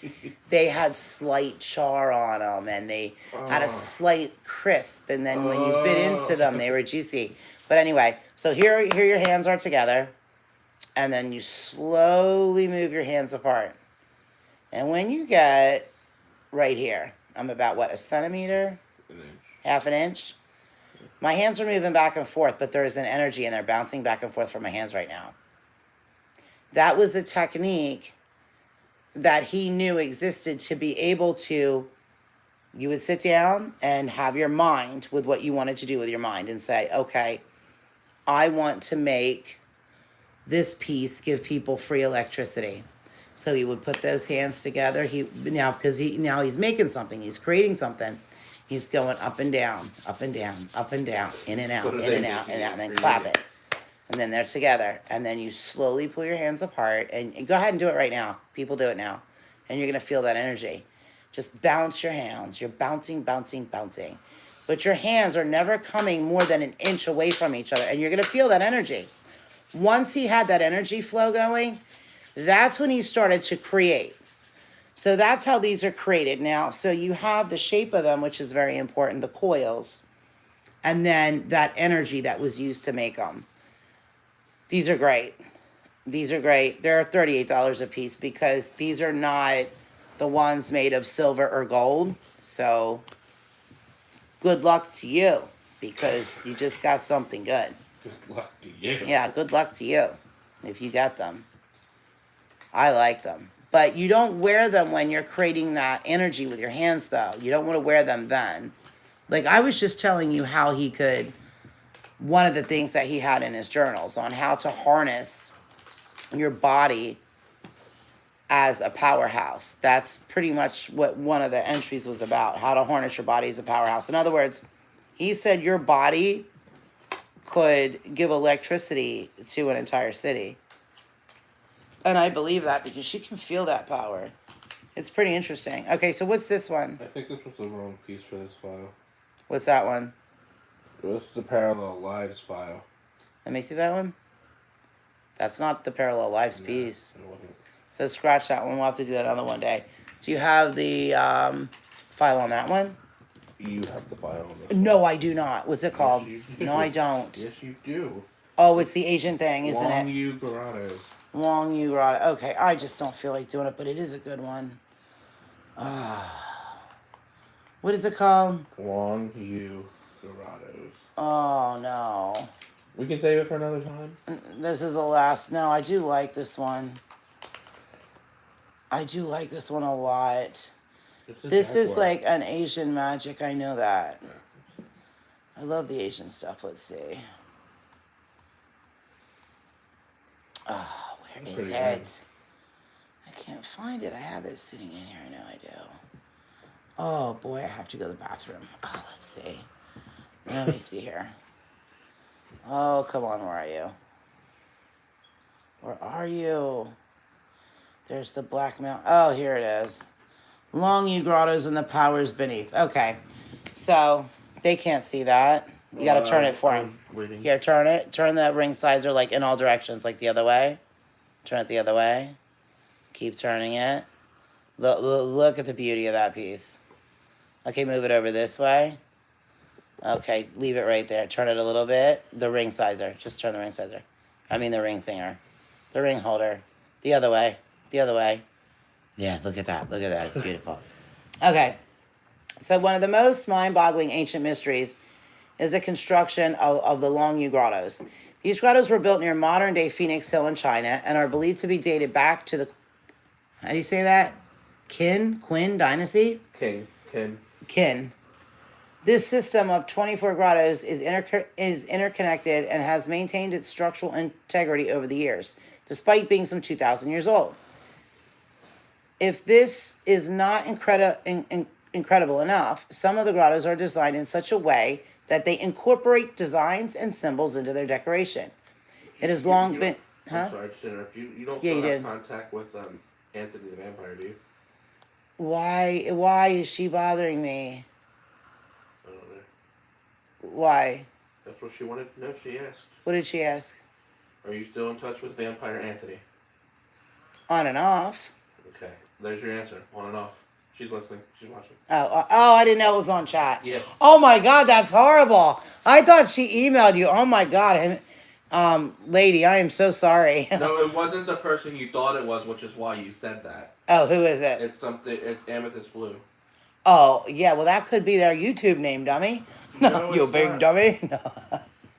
They had slight char on them, and they had a slight crisp, and then when you bit into them, they were juicy. But anyway, so here your hands are together, and then you slowly move your hands apart. And when you get right here, I'm about, what, a centimeter? An inch. Half an inch? My hands are moving back and forth, but there is an energy, and they're bouncing back and forth from my hands right now. That was a technique that he knew existed to be able to, you would sit down and have your mind with what you wanted to do with your mind and say, okay, I want to make this piece give people free electricity. So he would put those hands together. Because he's making something, he's creating something. He's going up and down, up and down, up and down, in and out, in and out, and then clap it. And then they're together. And then you slowly pull your hands apart. And go ahead and do it right now. People do it now. And you're going to feel that energy. Just bounce your hands. You're bouncing, bouncing, bouncing. But your hands are never coming more than an inch away from each other. And you're going to feel that energy. Once he had that energy flow going, that's when he started to create. So that's how these are created now. So you have the shape of them, which is very important, the coils. And then that energy that was used to make them. These are great. These are great. They're $38 a piece because these are not the ones made of silver or gold. So good luck to you, because you just got something good. Good luck to you. Yeah, good luck to you if you got them. I like them. But you don't wear them when you're creating that energy with your hands, though. You don't want to wear them then. Like, I was just telling you how he could, one of the things that he had in his journals on how to harness your body as a powerhouse. That's pretty much what one of the entries was about, how to harness your body as a powerhouse. In other words, He said your body could give electricity to an entire city. And I believe that because she can feel that power. It's pretty interesting. Okay, so what's this one? I think this was the wrong piece for this file. What's that one? This is the parallel lives file. Let me see that one. That's not the parallel lives No, piece. it wasn't. So scratch that one. We'll have to do that another one day. Do you have the file on that one? You have the file on this. No, I do not. What's it called? Yes, you do. No, I don't. Yes, you do. Oh, it's the Asian thing, isn't Long it? U Grottos. Long U Grotto. Okay, I just don't feel like doing it, but it is a good one. What is it called? Long U Grottos. Oh, no. We can save it for another time. This is the last. No, I do like this one. I do like this one a lot. This is Jaguar. like an Asian magic. I know that. I love the Asian stuff. Let's see. Oh, where is Pretty it? good. I can't find it. I have it sitting in here. I know I do. Oh, boy, I have to go to the bathroom. Oh, let's see. Let me see here. Oh, come on. Where are you? Where are you? There's the Black Mountain. Oh, here it is. Long U Grottos and the Powers Beneath. Okay. So, they can't see that. You gotta turn it for them. Waiting. Yeah, turn it. Turn the ring sizer like in all directions, like the other way. Turn it the other way. Keep turning it. Look at the beauty of that piece. Okay, move it over this way. Okay, leave it right there. Turn it a little bit. The ring sizer. Just turn the ring sizer. I mean the ring thinger. The ring holder. The other way. The other way. Yeah, look at that. Look at that. It's beautiful. Okay. So one of the most mind-boggling ancient mysteries is the construction of the Long U Grottos. These grottos were built near modern-day Phoenix Hill in China and are believed to be dated back to the, how do you say that? Qin dynasty? Qin. This system of 24 grottos is interconnected and has maintained its structural integrity over the years, despite being some 2,000 years old. If this is not incredible enough, some of the grottos are designed in such a way that they incorporate designs and symbols into their decoration. It has long been... Huh? I'm sorry, just to interrupt you. You don't Yeah, still you have did. contact with Anthony the Vampire, do you? Why is she bothering me? I don't know. Why? That's what she wanted to know. She asked. What did she ask? Are you still in touch with Vampire Anthony? On and off. Okay. There's your answer. On and off. She's listening. She's watching. Oh, I didn't know it was on chat. Yeah. Oh my God, that's horrible. I thought she emailed you. Oh my God. Lady, I am so sorry. No, it wasn't the person you thought it was, which is why you said that. Oh, who is it? It's something. It's Amethyst Blue. Oh, yeah, well, that could be their YouTube name, dummy. No, No, you it's big not. dummy. No.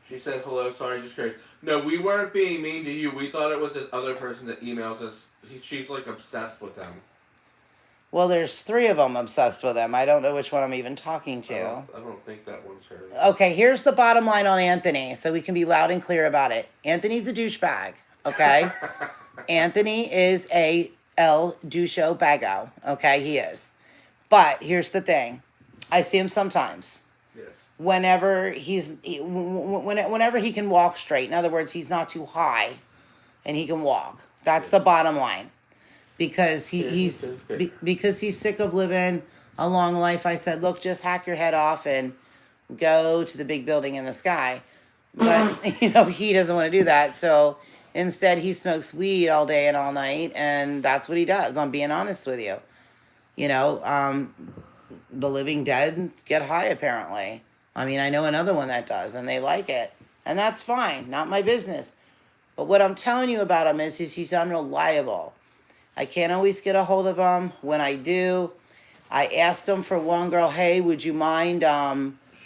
She said, hello, sorry, just curious. No, we weren't being mean to you. We thought it was this other person that emails us. She's like obsessed with them. Well, there's 3 of them obsessed with them. I don't know which one I'm even talking to. I don't think that one's her. Okay, here's the bottom line on Anthony, so we can be loud and clear about it. Anthony's a douchebag, okay? Anthony is a El Doucho Bago, okay? He is. But here's the thing. I see him sometimes. Yes. Whenever whenever he can walk straight. In other words, he's not too high and he can walk. That's the bottom line. Because because he's sick of living a long life. I said, look, just hack your head off and go to the big building in the sky. But, he doesn't want to do that. So instead, he smokes weed all day and all night. And that's what he does. I'm being honest with you. The living dead get high, apparently. I mean, I know another one that does, and they like it. And that's fine. Not my business. But what I'm telling you about him is he's unreliable. I can't always get a hold of him. When I do, I asked him for one girl, hey, would you mind...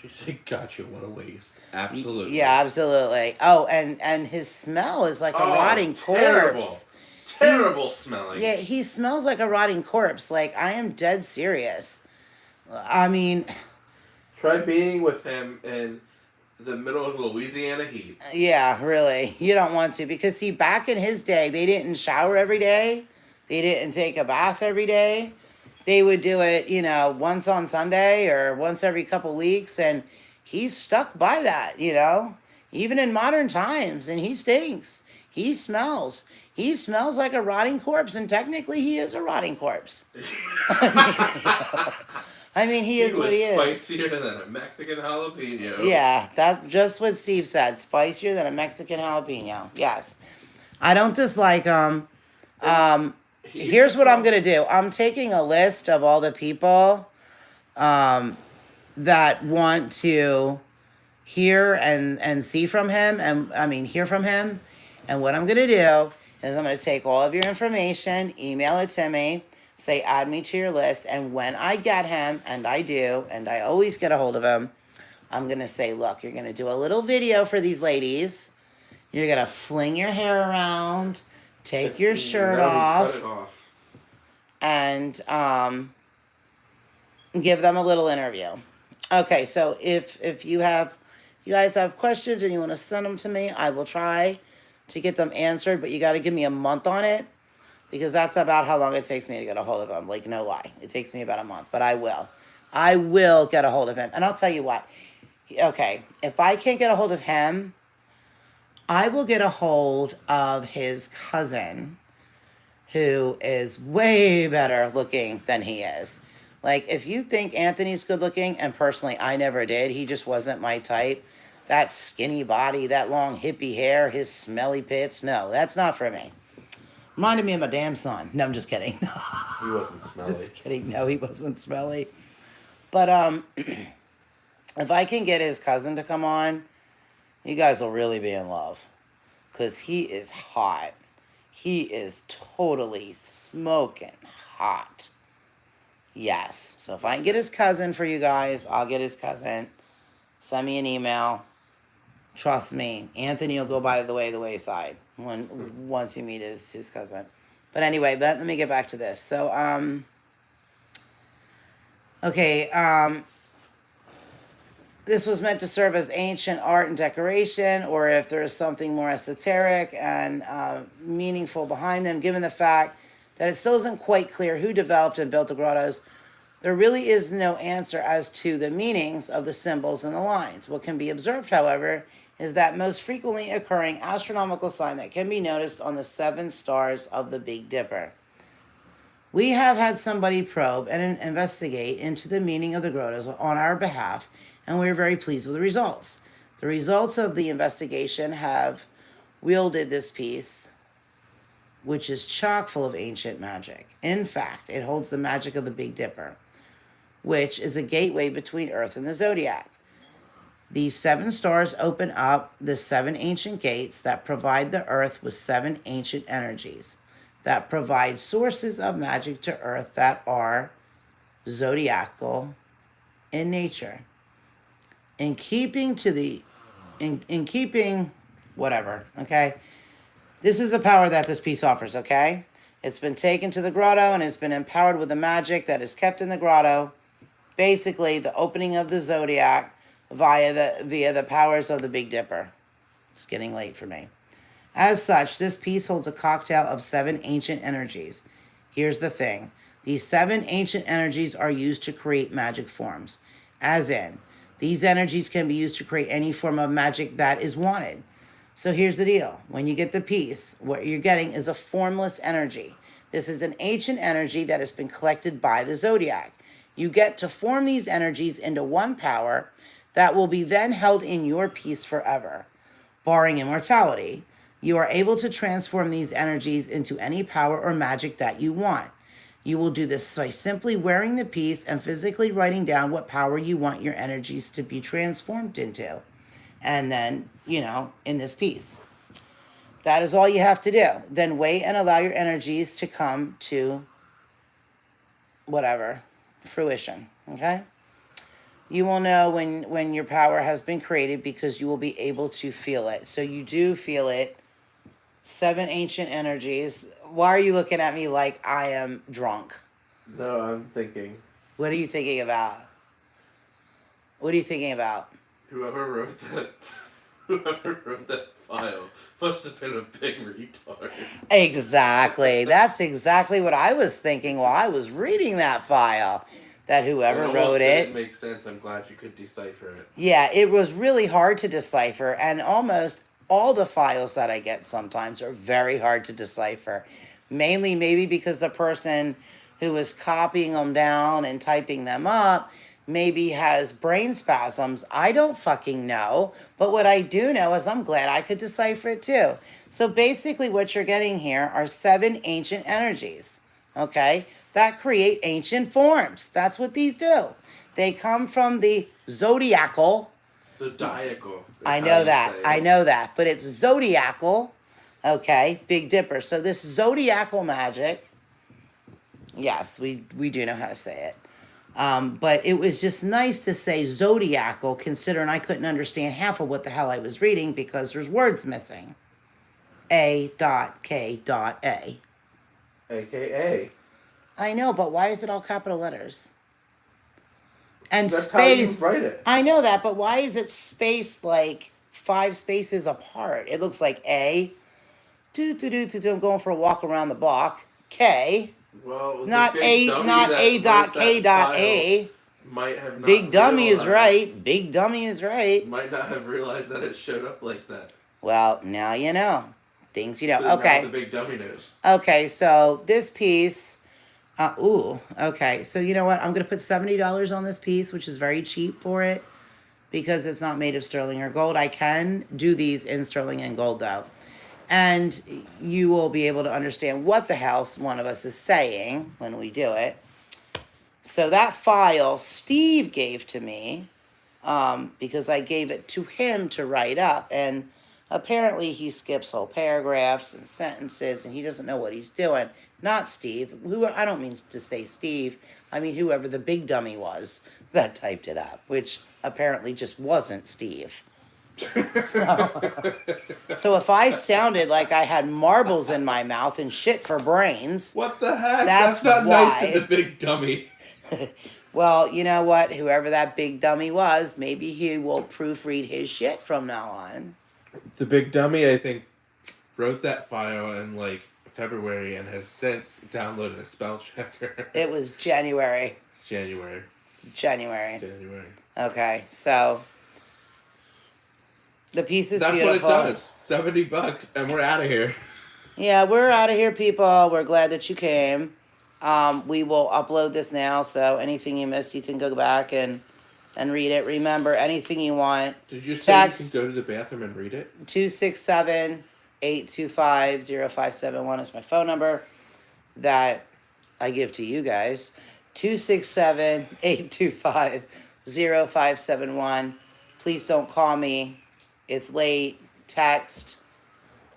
She said, gotcha, what a waste. Absolutely. Yeah, absolutely. Oh, and his smell is like a rotting corpse. Terrible smelling. Yeah, he smells like a rotting corpse. Like, I am dead serious. I mean... Try being with him in the middle of Louisiana heat. Yeah, really. You don't want to. Because, see, back in his day, they didn't shower every day. They didn't take a bath every day. They would do it, once on Sunday or once every couple weeks. And he's stuck by that, you know, even in modern times, and he stinks. He smells. He smells like a rotting corpse, and technically he is a rotting corpse. I mean, he is what he is. Spicier than a Mexican jalapeno. Yeah, that's just what Steve said. Spicier than a Mexican jalapeno. Yes. I don't dislike him. Here's what I'm going to do. I'm taking a list of all the people that want to hear and see from him, and hear from him. And what I'm going to do is I'm going to take all of your information, email it to me, say add me to your list, and when I get him, and I do, and I always get a hold of him, I'm going to say, look, you're going to do a little video for these ladies. You're going to fling your hair around, take your shirt off, cut it off, and give them a little interview. Okay, so if you guys have questions and you want to send them to me, I will try to get them answered, but you got to give me a month on it, because that's about how long it takes me to get a hold of him. Like, no lie. It takes me about a month, but I will get a hold of him. And I'll tell you what. Okay, if I can't get a hold of him, I will get a hold of his cousin, who is way better looking than he is. Like, if you think Anthony's good looking, and personally I never did, he just wasn't my type. That skinny body, that long hippie hair, his smelly pits, no, that's not for me. Reminded me of my damn son. No, I'm just kidding. He wasn't smelly. Just kidding. No, he wasn't smelly. But if I can get his cousin to come on, you guys will really be in love. Because he is hot. He is totally smoking hot. Yes. So if I can get his cousin for you guys, I'll get his cousin. Send me an email. Trust me, Anthony will go by the wayside once you meet his cousin. But anyway, let me get back to this. So, okay, this was meant to serve as ancient art and decoration, or if there is something more esoteric and meaningful behind them, given the fact that it still isn't quite clear who developed and built the grottos. There really is no answer as to the meanings of the symbols and the lines. What can be observed, however, is that most frequently occurring astronomical sign that can be noticed on the 7 stars of the Big Dipper. We have had somebody probe and investigate into the meaning of the grottos on our behalf, and we are very pleased with the results. The results of the investigation have wielded this piece, which is chock full of ancient magic. In fact, it holds the magic of the Big Dipper, which is a gateway between Earth and the zodiac. These 7 stars open up the 7 ancient gates that provide the Earth with 7 ancient energies that provide sources of magic to Earth that are zodiacal in nature. In keeping whatever, okay? This is the power that this piece offers, okay? It's been taken to the grotto and it's been empowered with the magic that is kept in the grotto. Basically, the opening of the zodiac via the powers of the Big Dipper. It's getting late for me. As such, this piece holds a cocktail of 7 ancient energies. Here's the thing. These 7 ancient energies are used to create magic forms. As in, these energies can be used to create any form of magic that is wanted. So here's the deal. When you get the piece, what you're getting is a formless energy. This is an ancient energy that has been collected by the zodiac. You get to form these energies into one power that will be then held in your piece forever. Barring immortality, you are able to transform these energies into any power or magic that you want. You will do this by simply wearing the piece and physically writing down what power you want your energies to be transformed into. And then, in this piece. That is all you have to do. Then wait and allow your energies to come to fruition, okay? You will know when your power has been created because you will be able to feel it. So you do feel it. 7 ancient energies. Why are you looking at me like I am drunk? No, I'm thinking. What are you thinking about? What are you thinking about? Whoever wrote that file must have been a big retard. Exactly. That's exactly what I was thinking while I was reading that file. that whoever almost wrote didn't it. make sense. I'm glad you could decipher it. Yeah, it was really hard to decipher, and almost all the files that I get sometimes are very hard to decipher. Mainly maybe because the person who is copying them down and typing them up maybe has brain spasms. I don't fucking know. But what I do know is I'm glad I could decipher it too. So basically, what you're getting here are 7 ancient energies, okay, that create ancient forms. That's what these do. They come from the zodiacal. Zodiacal. I know that. I know that. But it's zodiacal. Okay, Big Dipper. So this zodiacal magic, yes, we do know how to say it. But it was just nice to say zodiacal, considering I couldn't understand half of what the hell I was reading because there's words missing. A.K.A. AKA. I know, but why is it all capital letters? And That's how you spaced. write it. I know that, but why is it spaced like 5 spaces apart? It looks like A. I'm going for a walk around the block. K. Well, the Not big A. dummy Not that A. Dot wrote K. that Dot file A. Might have not Big dummy is realized- right. Big dummy is right. Might not have realized that it showed up like that. Well, now you know. Things you know. But now Okay. the big dummy knows. Okay, so this piece, okay. So you know what? I'm going to put $70 on this piece, which is very cheap for it because it's not made of sterling or gold. I can do these in sterling and gold though. And you will be able to understand what the hell one of us is saying when we do it. So that file Steve gave to me, because I gave it to him to write up, and apparently he skips whole paragraphs and sentences, and he doesn't know what he's doing. Not Steve. I don't mean to say Steve. I mean whoever the big dummy was that typed it up, which apparently just wasn't Steve. So if I sounded like I had marbles in my mouth and shit for brains, What the heck? That's not why. nice to the big dummy. well, you know what? Whoever that big dummy was, maybe he will proofread his shit from now on. The big dummy, I think, wrote that file in like February and has since downloaded a spell checker. It was January. January. Okay, so the piece is That's beautiful. what it does. $70 and we're out of here. Yeah, we're out of here, people. We're glad that you came. We will upload this now, so anything you missed, you can go back and read it. Remember, anything you want, Did you say text you can go to the bathroom and read it? 267-825-0571 is my phone number that I give to you guys. 267-825-0571. Please don't call me. It's late. Text.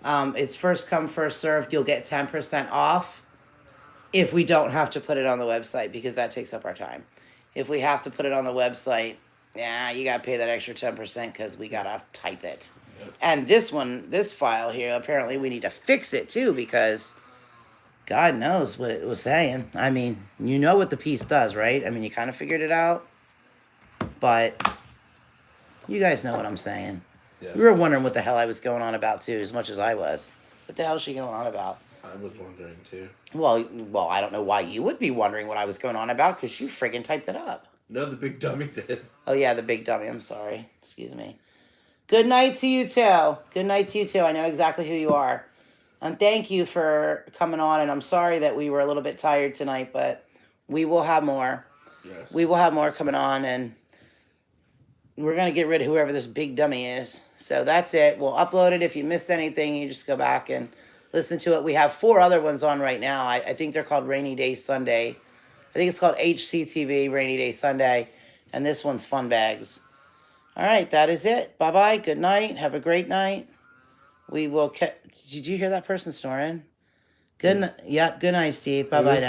It's first come, first served. You'll get 10% off if we don't have to put it on the website because that takes up our time. If we have to put it on the website, yeah, you got to pay that extra 10% because we got to type it. Yep. And this file here, apparently we need to fix it too because God knows what it was saying. I mean, you know what the piece does, right? I mean, you kind of figured it out. But you guys know what I'm saying. Yes. You were wondering what the hell I was going on about too, as much as I was. What the hell is she going on about? I was wondering too. Well, I don't know why you would be wondering what I was going on about because you friggin' typed it up. No, the big dummy did. Oh, yeah, the big dummy. I'm sorry. Excuse me. Good night to you, too. Good night to you, too. I know exactly who you are. And thank you for coming on. And I'm sorry that we were a little bit tired tonight, but we will have more. Yes. We will have more coming on, and we're going to get rid of whoever this big dummy is. So that's it. We'll upload it. If you missed anything, you just go back and listen to it. We have 4 other ones on right now. I think they're called Rainy Day Sunday. I think it's called HCTV, Rainy Day Sunday. And this one's Fun Bags. All right, that is it. Bye-bye. Good night. Have a great night. We will... Did you hear that person snoring? Good night. Yep, good night, Steve. Bye-bye now.